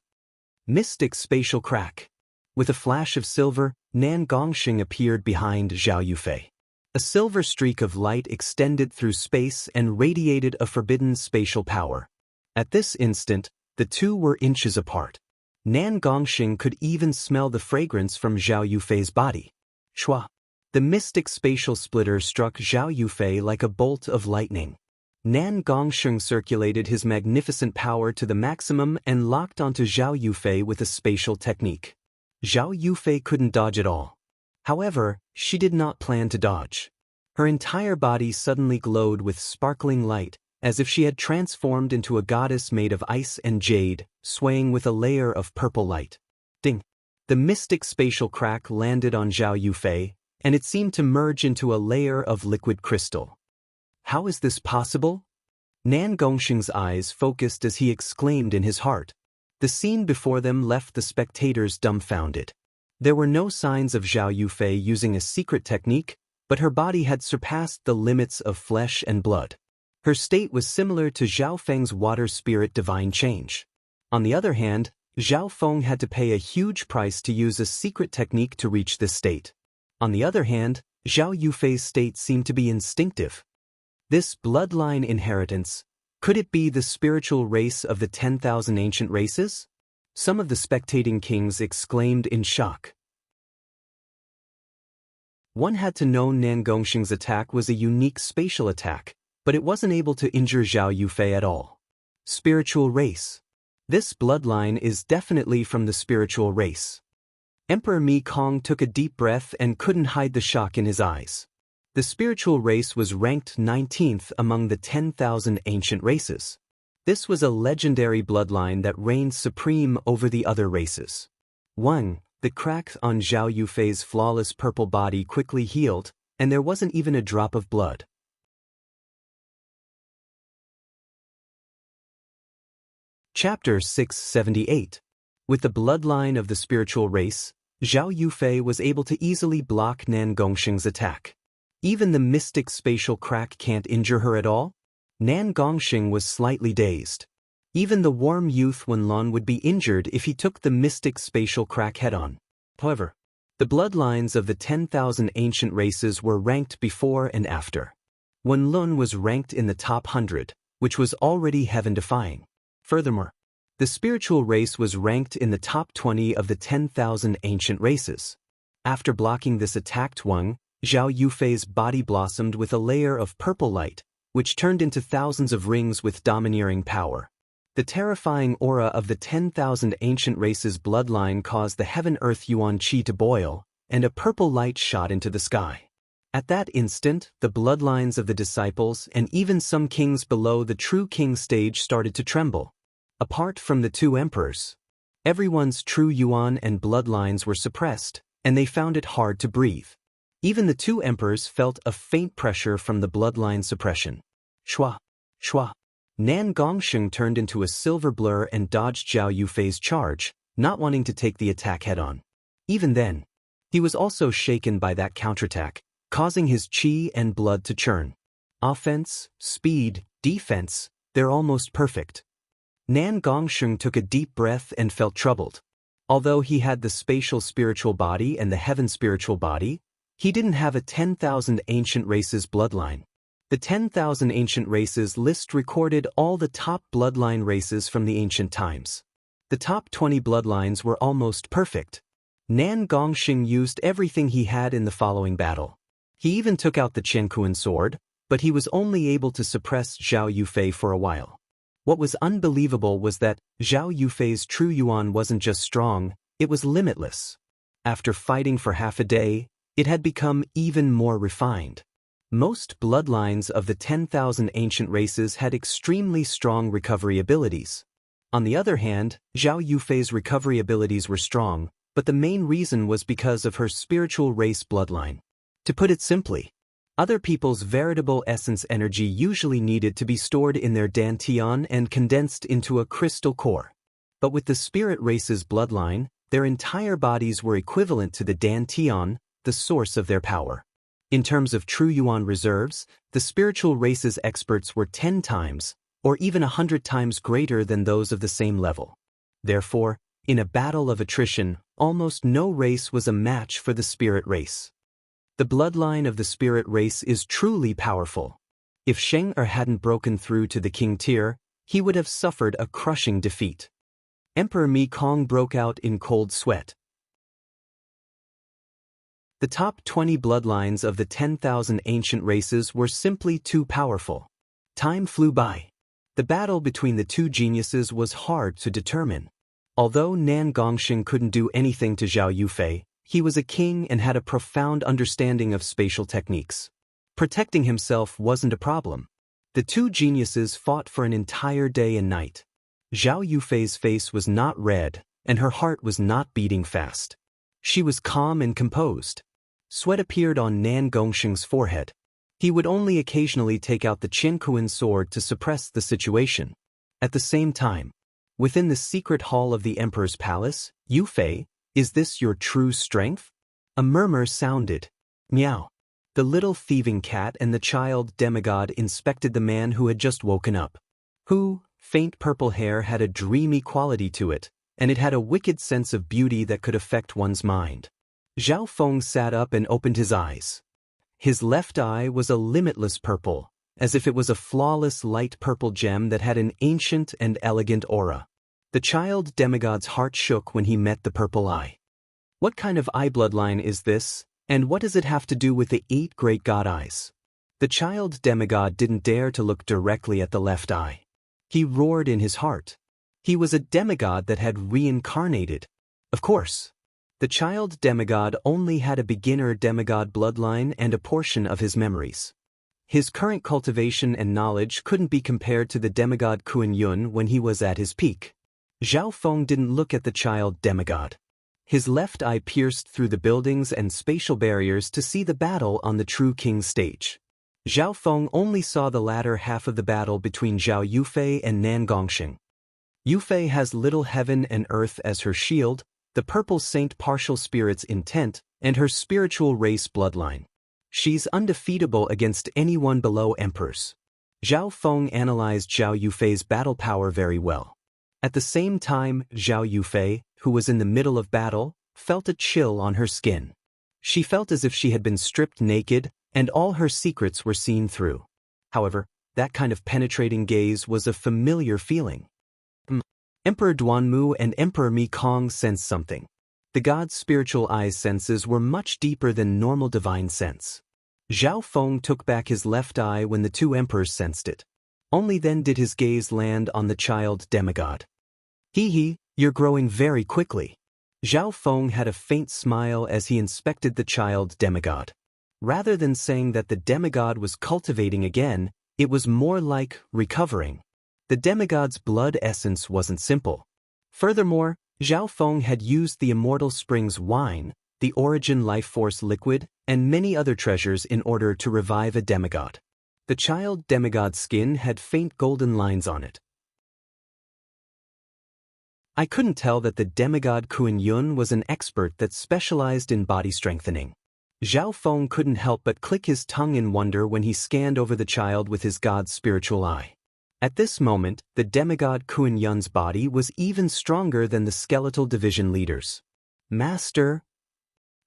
Mystic spatial crack. With a flash of silver, Nan Gongxing appeared behind Zhao Yufei. A silver streak of light extended through space and radiated a forbidden spatial power. At this instant, the two were inches apart. Nan Gongxing could even smell the fragrance from Zhao Yufei's body. Shua! The mystic spatial splitter struck Zhao Yufei like a bolt of lightning. Nan Gongxing circulated his magnificent power to the maximum and locked onto Zhao Yufei with a spatial technique. Zhao Yufei couldn't dodge at all. However, she did not plan to dodge. Her entire body suddenly glowed with sparkling light, as if she had transformed into a goddess made of ice and jade, swaying with a layer of purple light. Ding! The mystic spatial crack landed on Zhao Yufei, and it seemed to merge into a layer of liquid crystal. How is this possible? Nan Gongsheng's eyes focused as he exclaimed in his heart. The scene before them left the spectators dumbfounded. There were no signs of Zhao Yufei using a secret technique, but her body had surpassed the limits of flesh and blood. Her state was similar to Zhao Feng's water spirit divine change. On the other hand, Zhao Feng had to pay a huge price to use a secret technique to reach this state. On the other hand, Zhao Yufei's state seemed to be instinctive. This bloodline inheritance, could it be the spiritual race of the 10,000 ancient races? Some of the spectating kings exclaimed in shock. One had to know Nan Gongsheng's attack was a unique spatial attack, but it wasn't able to injure Zhao Yufei at all. Spiritual race. This bloodline is definitely from the spiritual race. Emperor Mi Kong took a deep breath and couldn't hide the shock in his eyes. The spiritual race was ranked 19th among the 10,000 ancient races. This was a legendary bloodline that reigned supreme over the other races. 1. The crack on Zhao Yufei's flawless purple body quickly healed, and there wasn't even a drop of blood. Chapter 678. With the bloodline of the spiritual race, Zhao Yufei was able to easily block Nan Gongsheng's attack. Even the mystic spatial crack can't injure her at all? Nan Gongsheng was slightly dazed. Even the warm youth Wenlun would be injured if he took the mystic spatial crack head-on. However, the bloodlines of the 10,000 ancient races were ranked before and after. Wenlun was ranked in the top 100, which was already heaven-defying. Furthermore, the spiritual race was ranked in the top 20 of the 10,000 ancient races. After blocking this attack, Zhao Yufei's body blossomed with a layer of purple light, which turned into thousands of rings with domineering power. The terrifying aura of the 10,000 ancient races bloodline caused the heaven-earth yuan qi to boil, and a purple light shot into the sky. At that instant, the bloodlines of the disciples and even some kings below the true king stage started to tremble. Apart from the two emperors, everyone's true yuan and bloodlines were suppressed, and they found it hard to breathe. Even the two emperors felt a faint pressure from the bloodline suppression. Shua! Shua! Nan Gongsheng turned into a silver blur and dodged Zhao Yufei's charge, not wanting to take the attack head-on. Even then, he was also shaken by that counterattack, causing his qi and blood to churn. Offense, speed, defense, they're almost perfect. Nan Gongsheng took a deep breath and felt troubled. Although he had the spatial spiritual body and the heaven spiritual body, he didn't have a 10,000 ancient races bloodline. The 10,000 ancient races list recorded all the top bloodline races from the ancient times. The top 20 bloodlines were almost perfect. Nan Gongsheng used everything he had in the following battle. He even took out the Qianquan sword, but he was only able to suppress Zhao Yufei for a while. What was unbelievable was that Zhao Yufei's true yuan wasn't just strong, it was limitless. After fighting for half a day, it had become even more refined. Most bloodlines of the 10,000 ancient races had extremely strong recovery abilities. On the other hand, Zhao Yufei's recovery abilities were strong, but the main reason was because of her spiritual race bloodline. To put it simply, other people's veritable essence energy usually needed to be stored in their dantian and condensed into a crystal core. But with the spirit race's bloodline, their entire bodies were equivalent to the dantian, the source of their power. In terms of true yuan reserves, the spiritual race's experts were 10 times, or even 100 times greater than those of the same level. Therefore, in a battle of attrition, almost no race was a match for the spirit race. The bloodline of the spirit race is truly powerful. If Sheng Er hadn't broken through to the king tier, he would have suffered a crushing defeat. Emperor Mi Kong broke out in cold sweat. The top 20 bloodlines of the 10,000 ancient races were simply too powerful. Time flew by. The battle between the two geniuses was hard to determine. Although Nan Gongsheng couldn't do anything to Zhao Yufei, he was a king and had a profound understanding of spatial techniques. Protecting himself wasn't a problem. The two geniuses fought for an entire day and night. Zhao Yufei's face was not red, and her heart was not beating fast. She was calm and composed. Sweat appeared on Nan Gongsheng's forehead. He would only occasionally take out the Qiankuan sword to suppress the situation. At the same time, within the secret hall of the emperor's palace, Yufei, is this your true strength? A murmur sounded. Meow. The little thieving cat and the child demigod inspected the man who had just woken up. Faint purple hair had a dreamy quality to it, and it had a wicked sense of beauty that could affect one's mind. Zhao Feng sat up and opened his eyes. His left eye was a limitless purple, as if it was a flawless light purple gem that had an ancient and elegant aura. The child demigod's heart shook when he met the purple eye. What kind of eye bloodline is this, and what does it have to do with the 8 great god eyes? The child demigod didn't dare to look directly at the left eye. He roared in his heart. He was a demigod that had reincarnated. Of course. The child demigod only had a beginner demigod bloodline and a portion of his memories. His current cultivation and knowledge couldn't be compared to the demigod Kuan Yun when he was at his peak. Zhao Feng didn't look at the child demigod. His left eye pierced through the buildings and spatial barriers to see the battle on the true king's stage. Zhao Feng only saw the latter half of the battle between Zhao Yufei and Nan Gongsheng. Yufei has little heaven and earth as her shield, the purple saint partial spirit's intent, and her spiritual race bloodline. She's undefeatable against anyone below emperors. Zhao Feng analyzed Zhao Yufei's battle power very well. At the same time, Zhao Yufei, who was in the middle of battle, felt a chill on her skin. She felt as if she had been stripped naked, and all her secrets were seen through. However, that kind of penetrating gaze was a familiar feeling. Emperor Duanmu and Emperor Mi Kong sensed something. The god's spiritual eye's senses were much deeper than normal divine sense. Zhao Feng took back his left eye when the two emperors sensed it. Only then did his gaze land on the child demigod. You're growing very quickly. Zhao Feng had a faint smile as he inspected the child demigod. Rather than saying that the demigod was cultivating again, it was more like recovering. The demigod's blood essence wasn't simple. Furthermore, Zhao Feng had used the Immortal Springs wine, the Origin Life Force liquid, and many other treasures in order to revive a demigod. The child demigod's skin had faint golden lines on it. I couldn't tell that the demigod Kuan Yun was an expert that specialized in body strengthening. Zhao Feng couldn't help but click his tongue in wonder when he scanned over the child with his god's spiritual eye. At this moment, the demigod Kuan Yun's body was even stronger than the skeletal division leaders. Master!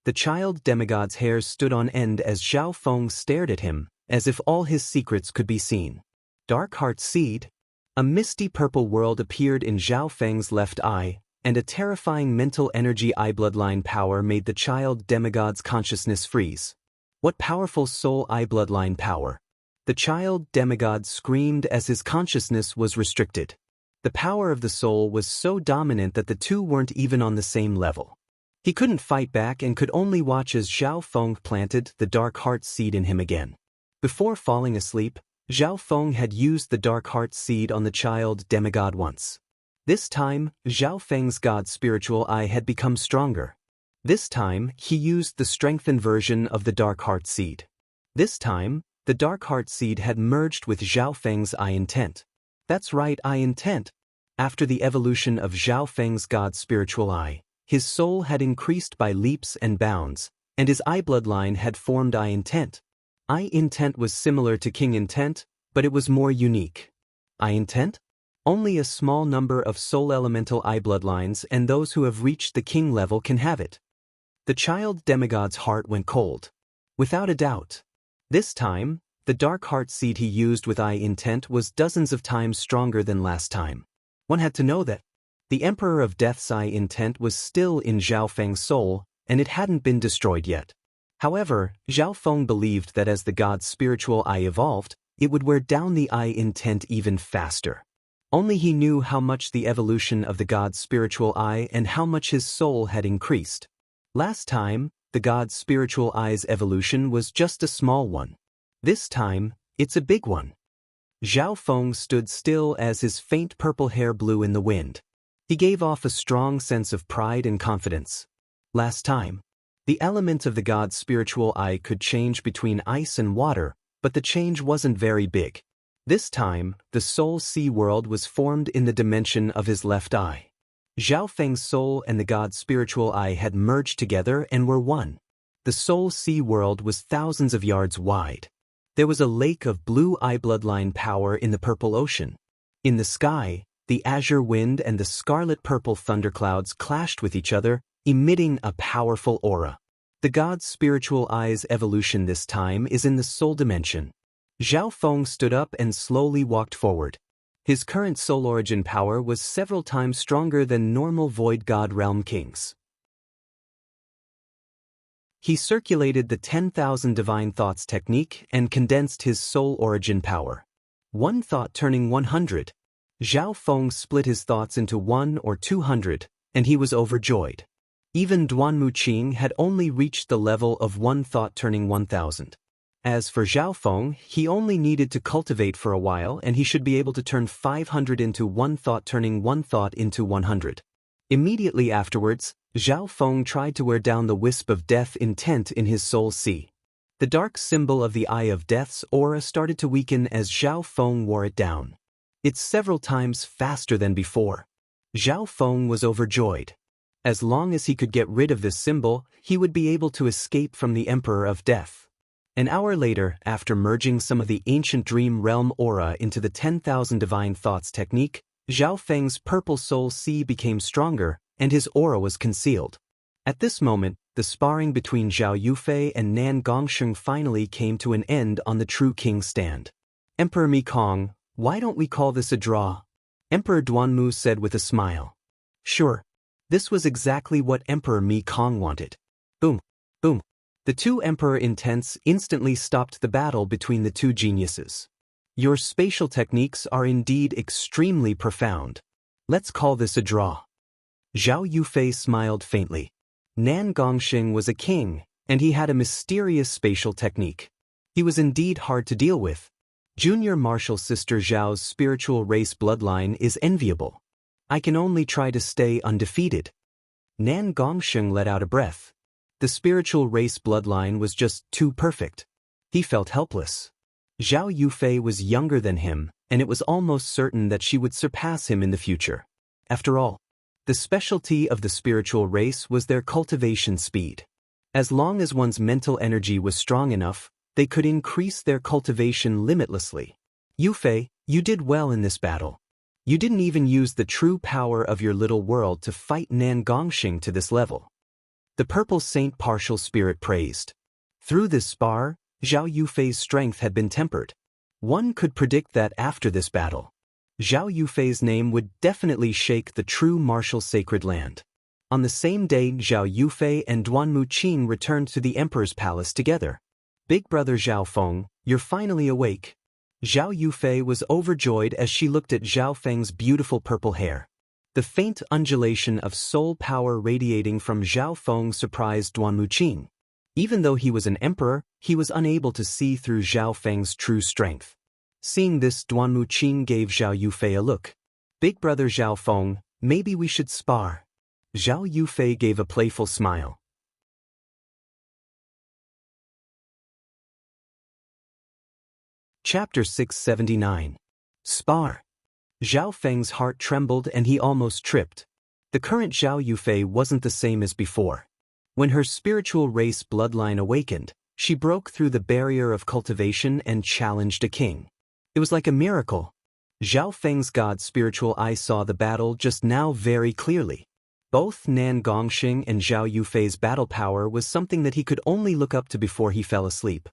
The child demigod's hairs stood on end as Zhao Feng stared at him, as if all his secrets could be seen. Dark Heart Seed? A misty purple world appeared in Zhao Feng's left eye, and a terrifying mental energy eye bloodline power made the child demigod's consciousness freeze. What powerful soul eye bloodline power! The child demigod screamed as his consciousness was restricted. The power of the soul was so dominant that the two weren't even on the same level. He couldn't fight back and could only watch as Zhao Feng planted the dark heart seed in him again. Before falling asleep, Zhao Feng had used the dark heart seed on the child demigod once. This time, Zhao Feng's god's spiritual eye had become stronger. This time, he used the strengthened version of the dark heart seed. This time, the dark heart seed had merged with Zhao Feng's eye intent. That's right, eye intent. After the evolution of Zhao Feng's god's spiritual eye, his soul had increased by leaps and bounds, and his eye bloodline had formed eye intent. Eye intent was similar to king intent, but it was more unique. Eye intent? Only a small number of soul elemental eye bloodlines and those who have reached the king level can have it. The child demigod's heart went cold. Without a doubt. This time, the dark heart seed he used with eye intent was dozens of times stronger than last time. One had to know that. The Emperor of Death's eye intent was still in Zhao Feng's soul, and it hadn't been destroyed yet. However, Zhao Feng believed that as the god's spiritual eye evolved, it would wear down the eye intent even faster. Only he knew how much the evolution of the god's spiritual eye and how much his soul had increased. Last time, the god's spiritual eye's evolution was just a small one. This time, it's a big one. Zhao Feng stood still as his faint purple hair blew in the wind. He gave off a strong sense of pride and confidence. Last time, the element of the god's spiritual eye could change between ice and water, but the change wasn't very big. This time, the soul sea world was formed in the dimension of his left eye. Zhao Feng's soul and the god's spiritual eye had merged together and were one. The soul sea world was thousands of yards wide. There was a lake of blue eye bloodline power in the purple ocean. In the sky, the azure wind and the scarlet-purple thunderclouds clashed with each other, emitting a powerful aura. The god's spiritual eye's evolution this time is in the soul dimension. Zhao Feng stood up and slowly walked forward. His current soul origin power was several times stronger than normal void god realm kings. He circulated the 10,000 divine thoughts technique and condensed his soul origin power. One thought turning 100. Zhao Feng split his thoughts into 1 or 200, and he was overjoyed. Even Duanmu Qing had only reached the level of one thought turning 1,000. As for Zhao Feng, he only needed to cultivate for a while and he should be able to turn 500 into one thought turning one thought into 100. Immediately afterwards, Zhao Feng tried to wear down the wisp of death intent in his soul sea. The dark symbol of the Eye of Death's aura started to weaken as Zhao Feng wore it down. It's several times faster than before. Zhao Feng was overjoyed. As long as he could get rid of this symbol, he would be able to escape from the Emperor of Death. An hour later, after merging some of the ancient dream realm aura into the 10,000 divine thoughts technique, Zhao Feng's purple soul sea became stronger, and his aura was concealed. At this moment, the sparring between Zhao Yufei and Nan Gongsheng finally came to an end on the True King stand. Emperor Mi Kong, why don't we call this a draw? Emperor Duanmu said with a smile. Sure. This was exactly what Emperor Mi Kong wanted. Boom, boom. The two emperor intents instantly stopped the battle between the two geniuses. Your spatial techniques are indeed extremely profound. Let's call this a draw. Zhao Yufei smiled faintly. Nan Gongsheng was a king, and he had a mysterious spatial technique. He was indeed hard to deal with. Junior Martial Sister Zhao's spiritual race bloodline is enviable. I can only try to stay undefeated. Nan Gongsheng let out a breath. The spiritual race bloodline was just too perfect. He felt helpless. Zhao Yufei was younger than him, and it was almost certain that she would surpass him in the future. After all, the specialty of the spiritual race was their cultivation speed. As long as one's mental energy was strong enough, they could increase their cultivation limitlessly. Yufei, you did well in this battle. You didn't even use the true power of your little world to fight Nan Gongsheng to this level. The Purple Saint Partial Spirit praised. Through this spar, Zhao Yufei's strength had been tempered. One could predict that after this battle, Zhao Yufei's name would definitely shake the true martial sacred land. On the same day, Zhao Yufei and Duanmu Qing returned to the Emperor's palace together. Big brother Zhao Feng, you're finally awake. Zhao Yufei was overjoyed as she looked at Zhao Feng's beautiful purple hair. The faint undulation of soul power radiating from Zhao Feng surprised Duanmu Qing. Even though he was an emperor, he was unable to see through Zhao Feng's true strength. Seeing this, Duanmu Qing gave Zhao Yufei a look. Big brother Zhao Feng, maybe we should spar. Zhao Yufei gave a playful smile. Chapter 679. Spar. Zhao Feng's heart trembled and he almost tripped. The current Zhao Yufei wasn't the same as before. When her spiritual race bloodline awakened, she broke through the barrier of cultivation and challenged a king. It was like a miracle. Zhao Feng's god's spiritual eye saw the battle just now very clearly. Both Nan Gongsheng and Zhao Yufei's battle power was something that he could only look up to before he fell asleep.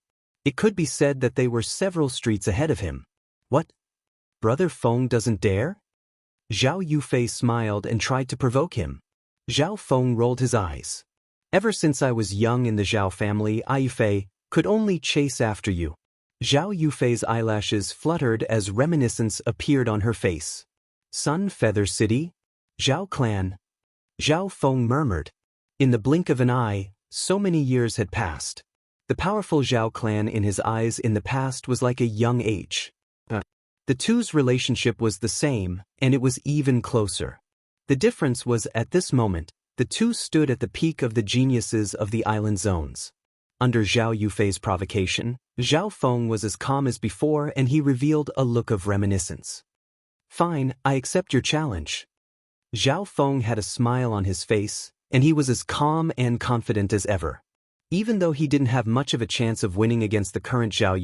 It could be said that they were several streets ahead of him. What? Brother Feng doesn't dare? Zhao Yufei smiled and tried to provoke him. Zhao Feng rolled his eyes. Ever since I was young in the Zhao family, I Yufei could only chase after you. Zhao Yufei's eyelashes fluttered as reminiscence appeared on her face. Sun Feather City? Zhao clan? Zhao Feng murmured. In the blink of an eye, so many years had passed. The powerful Zhao clan in his eyes in the past was like a young age. The two's relationship was the same, and it was even closer. The difference was at this moment, the two stood at the peak of the geniuses of the island zones. Under Zhao Yufei's provocation, Zhao Feng was as calm as before and he revealed a look of reminiscence. Fine, I accept your challenge. Zhao Feng had a smile on his face, and he was as calm and confident as ever. Even though he didn't have much of a chance of winning against the current Zhao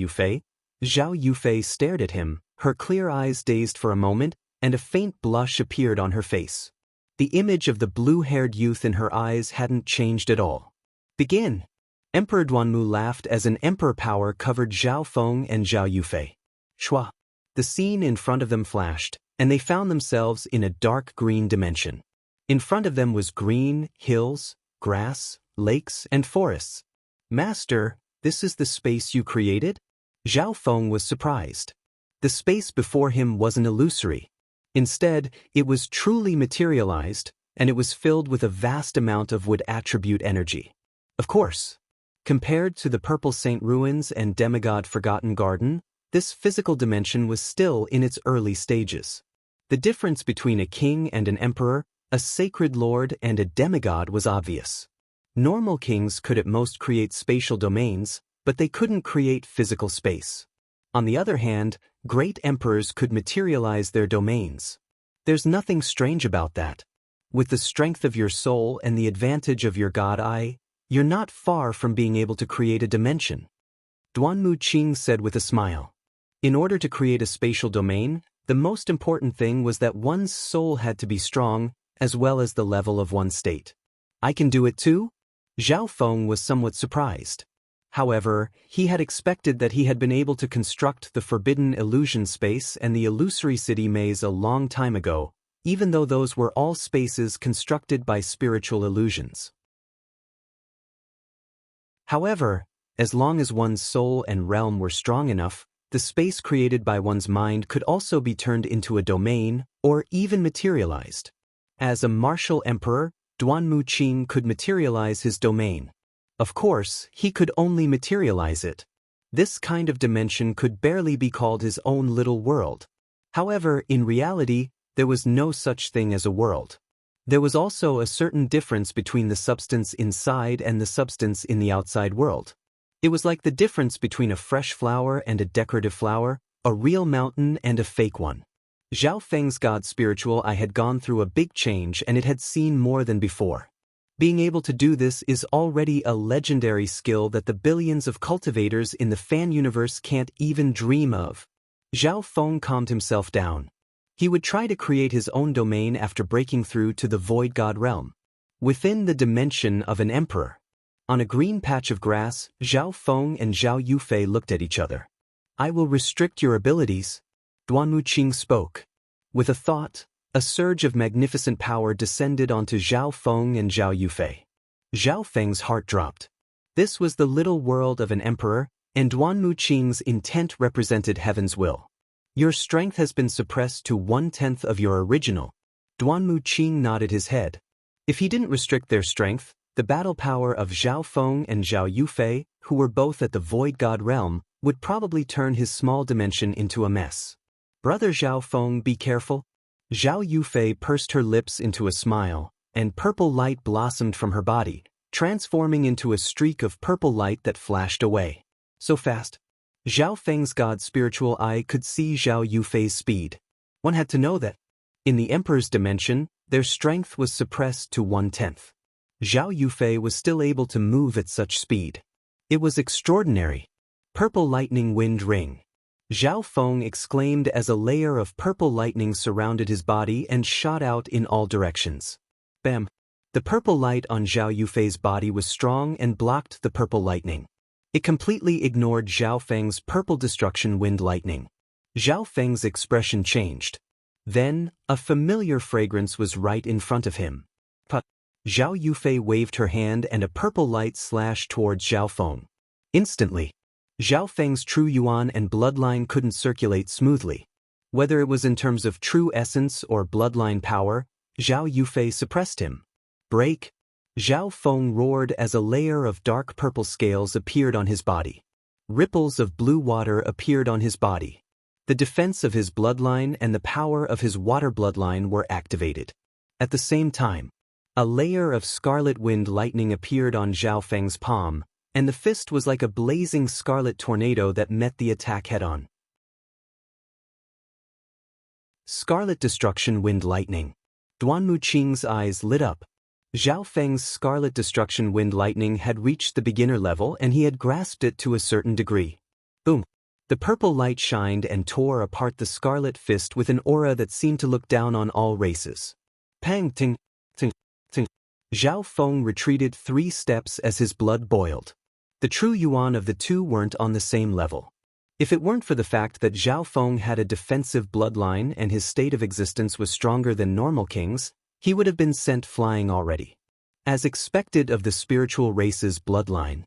Yufei stared at him, her clear eyes dazed for a moment, and a faint blush appeared on her face. The image of the blue-haired youth in her eyes hadn't changed at all. Begin! Emperor Duanmu laughed as an emperor power covered Zhao Feng and Zhao Yufei. Shua! The scene in front of them flashed, and they found themselves in a dark green dimension. In front of them was green, hills, grass, lakes, and forests. Master, this is the space you created? Zhao Feng was surprised. The space before him wasn't illusory. Instead, it was truly materialized, and it was filled with a vast amount of wood attribute energy. Of course. Compared to the Purple Saint Ruins and Demigod Forgotten Garden, this physical dimension was still in its early stages. The difference between a king and an emperor, a sacred lord and a demigod was obvious. Normal kings could at most create spatial domains, but they couldn't create physical space. On the other hand, great emperors could materialize their domains. There's nothing strange about that. With the strength of your soul and the advantage of your god eye, you're not far from being able to create a dimension. Duanmu Qing said with a smile. In order to create a spatial domain, the most important thing was that one's soul had to be strong, as well as the level of one's state. I can do it too? Zhao Feng was somewhat surprised. However, he had expected that he had been able to construct the forbidden illusion space and the illusory city maze a long time ago, even though those were all spaces constructed by spiritual illusions. However, as long as one's soul and realm were strong enough, the space created by one's mind could also be turned into a domain, or even materialized. As a martial emperor, Duanmu Qing could materialize his domain. Of course, he could only materialize it. This kind of dimension could barely be called his own little world. However, in reality, there was no such thing as a world. There was also a certain difference between the substance inside and the substance in the outside world. It was like the difference between a fresh flower and a decorative flower, a real mountain and a fake one. Zhao Feng's god spiritual eye had gone through a big change and it had seen more than before. Being able to do this is already a legendary skill that the billions of cultivators in the fan universe can't even dream of. Zhao Feng calmed himself down. He would try to create his own domain after breaking through to the void god realm. Within the dimension of an emperor. On a green patch of grass, Zhao Feng and Zhao Yufei looked at each other. I will restrict your abilities. Duanmu Qing spoke. With a thought, a surge of magnificent power descended onto Zhao Feng and Zhao Yufei. Zhao Feng's heart dropped. This was the little world of an emperor, and Duanmu Qing's intent represented heaven's will. Your strength has been suppressed to 1/10 of your original. Duanmu Qing nodded his head. If he didn't restrict their strength, the battle power of Zhao Feng and Zhao Yufei, who were both at the void god realm, would probably turn his small dimension into a mess. Brother Zhao Feng, be careful. Zhao Yufei pursed her lips into a smile, and purple light blossomed from her body, transforming into a streak of purple light that flashed away. So fast. Zhao Feng's god spiritual eye could see Zhao Yufei's speed. One had to know that. In the Emperor's dimension, their strength was suppressed to 1/10. Zhao Yufei was still able to move at such speed. It was extraordinary. Purple lightning wind ring. Zhao Feng exclaimed as a layer of purple lightning surrounded his body and shot out in all directions. Bam! The purple light on Zhao Yufei's body was strong and blocked the purple lightning. It completely ignored Zhao Feng's purple destruction wind lightning. Zhao Feng's expression changed. Then, a familiar fragrance was right in front of him. But Zhao Yufei waved her hand and a purple light slashed towards Zhao Feng. Instantly, Zhao Feng's true yuan and bloodline couldn't circulate smoothly. Whether it was in terms of true essence or bloodline power, Zhao Yufei suppressed him. Break! Zhao Feng roared as a layer of dark purple scales appeared on his body. Ripples of blue water appeared on his body. The defense of his bloodline and the power of his water bloodline were activated. At the same time, a layer of scarlet wind lightning appeared on Zhao Feng's palm, and the fist was like a blazing scarlet tornado that met the attack head-on. Scarlet Destruction Wind Lightning. Duanmu Qing's eyes lit up. Zhao Feng's Scarlet Destruction Wind Lightning had reached the beginner level and he had grasped it to a certain degree. Boom! The purple light shined and tore apart the scarlet fist with an aura that seemed to look down on all races. Pang ting, ting, ting. Zhao Feng retreated 3 steps as his blood boiled. The true yuan of the two weren't on the same level. If it weren't for the fact that Zhao Feng had a defensive bloodline and his state of existence was stronger than normal kings, he would have been sent flying already. As expected of the spiritual race's bloodline,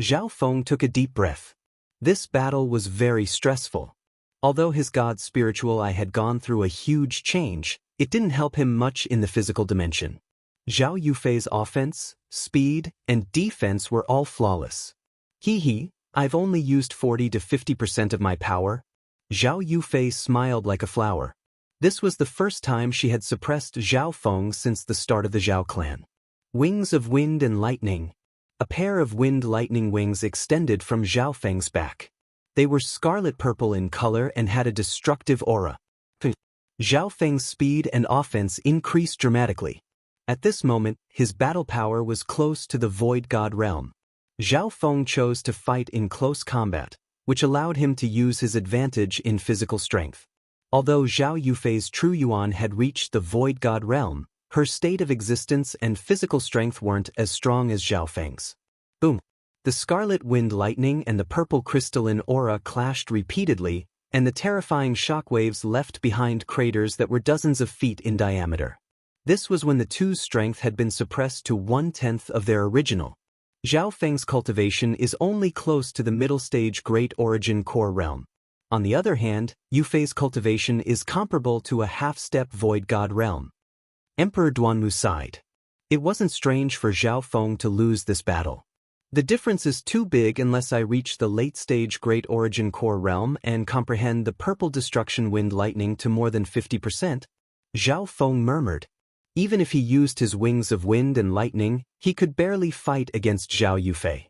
Zhao Feng took a deep breath. This battle was very stressful. Although his god spiritual eye had gone through a huge change, it didn't help him much in the physical dimension. Zhao Yufei's offense, speed, and defense were all flawless. I've only used 40 to 50% of my power. Zhao Yufei smiled like a flower. This was the first time she had suppressed Zhao Feng since the start of the Zhao clan. Wings of wind and lightning. A pair of wind-lightning wings extended from Zhao Feng's back. They were scarlet-purple in color and had a destructive aura. Zhao Feng's speed and offense increased dramatically. At this moment, his battle power was close to the Void God realm. Zhao Feng chose to fight in close combat, which allowed him to use his advantage in physical strength. Although Zhao Yufei's true yuan had reached the Void God realm, her state of existence and physical strength weren't as strong as Zhao Feng's. Boom! The scarlet wind lightning and the purple crystalline aura clashed repeatedly, and the terrifying shockwaves left behind craters that were dozens of feet in diameter. This was when the two's strength had been suppressed to 1/10 of their original. Zhao Feng's cultivation is only close to the middle stage Great Origin Core realm. On the other hand, Yufei's cultivation is comparable to a half-step Void God realm. Emperor Duanmu sighed. It wasn't strange for Zhao Feng to lose this battle. The difference is too big unless I reach the late-stage Great Origin Core realm and comprehend the purple destruction wind lightning to more than 50%, Zhao Feng murmured. Even if he used his wings of wind and lightning, he could barely fight against Zhao Yufei.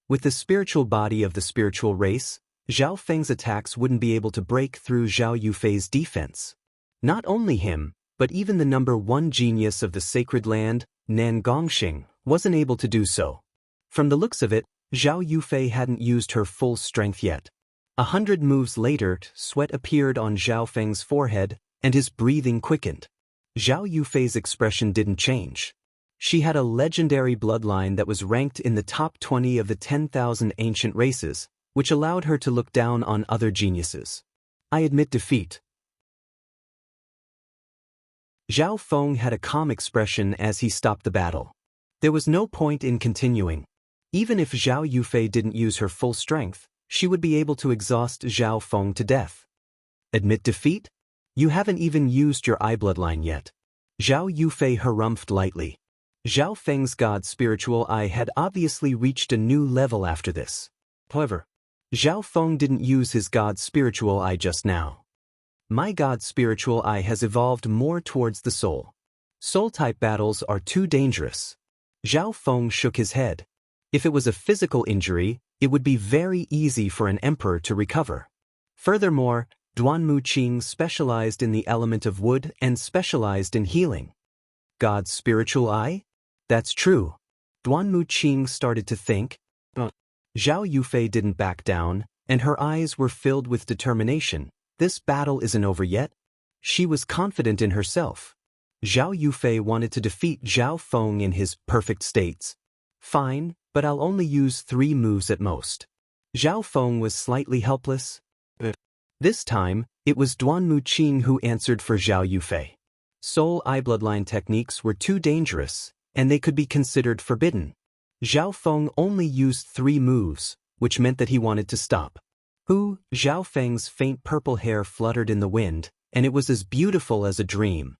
With the spiritual body of the spiritual race, Zhao Feng's attacks wouldn't be able to break through Zhao Yufei's defense. Not only him, but even the number 1 genius of the sacred land, Nan Gongxing, wasn't able to do so. From the looks of it, Zhao Yufei hadn't used her full strength yet. 100 moves later, sweat appeared on Zhao Feng's forehead, and his breathing quickened. Zhao Yufei's expression didn't change. She had a legendary bloodline that was ranked in the top 20 of the 10,000 ancient races, which allowed her to look down on other geniuses. I admit defeat. Zhao Feng had a calm expression as he stopped the battle. There was no point in continuing. Even if Zhao Yufei didn't use her full strength, she would be able to exhaust Zhao Feng to death. Admit defeat? You haven't even used your eye bloodline yet. Zhao Yufei harumphed lightly. Zhao Feng's god spiritual eye had obviously reached a new level after this. However, Zhao Feng didn't use his god spiritual eye just now. My god spiritual eye has evolved more towards the soul. Soul-type battles are too dangerous. Zhao Feng shook his head. If it was a physical injury, it would be very easy for an emperor to recover. Furthermore, Duanmu Qing specialized in the element of wood and specialized in healing. God's spiritual eye? That's true. Duanmu Qing started to think. Zhao Yufei didn't back down, and her eyes were filled with determination. This battle isn't over yet. She was confident in herself. Zhao Yufei wanted to defeat Zhao Feng in his perfect states. Fine, but I'll only use 3 moves at most. Zhao Feng was slightly helpless. This time, it was Duanmu Qing who answered for Zhao Yufei. Soul eye bloodline techniques were too dangerous, and they could be considered forbidden. Zhao Feng only used 3 moves, which meant that he wanted to stop. Zhao Feng's faint purple hair fluttered in the wind, and it was as beautiful as a dream.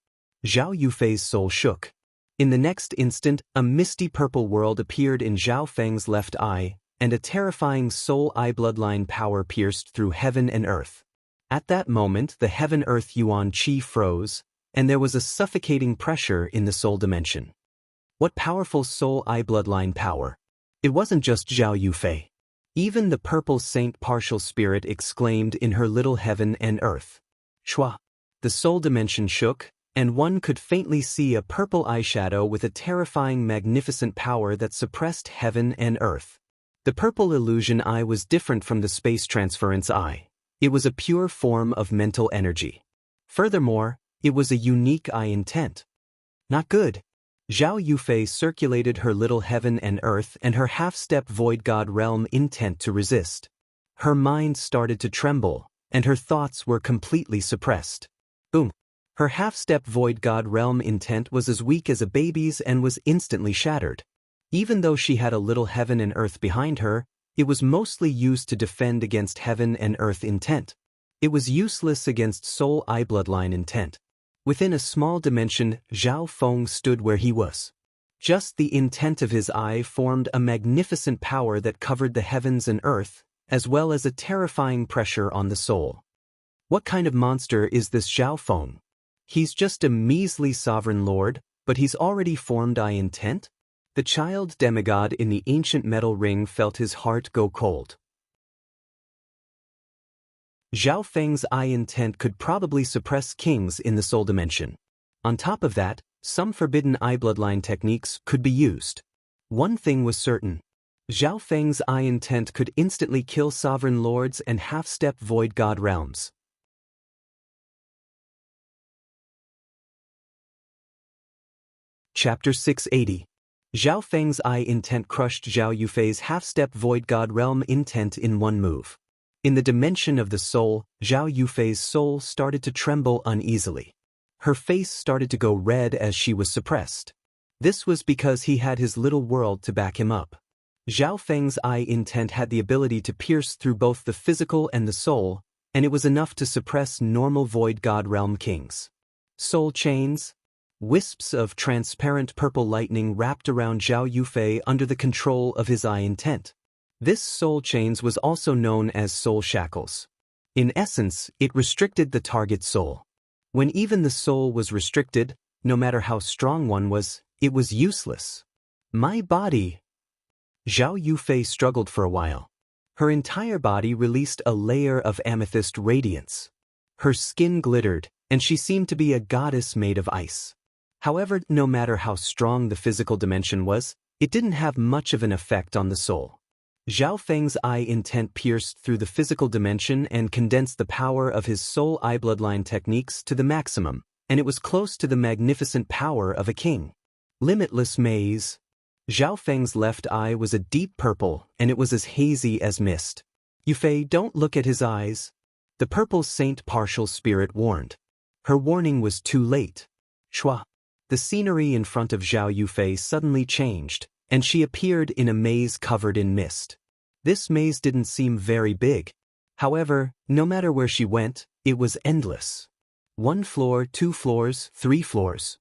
Zhao Yufei's soul shook. In the next instant, a misty purple world appeared in Zhao Feng's left eye, and a terrifying soul eye bloodline power pierced through heaven and earth. At that moment, the heaven-earth yuan qi froze, and there was a suffocating pressure in the soul dimension. What powerful soul eye bloodline power! It wasn't just Zhao Yufei. Even the purple saint partial spirit exclaimed in her little heaven and earth. Shua! The soul dimension shook, and one could faintly see a purple eyeshadow with a terrifying magnificent power that suppressed heaven and earth. The purple illusion eye was different from the space transference eye. It was a pure form of mental energy. Furthermore, it was a unique eye intent. Not good. Zhao Yufei circulated her little heaven and earth and her half-step void god realm intent to resist. Her mind started to tremble, and her thoughts were completely suppressed. Boom! Her half-step void god realm intent was as weak as a baby's and was instantly shattered. Even though she had a little heaven and earth behind her, it was mostly used to defend against heaven and earth intent. It was useless against soul eye bloodline intent. Within a small dimension, Zhao Feng stood where he was. Just the intent of his eye formed a magnificent power that covered the heavens and earth, as well as a terrifying pressure on the soul. What kind of monster is this Zhao Feng? He's just a measly sovereign lord, but he's already formed eye intent? The child demigod in the ancient metal ring felt his heart go cold. Zhao Feng's eye intent could probably suppress kings in the soul dimension. On top of that, some forbidden eye bloodline techniques could be used. One thing was certain. Zhao Feng's eye intent could instantly kill sovereign lords and half-step void god realms. Chapter 680. Zhao Feng's eye intent crushed Zhao Yufei's half-step void god realm intent in one move. In the dimension of the soul, Zhao Yufei's soul started to tremble uneasily. Her face started to go red as she was suppressed. This was because he had his little world to back him up. Zhao Feng's eye intent had the ability to pierce through both the physical and the soul, and it was enough to suppress normal void god realm kings. Soul chains? Wisps of transparent purple lightning wrapped around Zhao Yufei under the control of his eye intent. This soul chains was also known as soul shackles. In essence, it restricted the target soul. When even the soul was restricted, no matter how strong one was, it was useless. My body. Zhao Yufei struggled for a while. Her entire body released a layer of amethyst radiance. Her skin glittered, and she seemed to be a goddess made of ice. However, no matter how strong the physical dimension was, it didn't have much of an effect on the soul. Zhao Feng's eye intent pierced through the physical dimension and condensed the power of his soul eye bloodline techniques to the maximum, and it was close to the magnificent power of a king. Limitless maze. Zhao Feng's left eye was a deep purple, and it was as hazy as mist. Yufei, don't look at his eyes. The purple saint partial spirit warned. Her warning was too late. Shua. The scenery in front of Zhao Yufei suddenly changed, and she appeared in a maze covered in mist. This maze didn't seem very big. However, no matter where she went, it was endless. 1 floor, 2 floors, 3 floors.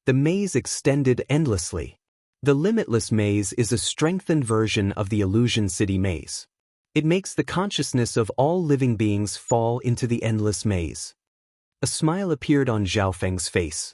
The maze extended endlessly. The limitless maze is a strengthened version of the Illusion City maze. It makes the consciousness of all living beings fall into the endless maze. A smile appeared on Zhao Feng's face.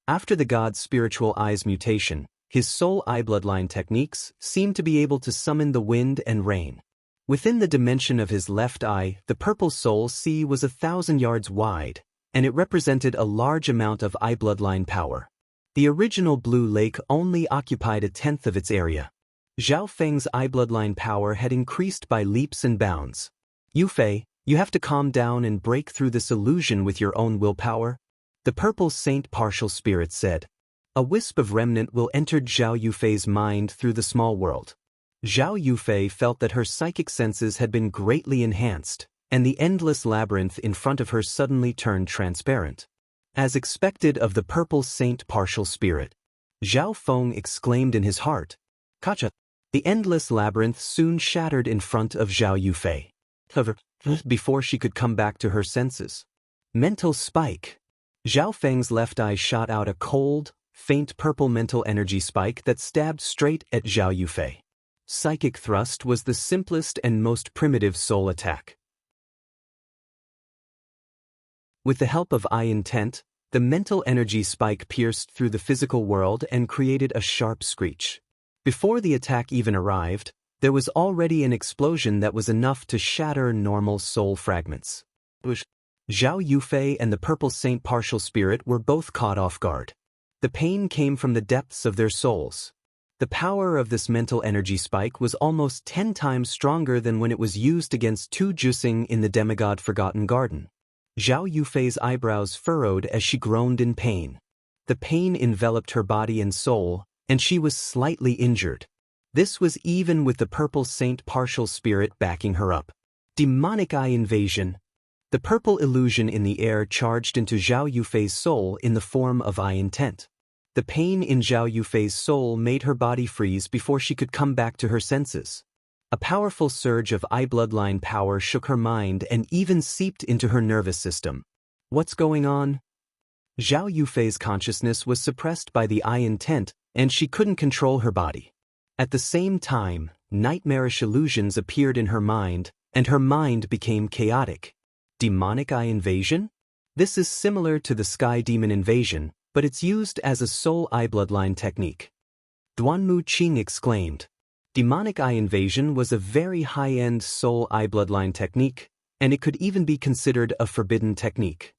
After the god's spiritual eye's mutation, his soul eye bloodline techniques seemed to be able to summon the wind and rain. Within the dimension of his left eye, the purple soul sea was 1,000 yards wide, and it represented a large amount of eye bloodline power. The original blue lake only occupied 1/10 of its area. Zhao Feng's eye bloodline power had increased by leaps and bounds. Yufei, you have to calm down and break through this illusion with your own willpower. The purple saint partial spirit said. A wisp of remnant will enter Zhao Yufei's mind through the small world. Zhao Yufei felt that her psychic senses had been greatly enhanced, and the endless labyrinth in front of her suddenly turned transparent. As expected of the purple saint partial spirit, Zhao Feng exclaimed in his heart, Kacha! The endless labyrinth soon shattered in front of Zhao Yufei. However, before she could come back to her senses. Mental spike. Zhao Feng's left eye shot out a cold, faint purple mental energy spike that stabbed straight at Zhao Yufei. Psychic thrust was the simplest and most primitive soul attack. With the help of eye intent, the mental energy spike pierced through the physical world and created a sharp screech. Before the attack even arrived, there was already an explosion that was enough to shatter normal soul fragments. Zhao Yufei and the Purple Saint Partial Spirit were both caught off guard. The pain came from the depths of their souls. The power of this mental energy spike was almost 10 times stronger than when it was used against Tu Jusing in the demigod Forgotten Garden. Zhao Yufei's eyebrows furrowed as she groaned in pain. The pain enveloped her body and soul, and she was slightly injured. This was even with the Purple Saint Partial Spirit backing her up. Demonic Eye Invasion. The purple illusion in the air charged into Zhao Yufei's soul in the form of eye intent. The pain in Zhao Yufei's soul made her body freeze before she could come back to her senses. A powerful surge of eye bloodline power shook her mind and even seeped into her nervous system. What's going on? Zhao Yufei's consciousness was suppressed by the eye intent, and she couldn't control her body. At the same time, nightmarish illusions appeared in her mind, and her mind became chaotic. Demonic Eye Invasion? This is similar to the Sky Demon Invasion, but it's used as a soul eye bloodline technique. Duanmu Qing exclaimed. Demonic Eye Invasion was a very high-end soul eye bloodline technique, and it could even be considered a forbidden technique.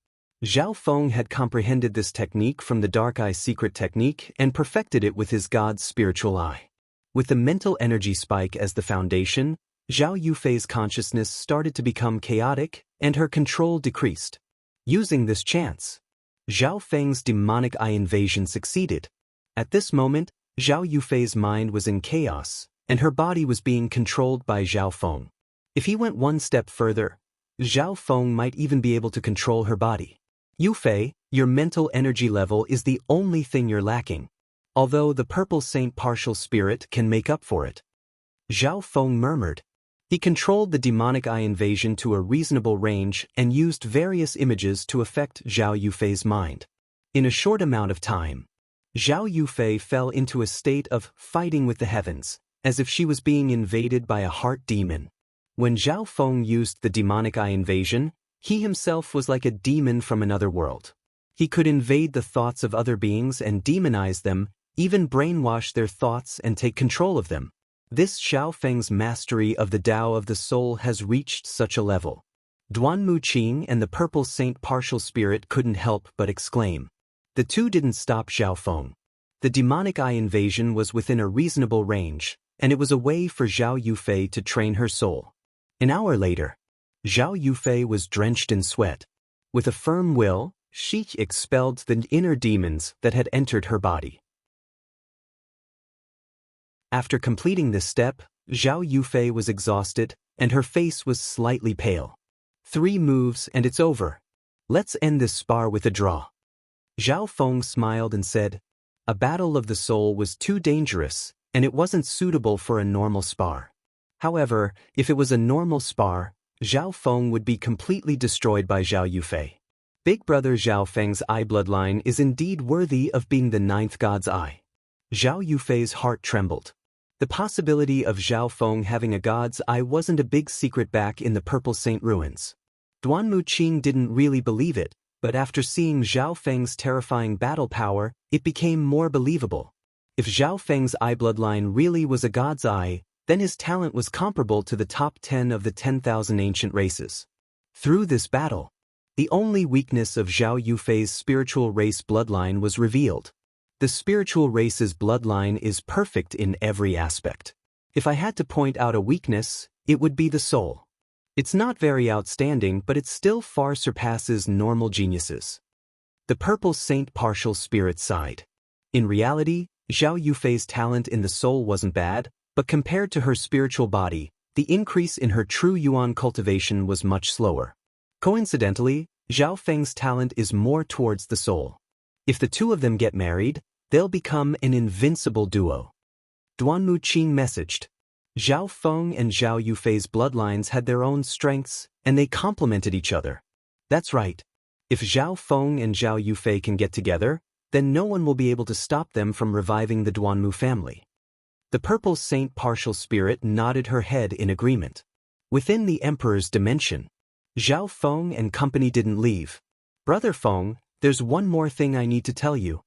Zhao Feng had comprehended this technique from the Dark Eye Secret Technique and perfected it with his god's spiritual eye. With the mental energy spike as the foundation, Zhao Yufei's consciousness started to become chaotic, and her control decreased. Using this chance, Zhao Feng's demonic eye invasion succeeded. At this moment, Zhao Yufei's mind was in chaos, and her body was being controlled by Zhao Feng. If he went one step further, Zhao Feng might even be able to control her body. Yufei, your mental energy level is the only thing you're lacking, although the Purple Saint Partial Spirit can make up for it. Zhao Feng murmured. He controlled the demonic eye invasion to a reasonable range and used various images to affect Zhao Yufei's mind. In a short amount of time, Zhao Yufei fell into a state of fighting with the heavens, as if she was being invaded by a heart demon. When Zhao Feng used the demonic eye invasion, he himself was like a demon from another world. He could invade the thoughts of other beings and demonize them, even brainwash their thoughts and take control of them. This Zhao Feng's mastery of the Tao of the soul has reached such a level. Duanmu Qing and the Purple Saint Partial Spirit couldn't help but exclaim. The two didn't stop Zhao Feng. The demonic eye invasion was within a reasonable range, and it was a way for Zhao Yufei to train her soul. An hour later, Zhao Yufei was drenched in sweat. With a firm will, she expelled the inner demons that had entered her body. After completing this step, Zhao Yufei was exhausted, and her face was slightly pale. 3 moves and it's over. Let's end this spar with a draw. Zhao Feng smiled and said, a battle of the soul was too dangerous, and it wasn't suitable for a normal spar. However, if it was a normal spar, Zhao Feng would be completely destroyed by Zhao Yufei. Big brother Zhao Feng's eye bloodline is indeed worthy of being the 9th god's eye. Zhao Yufei's heart trembled. The possibility of Zhao Feng having a god's eye wasn't a big secret back in the Purple Saint ruins. Duanmu Qing didn't really believe it, but after seeing Zhao Feng's terrifying battle power, it became more believable. If Zhao Feng's eye bloodline really was a god's eye, then his talent was comparable to the top 10 of the 10,000 ancient races. Through this battle, the only weakness of Zhao Yufei's spiritual race bloodline was revealed. The spiritual race's bloodline is perfect in every aspect. If I had to point out a weakness, it would be the soul. It's not very outstanding, but it still far surpasses normal geniuses. The Purple Saint Partial Spirit sighed. In reality, Zhao Yufei's talent in the soul wasn't bad, but compared to her spiritual body, the increase in her true yuan cultivation was much slower. Coincidentally, Zhao Feng's talent is more towards the soul. If the two of them get married, they'll become an invincible duo. Duanmu Qing messaged. Zhao Feng and Zhao Yufei's bloodlines had their own strengths, and they complemented each other. That's right. If Zhao Feng and Zhao Yufei can get together, then no one will be able to stop them from reviving the Duanmu family. The Purple Saint Partial Spirit nodded her head in agreement. Within the Emperor's dimension, Zhao Feng and company didn't leave. Brother Feng, there's one more thing I need to tell you.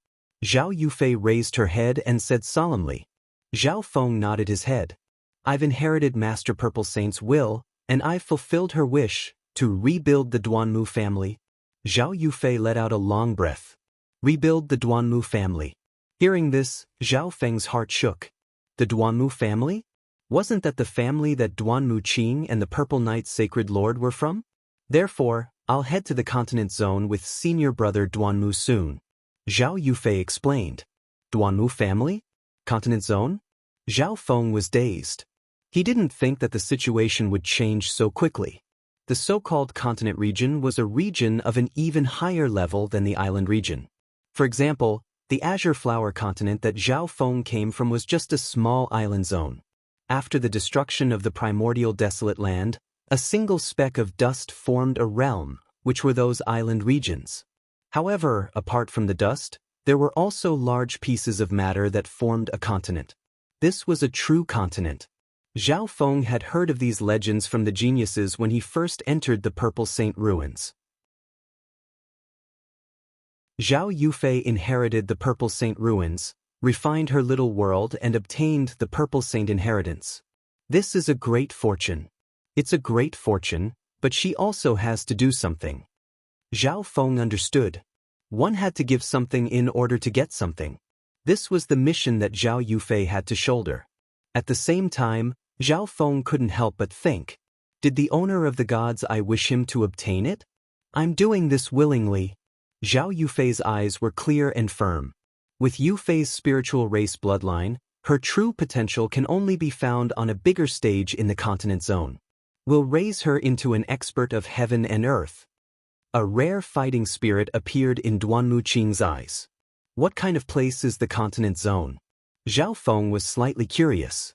Zhao Yufei raised her head and said solemnly. Zhao Feng nodded his head. I've inherited Master Purple Saint's will, and I've fulfilled her wish to rebuild the Duanmu family. Zhao Yufei let out a long breath. Rebuild the Duanmu family. Hearing this, Zhao Feng's heart shook. The Duanmu family? Wasn't that the family that Duanmu Qing and the Purple Knight's Sacred Lord were from? Therefore, I'll head to the Continent Zone with senior brother Duanmu soon. Zhao Yufei explained. Duanmu family? Continent Zone? Zhao Feng was dazed. He didn't think that the situation would change so quickly. The so-called continent region was a region of an even higher level than the island region. For example, the Azure Flower continent that Zhao Feng came from was just a small island zone. After the destruction of the primordial desolate land, a single speck of dust formed a realm, which were those island regions. However, apart from the dust, there were also large pieces of matter that formed a continent. This was a true continent. Zhao Feng had heard of these legends from the geniuses when he first entered the Purple Saint ruins. Zhao Yufei inherited the Purple Saint ruins, refined her little world and obtained the Purple Saint inheritance. This is a great fortune. It's a great fortune, but she also has to do something. Zhao Feng understood. One had to give something in order to get something. This was the mission that Zhao Yufei had to shoulder. At the same time, Zhao Feng couldn't help but think. Did the owner of the gods I wish him to obtain it? I'm doing this willingly. Zhao Yufei's eyes were clear and firm. With Yufei's spiritual race bloodline, her true potential can only be found on a bigger stage in the continent zone. We'll raise her into an expert of heaven and earth. A rare fighting spirit appeared in Duanmu Qing's eyes. What kind of place is the continent zone? Zhao Feng was slightly curious.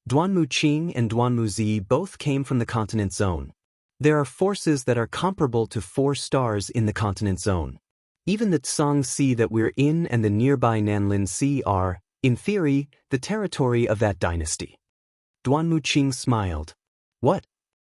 Duanmu Qing and Duanmu Zi both came from the continent zone. There are forces that are comparable to 4 stars in the continent zone. Even the Tsang Sea that we're in and the nearby Nanlin Sea are, in theory, the territory of that dynasty. Duanmu Qing smiled. What?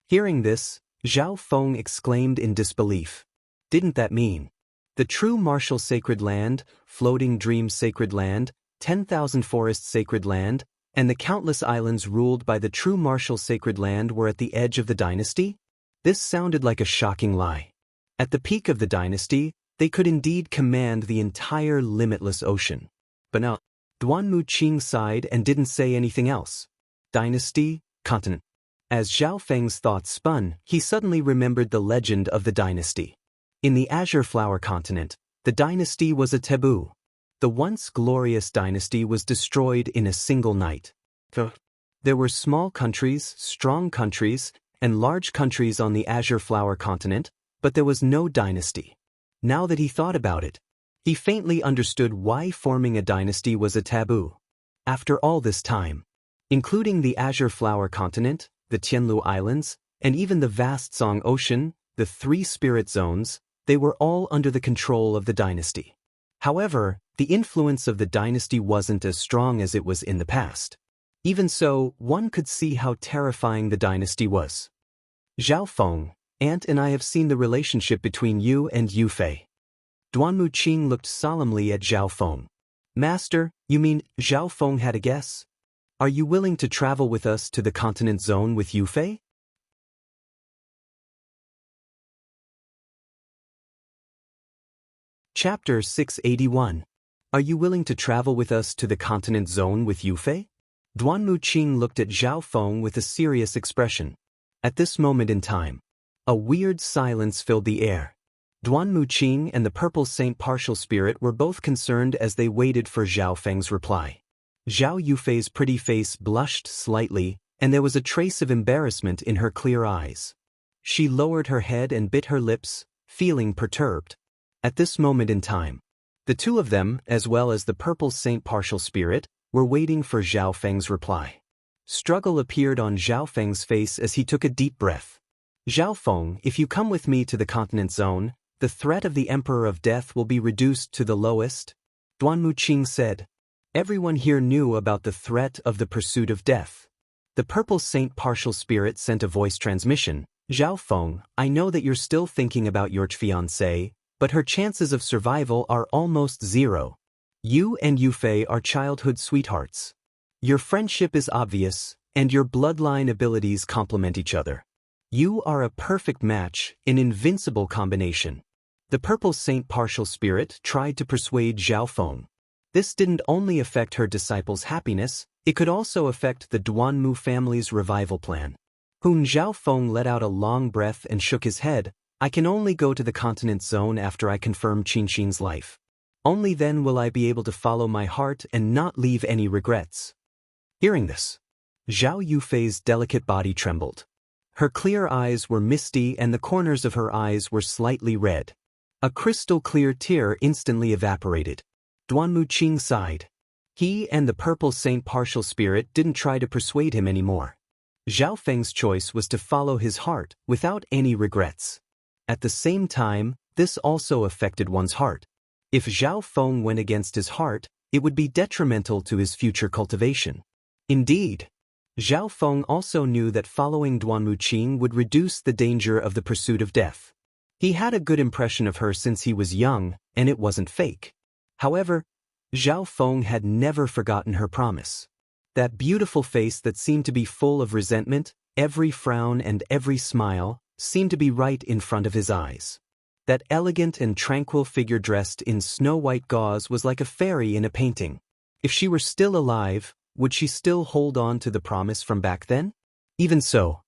Hearing this, Zhao Feng exclaimed in disbelief. Didn't that mean? The true martial sacred land, floating dream sacred land, 10,000 forests sacred land, and the countless islands ruled by the true martial sacred land were at the edge of the dynasty? This sounded like a shocking lie. At the peak of the dynasty, they could indeed command the entire limitless ocean. But now, Duanmu Qing sighed and didn't say anything else. Dynasty, continent. As Zhao Feng's thoughts spun, he suddenly remembered the legend of the dynasty. In the Azure Flower continent, the dynasty was a taboo. The once glorious dynasty was destroyed in a single night. There were small countries, strong countries, and large countries on the Azure Flower continent, but there was no dynasty. Now that he thought about it, he faintly understood why forming a dynasty was a taboo. After all this time, including the Azure Flower continent, the Tianlu Islands, and even the vast Song Ocean, the 3 spirit zones, they were all under the control of the dynasty. However, the influence of the dynasty wasn't as strong as it was in the past. Even so, one could see how terrifying the dynasty was. Zhao Feng, Aunt and I have seen the relationship between you and Yufei. Duanmu Qing looked solemnly at Zhao Feng. Master, you mean Zhao Feng had a guess? Are you willing to travel with us to the continent zone with Yufei? Chapter 681. Are you willing to travel with us to the continent zone with Yufei? Duanmu Qing looked at Zhao Feng with a serious expression. At this moment in time, a weird silence filled the air. Duanmu Qing and the Purple Saint Partial Spirit were both concerned as they waited for Zhao Feng's reply. Zhao Yufei's pretty face blushed slightly, and there was a trace of embarrassment in her clear eyes. She lowered her head and bit her lips, feeling perturbed. At this moment in time, the two of them, as well as the Purple Saint Partial Spirit, were waiting for Zhao Feng's reply. Struggle appeared on Zhao Feng's face as he took a deep breath. Zhao Feng, if you come with me to the continent zone, the threat of the Emperor of Death will be reduced to the lowest. Duan Muqing said. Everyone here knew about the threat of the pursuit of death. The Purple Saint Partial Spirit sent a voice transmission. Zhao Feng, I know that you're still thinking about your fiancée, but her chances of survival are almost zero. You and Yufei are childhood sweethearts. Your friendship is obvious, and your bloodline abilities complement each other. You are a perfect match, an invincible combination. The Purple Saint Partial Spirit tried to persuade Zhao Feng. This didn't only affect her disciples' happiness, it could also affect the Duanmu family's revival plan. Zhao Feng let out a long breath and shook his head. I can only go to the continent zone after I confirm Qinxin's life. Only then will I be able to follow my heart and not leave any regrets. Hearing this, Zhao Yufei's delicate body trembled. Her clear eyes were misty and the corners of her eyes were slightly red. A crystal-clear tear instantly evaporated. Duan Muqing sighed. He and the Purple Saint Partial Spirit didn't try to persuade him anymore. Zhao Feng's choice was to follow his heart without any regrets. At the same time, this also affected one's heart. If Zhao Feng went against his heart, it would be detrimental to his future cultivation. Indeed, Zhao Feng also knew that following Duan Muqing would reduce the danger of the pursuit of death. He had a good impression of her since he was young, and it wasn't fake. However, Zhao Feng had never forgotten her promise. That beautiful face that seemed to be full of resentment, every frown and every smile, seemed to be right in front of his eyes. That elegant and tranquil figure dressed in snow-white gauze was like a fairy in a painting. If she were still alive, would she still hold on to the promise from back then? Even so,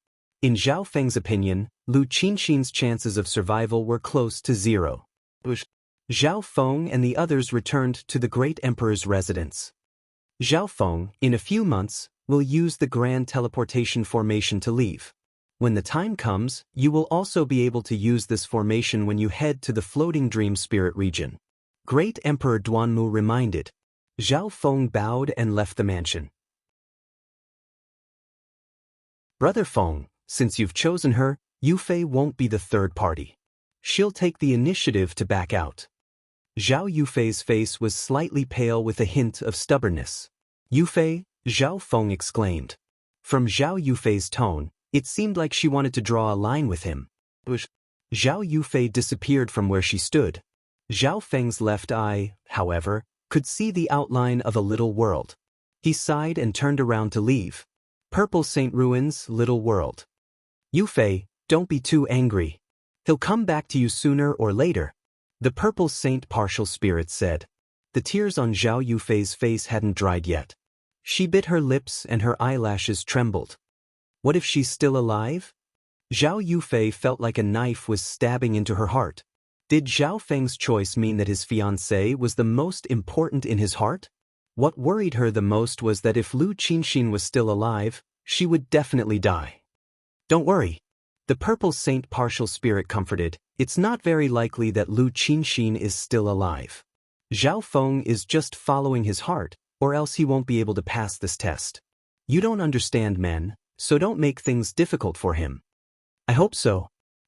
in Zhao Feng's opinion, Lu Qinxin's chances of survival were close to zero. Zhao Feng and the others returned to the great emperor's residence. Zhao Feng, in a few months, will use the grand teleportation formation to leave. When the time comes, you will also be able to use this formation when you head to the floating dream spirit region. Great Emperor Duanmu reminded. Zhao Feng bowed and left the mansion. Brother Feng, since you've chosen her, Yufei won't be the third party. She'll take the initiative to back out. Zhao Yufei's face was slightly pale with a hint of stubbornness. Yufei, Zhao Feng exclaimed. From Zhao Yufei's tone, it seemed like she wanted to draw a line with him. Zhao Yufei disappeared from where she stood. Zhao Feng's left eye, however, could see the outline of a little world. He sighed and turned around to leave. Purple Saint Ruins, little world. Yufei, don't be too angry. He'll come back to you sooner or later. The Purple Saint Partial Spirit said. The tears on Zhao Yufei's face hadn't dried yet. She bit her lips and her eyelashes trembled. What if she's still alive? Zhao Yufei felt like a knife was stabbing into her heart. Did Zhao Feng's choice mean that his fiancée was the most important in his heart? What worried her the most was that if Lu Qinxin was still alive, she would definitely die. Don't worry. The Purple Saint Partial Spirit comforted. It's not very likely that Lu Qinxin is still alive. Zhao Feng is just following his heart, or else he won't be able to pass this test. You don't understand men, so don't make things difficult for him. I hope so.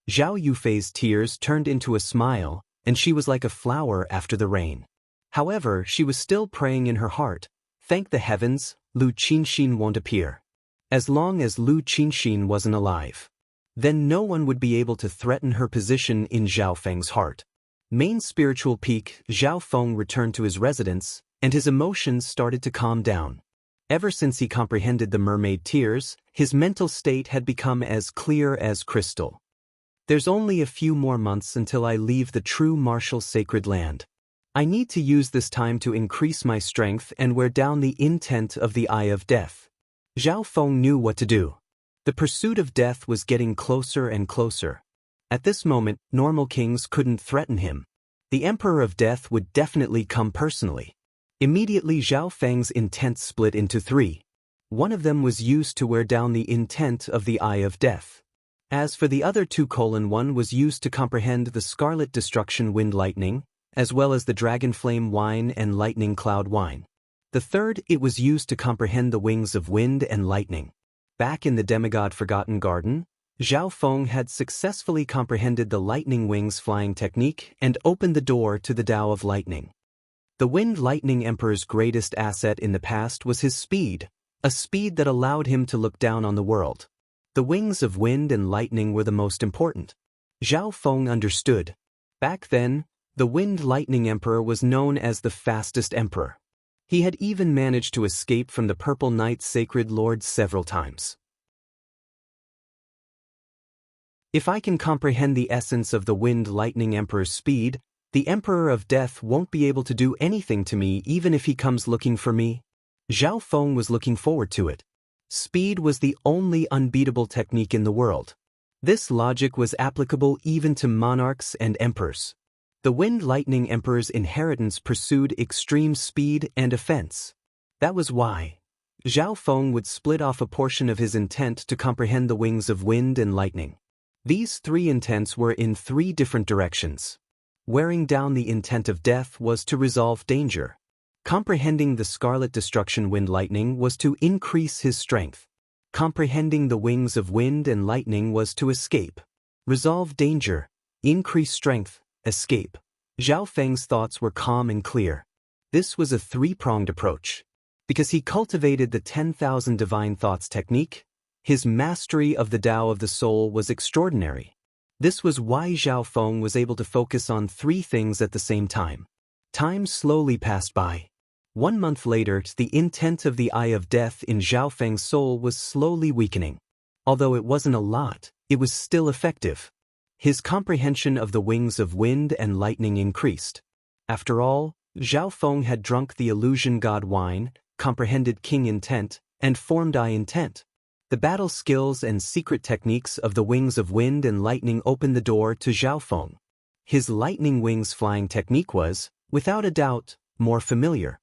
Zhao Yufei's tears turned into a smile, and she was like a flower after the rain. However, she was still praying in her heart. Thank the heavens, Lu Qinxin won't appear. As long as Lu Qinxin wasn't alive, then no one would be able to threaten her position in Zhao Feng's heart. Main spiritual peak, Zhao Feng returned to his residence, and his emotions started to calm down. Ever since he comprehended the mermaid tears, his mental state had become as clear as crystal. There's only a few more months until I leave the true martial sacred land. I need to use this time to increase my strength and wear down the intent of the Eye of Death. Zhao Feng knew what to do. The pursuit of death was getting closer and closer. At this moment, normal kings couldn't threaten him. The Emperor of Death would definitely come personally. Immediately Zhao Feng's intent split into three. One of them was used to wear down the intent of the Eye of Death. As for the other two, one was used to comprehend the Scarlet Destruction Wind Lightning, as well as the Dragon Flame Wine and Lightning Cloud Wine. The third, it was used to comprehend the Wings of Wind and Lightning. Back in the Demigod Forgotten Garden, Zhao Feng had successfully comprehended the Lightning Wings flying technique and opened the door to the Tao of Lightning. The Wind Lightning Emperor's greatest asset in the past was his speed, a speed that allowed him to look down on the world. The wings of wind and lightning were the most important. Zhao Feng understood. Back then, the Wind Lightning Emperor was known as the fastest emperor. He had even managed to escape from the Purple Knight's sacred lord several times. If I can comprehend the essence of the Wind Lightning Emperor's speed, the Emperor of Death won't be able to do anything to me even if he comes looking for me. Zhao Feng was looking forward to it. Speed was the only unbeatable technique in the world. This logic was applicable even to monarchs and emperors. The Wind Lightning Emperor's inheritance pursued extreme speed and offense. That was why Zhao Feng would split off a portion of his intent to comprehend the wings of wind and lightning. These three intents were in three different directions. Wearing down the intent of death was to resolve danger. Comprehending the Scarlet Destruction Wind Lightning was to increase his strength. Comprehending the wings of wind and lightning was to escape. Resolve danger, increase strength, escape. Zhao Feng's thoughts were calm and clear. This was a three-pronged approach. Because he cultivated the 10,000 divine thoughts technique, his mastery of the Tao of the soul was extraordinary. This was why Zhao Feng was able to focus on three things at the same time. Time slowly passed by. 1 month later, the intent of the Eye of Death in Zhao Feng's soul was slowly weakening. Although it wasn't a lot, it was still effective. His comprehension of the wings of wind and lightning increased. After all, Zhao Feng had drunk the illusion god wine, comprehended king intent, and formed eye intent. The battle skills and secret techniques of the wings of wind and lightning opened the door to Zhao Feng. His lightning wings flying technique was, without a doubt, more familiar.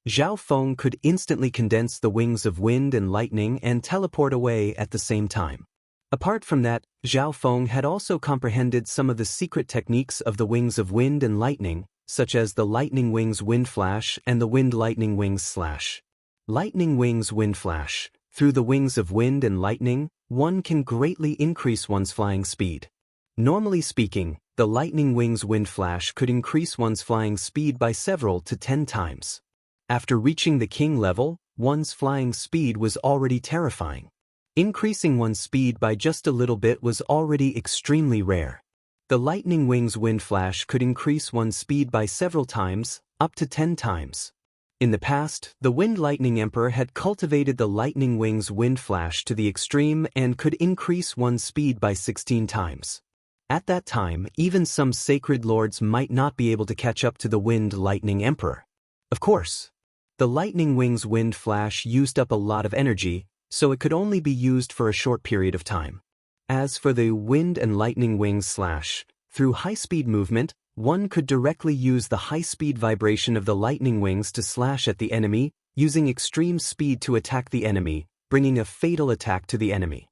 Zhao Feng could instantly condense the wings of wind and lightning and teleport away at the same time. Apart from that, Zhao Feng had also comprehended some of the secret techniques of the wings of wind and lightning, such as the lightning wings wind flash and the wind lightning wings slash. Lightning wings wind flash. Through the wings of wind and lightning, one can greatly increase one's flying speed. Normally speaking, the lightning wings wind flash could increase one's flying speed by several to 10 times. After reaching the king level, one's flying speed was already terrifying. Increasing one's speed by just a little bit was already extremely rare. The lightning wings wind flash could increase one's speed by several times, up to 10 times. In the past, the Wind Lightning Emperor had cultivated the lightning wings wind flash to the extreme and could increase one's speed by 16 times. At that time, even some sacred lords might not be able to catch up to the Wind Lightning Emperor. Of course, the lightning wings wind flash used up a lot of energy, so it could only be used for a short period of time. As for the wind and lightning wings slash, through high-speed movement, one could directly use the high-speed vibration of the lightning wings to slash at the enemy, using extreme speed to attack the enemy, bringing a fatal attack to the enemy.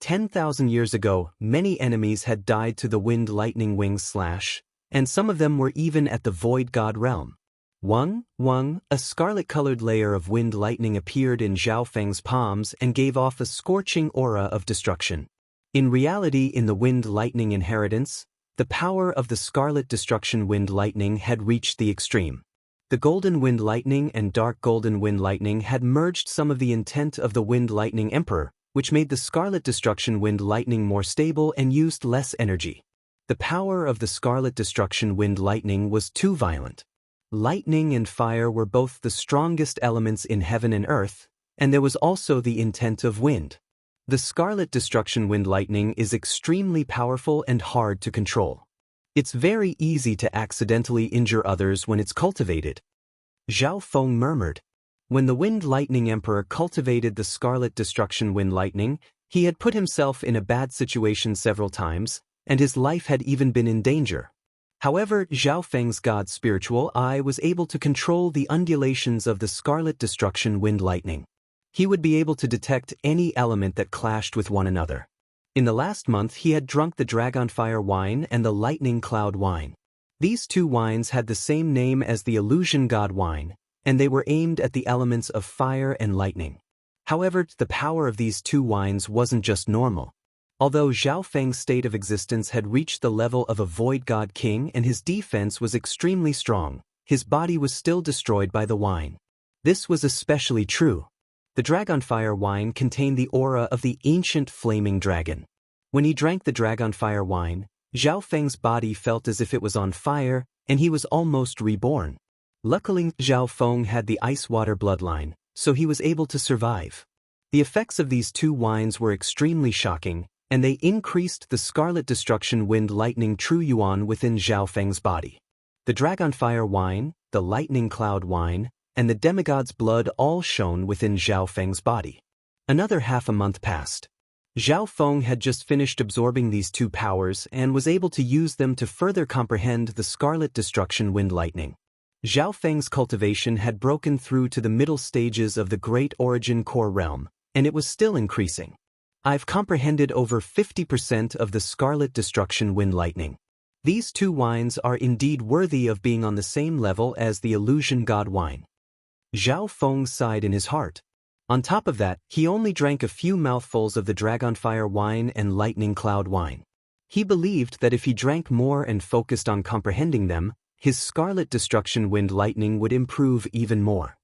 10,000 years ago, many enemies had died to the wind lightning wings slash, and some of them were even at the void god realm. Wang, a scarlet-colored layer of wind lightning appeared in Zhao Feng's palms and gave off a scorching aura of destruction. In reality, in the Wind Lightning inheritance, the power of the Scarlet Destruction Wind Lightning had reached the extreme. The Golden Wind Lightning and Dark Golden Wind Lightning had merged some of the intent of the Wind Lightning Emperor, which made the Scarlet Destruction Wind Lightning more stable and used less energy. The power of the Scarlet Destruction Wind Lightning was too violent. Lightning and fire were both the strongest elements in heaven and earth, and there was also the intent of wind. The Scarlet Destruction Wind Lightning is extremely powerful and hard to control. It's very easy to accidentally injure others when it's cultivated. Zhao Feng murmured. When the Wind Lightning Emperor cultivated the Scarlet Destruction Wind Lightning, he had put himself in a bad situation several times, and his life had even been in danger. However, Zhao Feng's God's spiritual eye was able to control the undulations of the Scarlet Destruction Wind Lightning. He would be able to detect any element that clashed with one another. In the last month, he had drunk the Dragonfire wine and the Lightning Cloud wine. These two wines had the same name as the Illusion God wine, and they were aimed at the elements of fire and lightning. However, the power of these two wines wasn't just normal. Although Zhao Feng's state of existence had reached the level of a void god king and his defense was extremely strong, his body was still destroyed by the wine. This was especially true. The Dragonfire wine contained the aura of the ancient flaming dragon. When he drank the Dragonfire wine, Zhao Feng's body felt as if it was on fire, and he was almost reborn. Luckily, Zhao Feng had the ice water bloodline, so he was able to survive. The effects of these two wines were extremely shocking, and they increased the Scarlet Destruction Wind Lightning True Yuan within Zhao Feng's body. The Dragonfire wine, the Lightning Cloud wine, and the Demigod's blood all shone within Zhao Feng's body. Another half a month passed. Zhao Feng had just finished absorbing these two powers and was able to use them to further comprehend the Scarlet Destruction Wind Lightning. Zhao Feng's cultivation had broken through to the middle stages of the Great Origin Core Realm, and it was still increasing. I've comprehended over 50% of the Scarlet Destruction Wind Lightning. These two wines are indeed worthy of being on the same level as the Illusion God wine. Zhao Feng sighed in his heart. On top of that, he only drank a few mouthfuls of the Dragonfire wine and Lightning Cloud wine. He believed that if he drank more and focused on comprehending them, his Scarlet Destruction Wind Lightning would improve even more.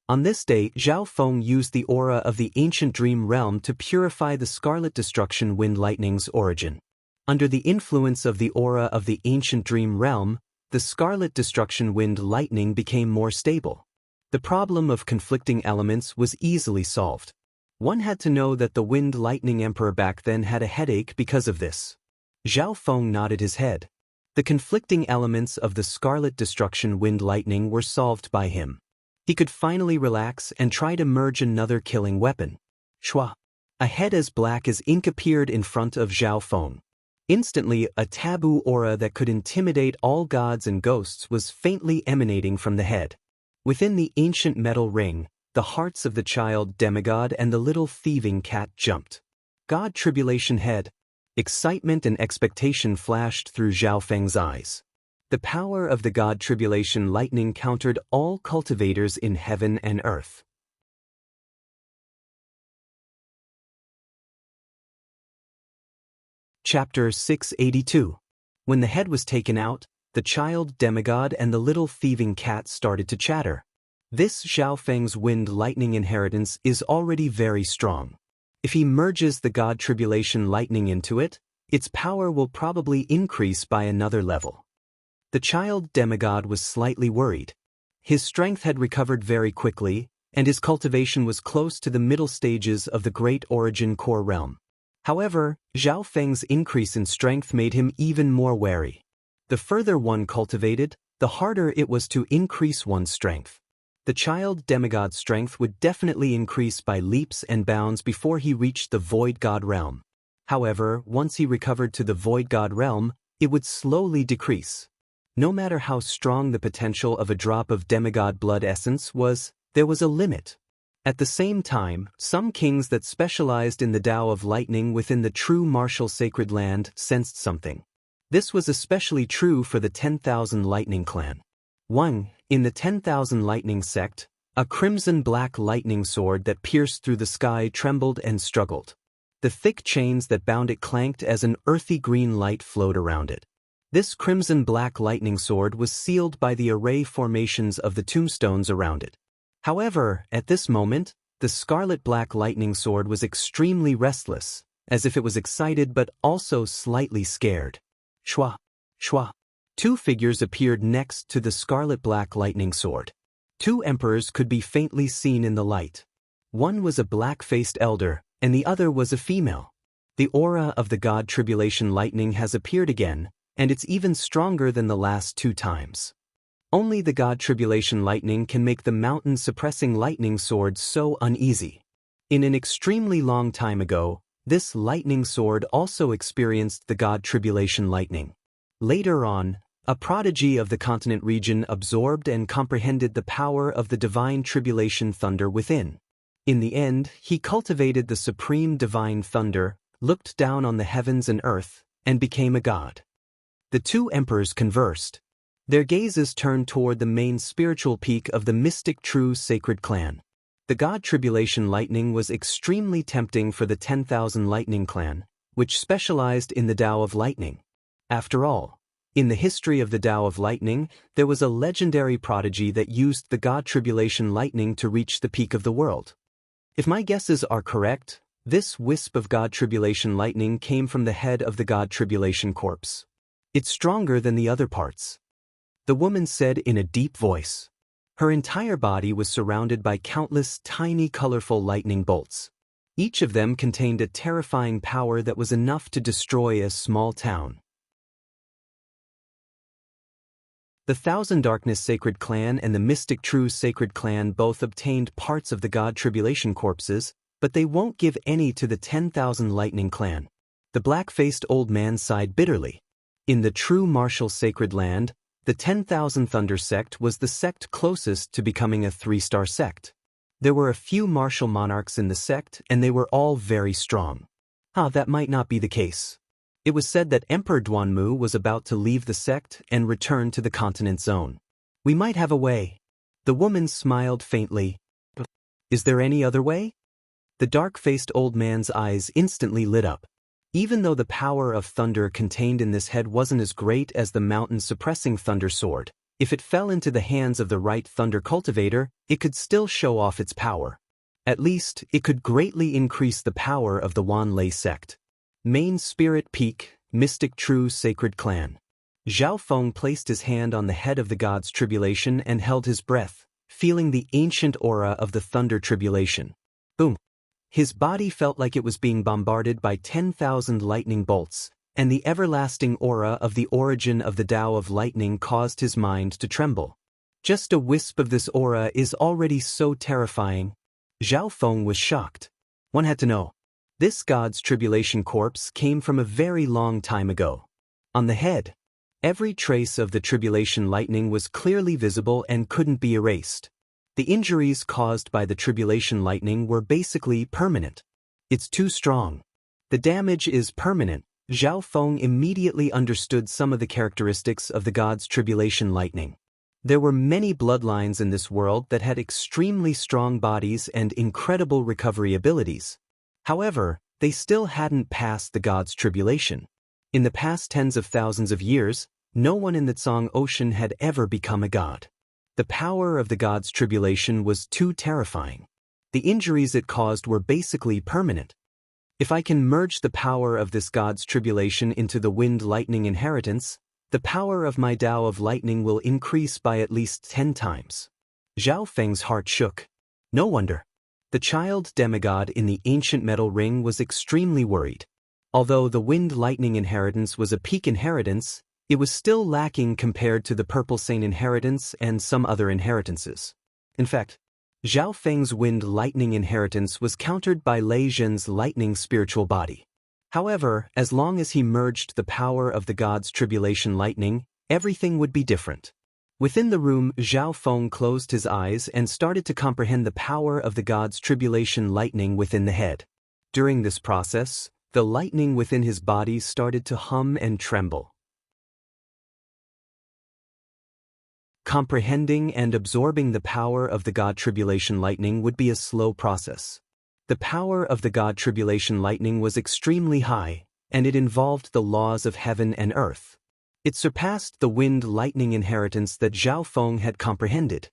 On this day, Zhao Feng used the aura of the ancient dream realm to purify the Scarlet Destruction Wind Lightning's origin. Under the influence of the aura of the ancient dream realm, the Scarlet Destruction Wind Lightning became more stable. The problem of conflicting elements was easily solved. One had to know that the Wind Lightning Emperor back then had a headache because of this. Zhao Feng nodded his head. The conflicting elements of the Scarlet Destruction Wind Lightning were solved by him. He could finally relax and try to merge another killing weapon. Shua! A head as black as ink appeared in front of Zhao Feng. Instantly, a taboo aura that could intimidate all gods and ghosts was faintly emanating from the head. Within the ancient metal ring, the hearts of the child demigod and the little thieving cat jumped. God Tribulation Head. Excitement and expectation flashed through Zhao Feng's eyes. The power of the God Tribulation Lightning countered all cultivators in heaven and earth. Chapter 682. When the head was taken out, the child demigod and the little thieving cat started to chatter. This Zhao Feng's Wind Lightning inheritance is already very strong. If he merges the God Tribulation Lightning into it, its power will probably increase by another level. The child demigod was slightly worried. His strength had recovered very quickly, and his cultivation was close to the middle stages of the Great Origin Core Realm. However, Zhao Feng's increase in strength made him even more wary. The further one cultivated, the harder it was to increase one's strength. The child demigod's strength would definitely increase by leaps and bounds before he reached the Void God realm. However, once he recovered to the Void God realm, it would slowly decrease. No matter how strong the potential of a drop of demigod blood essence was, there was a limit. At the same time, some kings that specialized in the Tao of lightning within the true martial sacred land sensed something. This was especially true for the 10,000 Lightning clan. 1. In the 10,000 Lightning sect, a crimson-black lightning sword that pierced through the sky trembled and struggled. The thick chains that bound it clanked as an earthy green light flowed around it. This crimson-black lightning sword was sealed by the array formations of the tombstones around it. However, at this moment, the scarlet-black lightning sword was extremely restless, as if it was excited but also slightly scared. Shwa! Shwa! Two figures appeared next to the scarlet-black lightning sword. Two emperors could be faintly seen in the light. One was a black-faced elder, and the other was a female. The aura of the God Tribulation Lightning has appeared again, and it's even stronger than the last two times. Only the God Tribulation Lightning can make the mountain-suppressing lightning sword so uneasy. In an extremely long time ago, this lightning sword also experienced the God Tribulation Lightning. Later on, a prodigy of the continent region absorbed and comprehended the power of the divine tribulation thunder within. In the end, he cultivated the supreme divine thunder, looked down on the heavens and earth, and became a god. The two emperors conversed. Their gazes turned toward the main spiritual peak of the mystic true sacred clan. The god Tribulation Lightning was extremely tempting for the 10,000 Lightning clan, which specialized in the Tao of Lightning. After all, in the history of the Tao of Lightning, there was a legendary prodigy that used the god Tribulation Lightning to reach the peak of the world. If my guesses are correct, this wisp of god Tribulation Lightning came from the head of the god Tribulation corpse. It's stronger than the other parts, the woman said in a deep voice. Her entire body was surrounded by countless tiny colorful lightning bolts. Each of them contained a terrifying power that was enough to destroy a small town. The Thousand Darkness Sacred Clan and the Mystic True Sacred Clan both obtained parts of the god Tribulation corpses, but they won't give any to the 10,000 Lightning Clan. The black-faced old man sighed bitterly. In the true martial sacred land, the 10,000 Thunder sect was the sect closest to becoming a 3-star sect. There were a few martial monarchs in the sect, and they were all very strong. That might not be the case. It was said that Emperor Duanmu was about to leave the sect and return to the continent zone. We might have a way. The woman smiled faintly. Is there any other way? The dark-faced old man's eyes instantly lit up. Even though the power of thunder contained in this head wasn't as great as the mountain-suppressing thunder sword, if it fell into the hands of the right thunder cultivator, it could still show off its power. At least, it could greatly increase the power of the Wanlei sect. Main Spirit Peak, Mystic True Sacred Clan. Zhao Feng placed his hand on the head of the god's tribulation and held his breath, feeling the ancient aura of the thunder tribulation. Boom! His body felt like it was being bombarded by 10,000 lightning bolts, and the everlasting aura of the origin of the Tao of Lightning caused his mind to tremble. Just a wisp of this aura is already so terrifying. Zhao Feng was shocked. One had to know. This god's tribulation corpse came from a very long time ago. On the head, every trace of the tribulation lightning was clearly visible and couldn't be erased. The injuries caused by the tribulation lightning were basically permanent. It's too strong. The damage is permanent. Zhao Feng immediately understood some of the characteristics of the god's tribulation lightning. There were many bloodlines in this world that had extremely strong bodies and incredible recovery abilities. However, they still hadn't passed the god's tribulation. In the past tens of thousands of years, no one in the Tsang Ocean had ever become a god. The power of the god's tribulation was too terrifying. The injuries it caused were basically permanent. If I can merge the power of this god's tribulation into the wind lightning inheritance, the power of my Tao of Lightning will increase by at least 10 times. Zhao Feng's heart shook. No wonder. The child demigod in the ancient metal ring was extremely worried. Although the wind lightning inheritance was a peak inheritance, it was still lacking compared to the Purple Saint inheritance and some other inheritances. In fact, Zhao Feng's wind lightning inheritance was countered by Lei Zhen's lightning spiritual body. However, as long as he merged the power of the god's tribulation lightning, everything would be different. Within the room, Zhao Feng closed his eyes and started to comprehend the power of the god's tribulation lightning within the head. During this process, the lightning within his body started to hum and tremble. Comprehending and absorbing the power of the god tribulation lightning would be a slow process. The power of the god tribulation lightning was extremely high, and it involved the laws of heaven and earth. It surpassed the wind lightning inheritance that Zhao Feng had comprehended.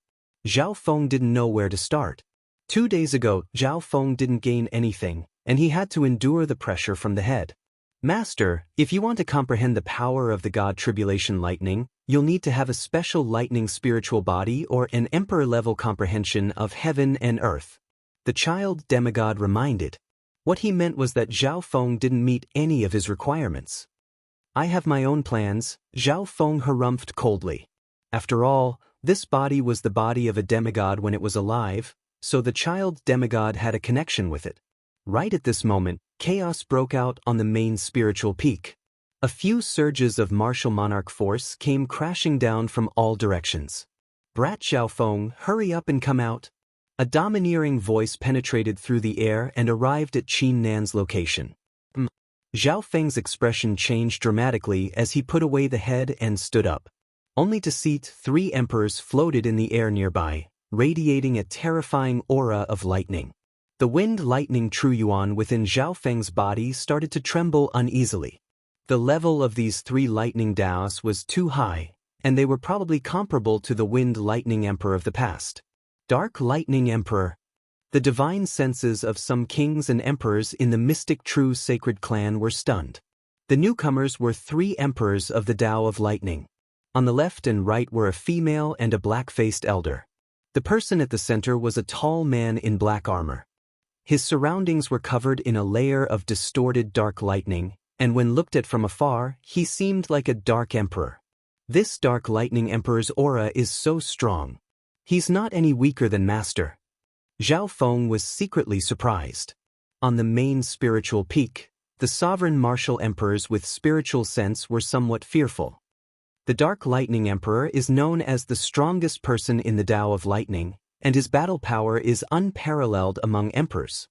Zhao Feng didn't know where to start. 2 days ago, Zhao Feng didn't gain anything, and he had to endure the pressure from the head. Master, if you want to comprehend the power of the god tribulation lightning, you'll need to have a special lightning spiritual body or an emperor-level comprehension of heaven and earth. The child demigod reminded. What he meant was that Zhao Feng didn't meet any of his requirements. I have my own plans, Zhao Feng harumphed coldly. After all, this body was the body of a demigod when it was alive, so the child demigod had a connection with it. Right at this moment, chaos broke out on the main spiritual peak. A few surges of martial monarch force came crashing down from all directions. Brat Zhao Feng, hurry up and come out. A domineering voice penetrated through the air and arrived at Qin Nan's location. Zhao Feng's expression changed dramatically as he put away the head and stood up. Only to see 3 emperors floated in the air nearby, radiating a terrifying aura of lightning. The wind lightning Truyuan within Zhao Feng's body started to tremble uneasily. The level of these three lightning Daos was too high, and they were probably comparable to the wind lightning emperor of the past. Dark lightning emperor. The divine senses of some kings and emperors in the mystic true sacred clan were stunned. The newcomers were three emperors of the Tao of Lightning. On the left and right were a female and a black-faced elder. The person at the center was a tall man in black armor. His surroundings were covered in a layer of distorted dark lightning, and when looked at from afar, he seemed like a dark emperor. This dark lightning emperor's aura is so strong. He's not any weaker than Master. Zhao Feng was secretly surprised. On the main spiritual peak, the sovereign martial emperors with spiritual sense were somewhat fearful. The Dark Lightning Emperor is known as the strongest person in the Tao of Lightning, and his battle power is unparalleled among emperors.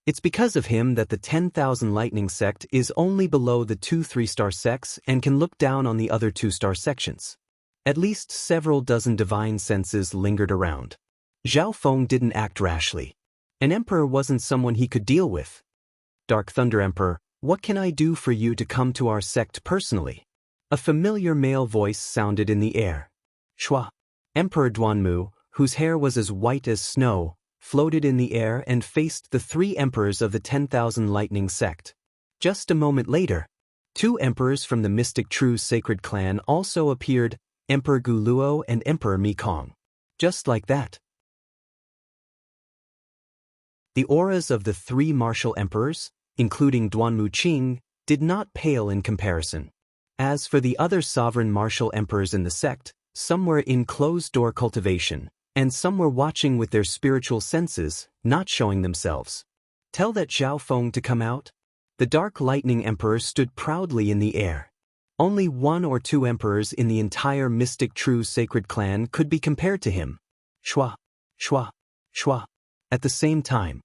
It's because of him that the 10,000 Lightning sect is only below the 2 3-star sects and can look down on the other 2-star sections. At least several dozen divine senses lingered around. Zhao Feng didn't act rashly. An emperor wasn't someone he could deal with. Dark Thunder Emperor, what can I do for you to come to our sect personally? A familiar male voice sounded in the air. Shua. Emperor Duanmu, whose hair was as white as snow, floated in the air and faced the three emperors of the 10,000 Lightning sect. Just a moment later, two emperors from the mystic true sacred clan also appeared, Emperor Guluo and Emperor Mikong. Just like that. The auras of the three martial emperors, including Duanmu Qing, did not pale in comparison. As for the other sovereign martial emperors in the sect, some were in closed-door cultivation, and some were watching with their spiritual senses, not showing themselves. Tell that Zhao Feng to come out? The Dark Lightning Emperor stood proudly in the air. Only one or two emperors in the entire mystic true sacred clan could be compared to him. Shua, shua, shua. At the same time,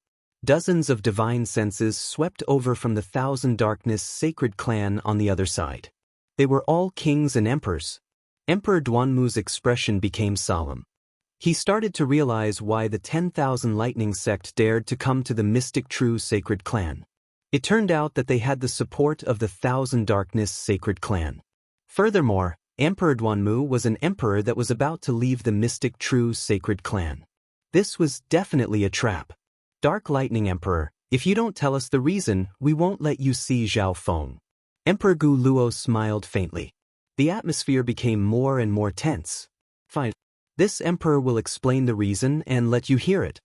dozens of divine senses swept over from the Thousand Darkness sacred clan on the other side. They were all kings and emperors. Emperor Duanmu's expression became solemn. He started to realize why the 10,000 Lightning sect dared to come to the mystic true sacred clan. It turned out that they had the support of the Thousand Darkness sacred clan. Furthermore, Emperor Duanmu was an emperor that was about to leave the mystic true sacred clan. This was definitely a trap. Dark Lightning Emperor, if you don't tell us the reason, we won't let you see Zhao Feng. Emperor Gu Luo smiled faintly. The atmosphere became more and more tense. Fine. This emperor will explain the reason and let you hear it.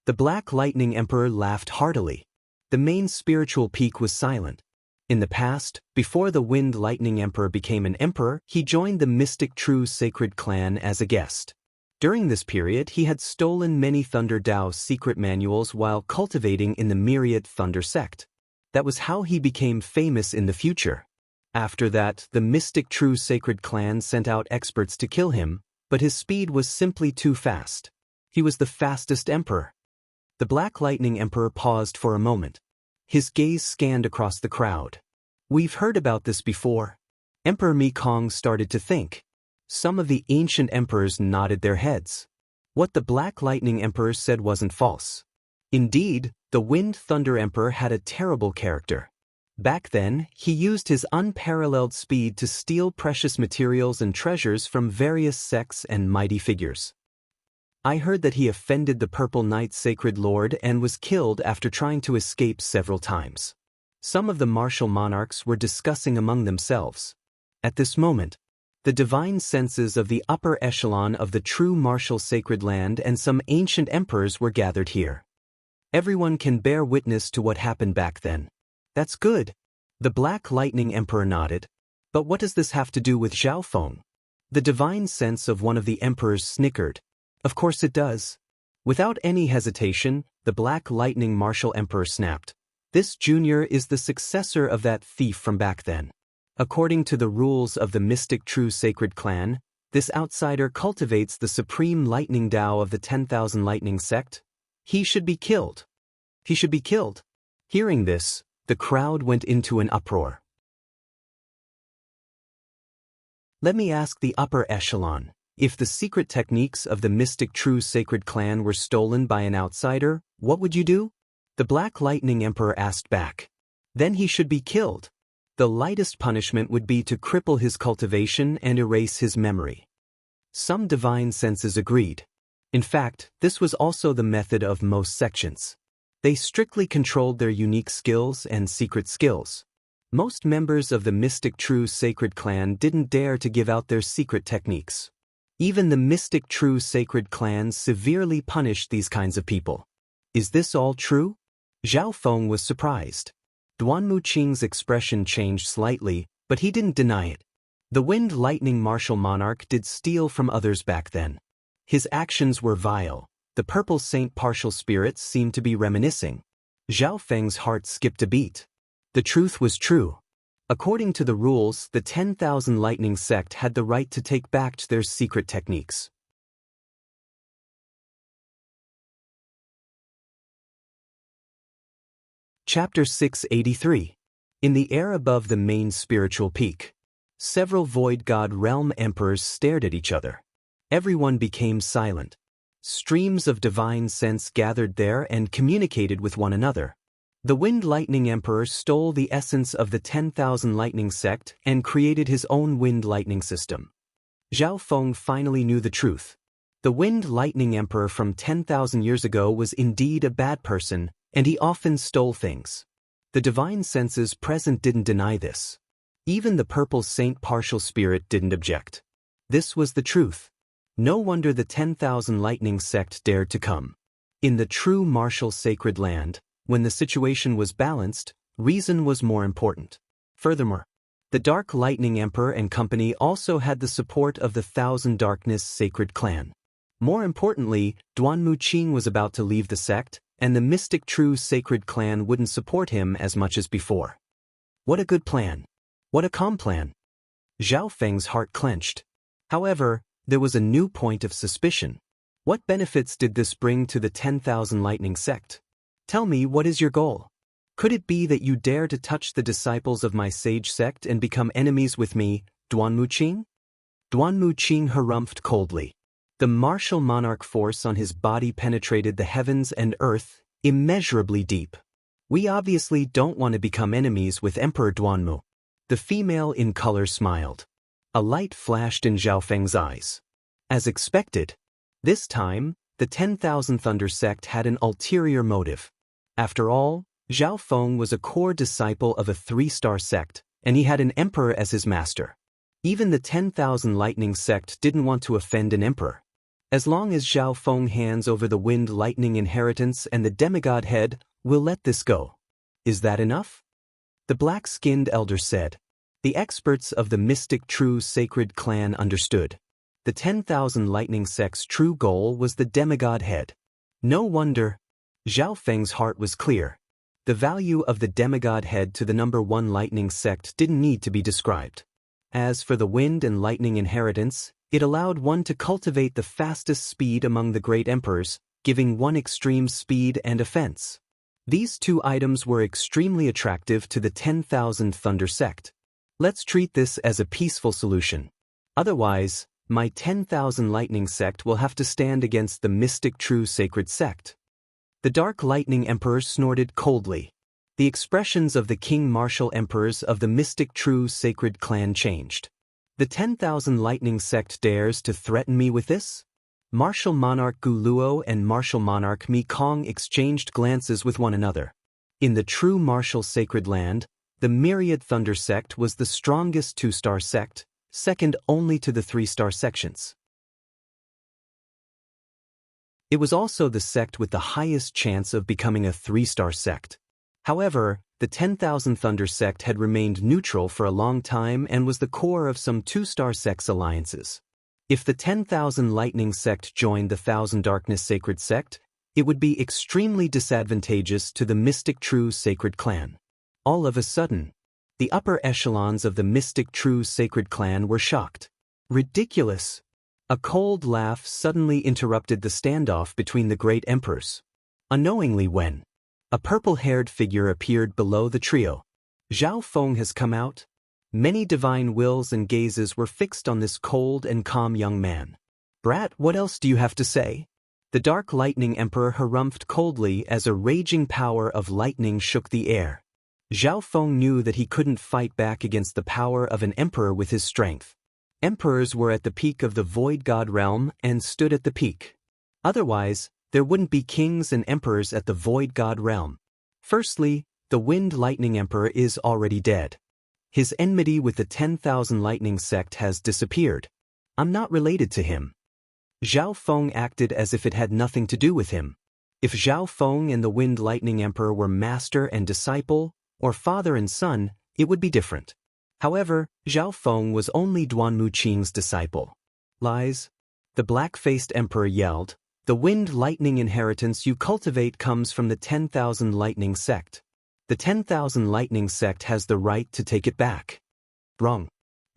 The Black Lightning Emperor laughed heartily. The main spiritual peak was silent. In the past, before the Wind Lightning Emperor became an emperor, he joined the mystic true sacred clan as a guest. During this period, he had stolen many Thunder Dao secret manuals while cultivating in the Myriad Thunder sect. That was how he became famous in the future. After that, the mystic true sacred clan sent out experts to kill him, but his speed was simply too fast. He was the fastest emperor. The Black Lightning Emperor paused for a moment. His gaze scanned across the crowd. We've heard about this before. Emperor Mikong started to think. Some of the ancient emperors nodded their heads. What the Black Lightning Emperor said wasn't false. Indeed, the Wind Thunder Emperor had a terrible character. Back then, he used his unparalleled speed to steal precious materials and treasures from various sects and mighty figures. I heard that he offended the Purple Knight Sacred Lord and was killed after trying to escape several times. Some of the martial monarchs were discussing among themselves. At this moment, the divine senses of the upper echelon of the true martial sacred land and some ancient emperors were gathered here. Everyone can bear witness to what happened back then. That's good. The Black Lightning Emperor nodded. But what does this have to do with Zhao Feng? The divine sense of one of the emperors snickered. Of course it does. Without any hesitation, the Black Lightning Martial Emperor snapped. This junior is the successor of that thief from back then. According to the rules of the mystic true sacred clan, this outsider cultivates the supreme lightning Tao of the 10,000 Lightning sect. He should be killed. He should be killed. Hearing this, the crowd went into an uproar. Let me ask the upper echelon, If the secret techniques of the mystic true sacred clan were stolen by an outsider, what would you do? The Black Lightning Emperor asked back. Then he should be killed. The lightest punishment would be to cripple his cultivation and erase his memory. Some divine senses agreed. In fact, this was also the method of most sections. They strictly controlled their unique skills and secret skills. Most members of the mystic true sacred clan didn't dare to give out their secret techniques. Even the mystic true sacred clans severely punished these kinds of people. Is this all true? Zhao Feng was surprised. Duanmu Qing's expression changed slightly, but he didn't deny it. The Wind Lightning Martial Monarch did steal from others back then. His actions were vile. The Purple Saint partial spirits seemed to be reminiscing. Zhao Feng's heart skipped a beat. The truth was true. According to the rules, the 10,000 Lightning Sect had the right to take back their secret techniques. Chapter 683. In the air above the main spiritual peak, several Void God Realm Emperors stared at each other. Everyone became silent. Streams of divine sense gathered there and communicated with one another. The Wind Lightning Emperor stole the essence of the 10,000 Lightning Sect and created his own Wind Lightning system. Zhao Feng finally knew the truth. The Wind Lightning Emperor from 10,000 years ago was indeed a bad person, and he often stole things. The divine senses present didn't deny this. Even the Purple Saint partial spirit didn't object. This was the truth. No wonder the 10,000 Lightning Sect dared to come. In the true martial sacred land, when the situation was balanced, reason was more important. Furthermore, the Dark Lightning Emperor and company also had the support of the Thousand Darkness Sacred Clan. More importantly, Duanmu Qing was about to leave the sect, and the Mystic True Sacred Clan wouldn't support him as much as before. What a good plan. What a calm plan. Zhao Feng's heart clenched. However, there was a new point of suspicion. What benefits did this bring to the 10,000 Lightning Sect? Tell me, what is your goal? Could it be that you dare to touch the disciples of my sage sect and become enemies with me, Duanmu Qing? Duanmu Qing harumphed coldly. The martial monarch force on his body penetrated the heavens and earth, immeasurably deep. We obviously don't want to become enemies with Emperor Duanmu. The female in color smiled. A light flashed in Zhao Feng's eyes. As expected, this time, the 10,000 Thunder Sect had an ulterior motive. After all, Zhao Feng was a core disciple of a 3-star sect, and he had an emperor as his master. Even the 10,000 Lightning Sect didn't want to offend an emperor. As long as Zhao Feng hands over the Wind Lightning Inheritance and the demigod head, we'll let this go. Is that enough? The black-skinned elder said. The experts of the Mystic True Sacred Clan understood. The 10,000 Lightning Sect's true goal was the demigod head. No wonder. Zhao Feng's heart was clear. The value of the demigod head to the number 1 Lightning Sect didn't need to be described. As for the Wind and Lightning Inheritance, it allowed one to cultivate the fastest speed among the great emperors, giving one extreme speed and offense. These two items were extremely attractive to the 10,000 Thunder Sect. Let's treat this as a peaceful solution. Otherwise, my 10,000 Lightning Sect will have to stand against the Mystic True Sacred Sect. The Dark Lightning Emperor snorted coldly. The expressions of the King Martial Emperors of the Mystic True Sacred Clan changed. The 10,000 Lightning Sect dares to threaten me with this? Martial Monarch Gu Luo and Martial Monarch Mi Kong exchanged glances with one another. In the true martial sacred land, the Myriad Thunder Sect was the strongest 2-star sect, second only to the 3-star sections. It was also the sect with the highest chance of becoming a 3-star sect. However, the 10,000 Thunder Sect had remained neutral for a long time and was the core of some 2-star sects alliances. If the 10,000 Lightning Sect joined the Thousand Darkness Sacred Sect, it would be extremely disadvantageous to the Mystic True Sacred Clan. All of a sudden, the upper echelons of the Mystic True Sacred Clan were shocked. Ridiculous! A cold laugh suddenly interrupted the standoff between the great emperors. Unknowingly when a purple-haired figure appeared below the trio. Zhao Feng has come out? Many divine wills and gazes were fixed on this cold and calm young man. Brat, what else do you have to say? The Dark Lightning Emperor harumphed coldly as a raging power of lightning shook the air. Zhao Feng knew that he couldn't fight back against the power of an emperor with his strength. Emperors were at the peak of the Void God realm and stood at the peak. Otherwise, there wouldn't be kings and emperors at the Void God realm. Firstly, the Wind Lightning Emperor is already dead. His enmity with the 10,000 Lightning sect has disappeared. I'm not related to him. Zhao Feng acted as if it had nothing to do with him. If Zhao Feng and the Wind Lightning Emperor were master and disciple, or father and son, it would be different. However, Zhao Feng was only Duan Muqing's disciple. Lies. The black-faced emperor yelled, "The Wind Lightning inheritance you cultivate comes from the 10,000 Lightning sect. The 10,000 Lightning sect has the right to take it back." Wrong.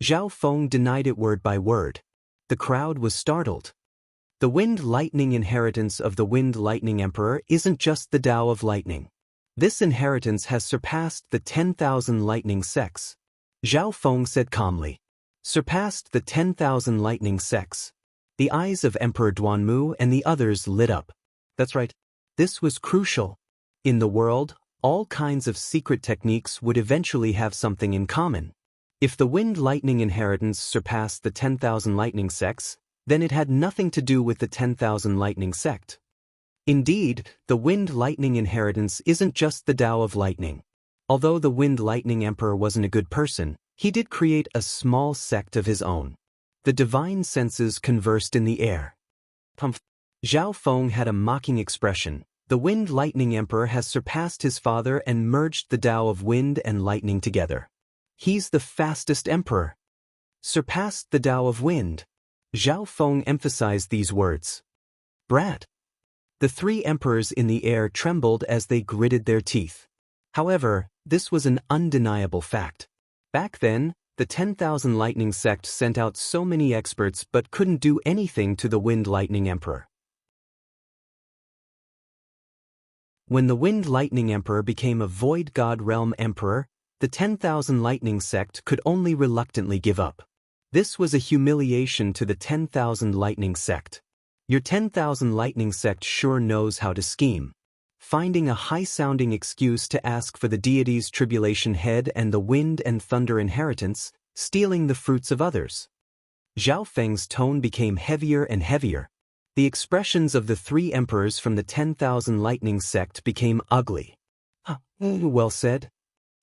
Zhao Feng denied it word by word. The crowd was startled. The Wind Lightning inheritance of the Wind Lightning Emperor isn't just the Tao of Lightning. This inheritance has surpassed the 10,000 Lightning sects. Zhao Feng said calmly. Surpassed the 10,000 Lightning sects. The eyes of Emperor Duanmu and the others lit up. That's right. This was crucial. In the world, all kinds of secret techniques would eventually have something in common. If the Wind Lightning inheritance surpassed the 10,000 Lightning sects, then it had nothing to do with the 10,000 Lightning sect. Indeed, the Wind Lightning inheritance isn't just the Tao of Lightning. Although the Wind Lightning Emperor wasn't a good person, he did create a small sect of his own. The divine senses conversed in the air. Pumph. Zhao Feng had a mocking expression. The Wind Lightning Emperor has surpassed his father and merged the Tao of wind and lightning together. He's the fastest emperor. Surpassed the Tao of wind. Zhao Feng emphasized these words. Brat. The three emperors in the air trembled as they gritted their teeth. However, this was an undeniable fact. Back then, the 10,000 Lightning sect sent out so many experts but couldn't do anything to the Wind Lightning Emperor. When the Wind Lightning Emperor became a Void God Realm Emperor, the 10,000 Lightning sect could only reluctantly give up. This was a humiliation to the 10,000 Lightning sect. Your 10,000 Lightning sect sure knows how to scheme. Finding a high-sounding excuse to ask for the deity's tribulation head and the wind and thunder inheritance, stealing the fruits of others. Zhao Feng's tone became heavier and heavier. The expressions of the three emperors from the 10,000 Lightning sect became ugly. Well said.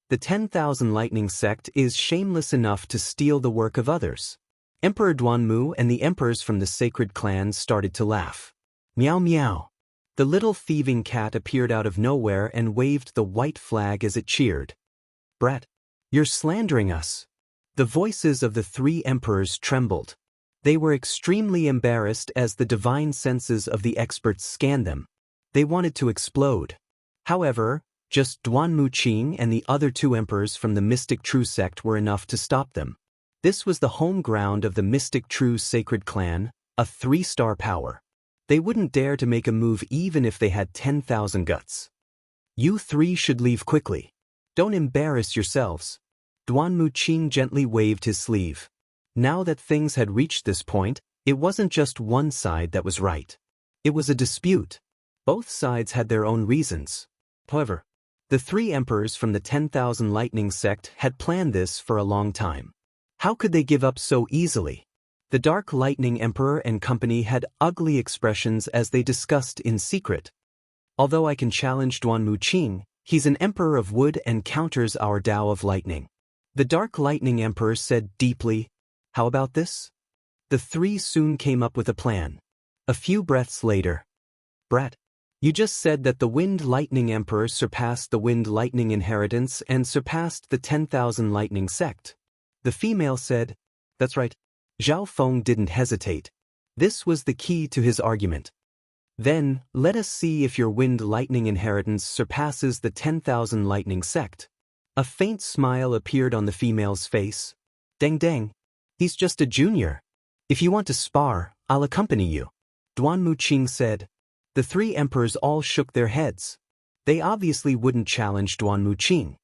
The 10,000 Lightning sect is shameless enough to steal the work of others. Emperor Duanmu and the emperors from the sacred clans started to laugh. Meow meow. The little thieving cat appeared out of nowhere and waved the white flag as it cheered. Brat, you're slandering us. The voices of the three emperors trembled. They were extremely embarrassed as the divine senses of the experts scanned them. They wanted to explode. However, just Duan Muqing and the other two emperors from the Mystic True sect were enough to stop them. This was the home ground of the Mystic True Sacred Clan, a 3-star power. They wouldn't dare to make a move even if they had 10,000 guts. You three should leave quickly. Don't embarrass yourselves. Duan Muqing gently waved his sleeve. Now that things had reached this point, it wasn't just one side that was right. It was a dispute. Both sides had their own reasons. However, the three emperors from the 10,000 Lightning sect had planned this for a long time. How could they give up so easily? The Dark Lightning Emperor and company had ugly expressions as they discussed in secret. Although I can challenge Duan Muqing, he's an emperor of wood and counters our Tao of lightning. The Dark Lightning Emperor said deeply, how about this? The three soon came up with a plan. A few breaths later. Brat, you just said that the Wind Lightning Emperor surpassed the Wind Lightning inheritance and surpassed the 10,000 Lightning sect. The female said, that's right. Zhao Feng didn't hesitate. This was the key to his argument. Then, let us see if your Wind Lightning inheritance surpasses the 10,000 Lightning sect. A faint smile appeared on the female's face. Deng deng. He's just a junior. If you want to spar, I'll accompany you. Duan Muqing said. The three emperors all shook their heads. They obviously wouldn't challenge Duan Muqing.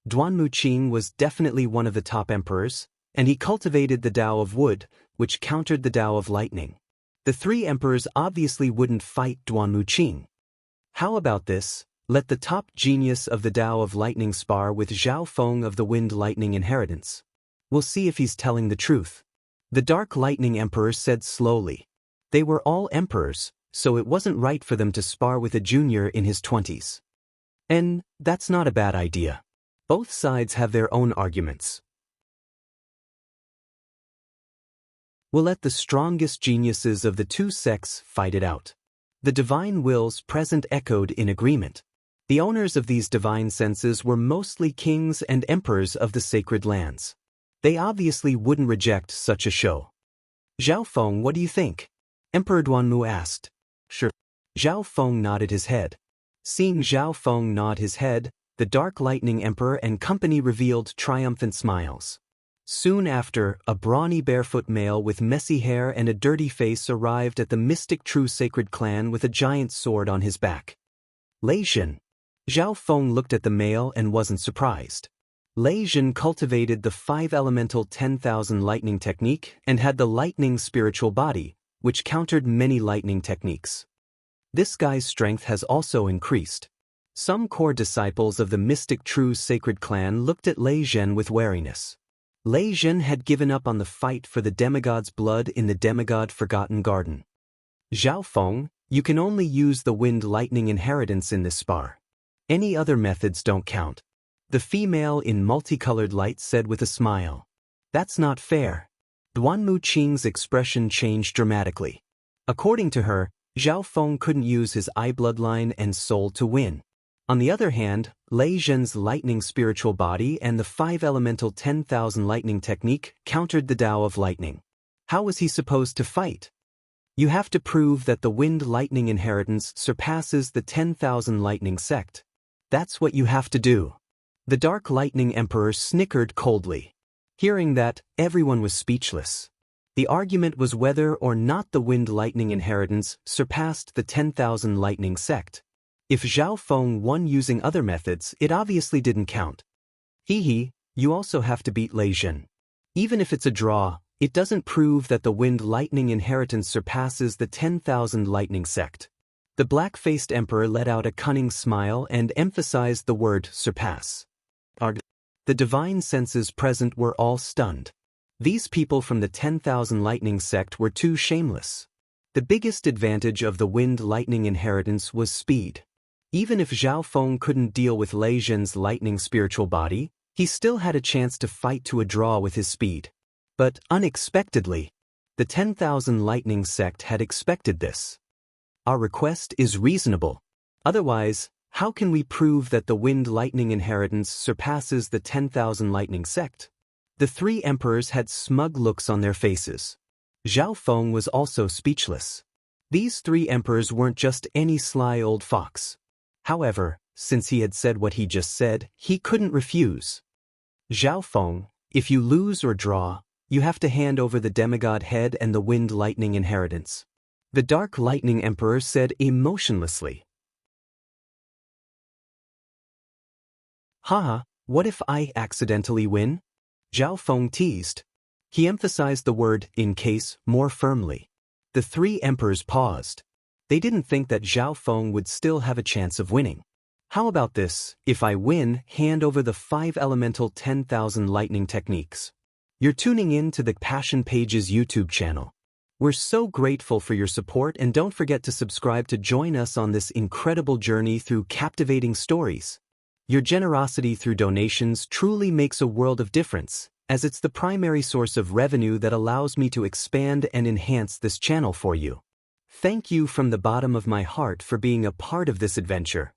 Duan Muqing was definitely one of the top emperors, and he cultivated the Tao of wood, which countered the Tao of lightning. The three emperors obviously wouldn't fight Duanmu Qing. How about this? Let the top genius of the Tao of Lightning spar with Zhao Feng of the Wind Lightning Inheritance. We'll see if he's telling the truth. The Dark Lightning Emperor said slowly. They were all emperors, so it wasn't right for them to spar with a junior in his 20s. And that's not a bad idea. Both sides have their own arguments. We'll let the strongest geniuses of the two sects fight it out. The divine wills present echoed in agreement. The owners of these divine senses were mostly kings and emperors of the sacred lands. They obviously wouldn't reject such a show. Zhao Feng, what do you think? Emperor Duanmu asked. Sure. Zhao Feng nodded his head. Seeing Zhao Feng nod his head, the Dark Lightning Emperor and company revealed triumphant smiles. Soon after, a brawny barefoot male with messy hair and a dirty face arrived at the mystic true sacred clan with a giant sword on his back. Lei Zhen. Zhao Feng looked at the male and wasn't surprised. Lei Zhen cultivated the 5-elemental 10,000 lightning technique and had the lightning spiritual body, which countered many lightning techniques. This guy's strength has also increased. Some core disciples of the mystic true sacred clan looked at Lei Zhen with wariness. Lei Zhen had given up on the fight for the demigod's blood in the demigod Forgotten Garden. Zhao Feng, you can only use the Wind Lightning Inheritance in this spar. Any other methods don't count. The female in multicolored light said with a smile. That's not fair. Duanmu Qing's expression changed dramatically. According to her, Zhao Feng couldn't use his eye bloodline and soul to win. On the other hand, Lei Zhen's lightning spiritual body and the 5-elemental 10,000 lightning technique countered the Tao of Lightning. How was he supposed to fight? You have to prove that the Wind Lightning Inheritance surpasses the 10,000 lightning sect. That's what you have to do. The Dark Lightning Emperor snickered coldly. Hearing that, everyone was speechless. The argument was whether or not the Wind Lightning Inheritance surpassed the 10,000 lightning sect. If Zhao Feng won using other methods, it obviously didn't count. Hee, you also have to beat Lei Zhen. Even if it's a draw, it doesn't prove that the Wind Lightning Inheritance surpasses the 10,000 lightning sect. The black-faced emperor let out a cunning smile and emphasized the word surpass. The divine senses present were all stunned. These people from the 10,000 lightning sect were too shameless. The biggest advantage of the Wind Lightning Inheritance was speed. Even if Zhao Feng couldn't deal with Lei Zhen's lightning spiritual body, he still had a chance to fight to a draw with his speed. But, unexpectedly, the 10,000 lightning sect had expected this. Our request is reasonable. Otherwise, how can we prove that the Wind Lightning Inheritance surpasses the 10,000 lightning sect? The three emperors had smug looks on their faces. Zhao Feng was also speechless. These three emperors weren't just any sly old fox. However, since he had said what he just said, he couldn't refuse. Zhao Feng, if you lose or draw, you have to hand over the demigod head and the Wind Lightning Inheritance. The Dark Lightning Emperor said emotionlessly. Haha, what if I accidentally win? Zhao Feng teased. He emphasized the word in case more firmly. The three emperors paused. They didn't think that Zhao Feng would still have a chance of winning. How about this, if I win, hand over the 5-elemental 10,000 lightning techniques. You're tuning in to the Passion Pages YouTube channel. We're so grateful for your support, and don't forget to subscribe to join us on this incredible journey through captivating stories. Your generosity through donations truly makes a world of difference, as it's the primary source of revenue that allows me to expand and enhance this channel for you. Thank you from the bottom of my heart for being a part of this adventure.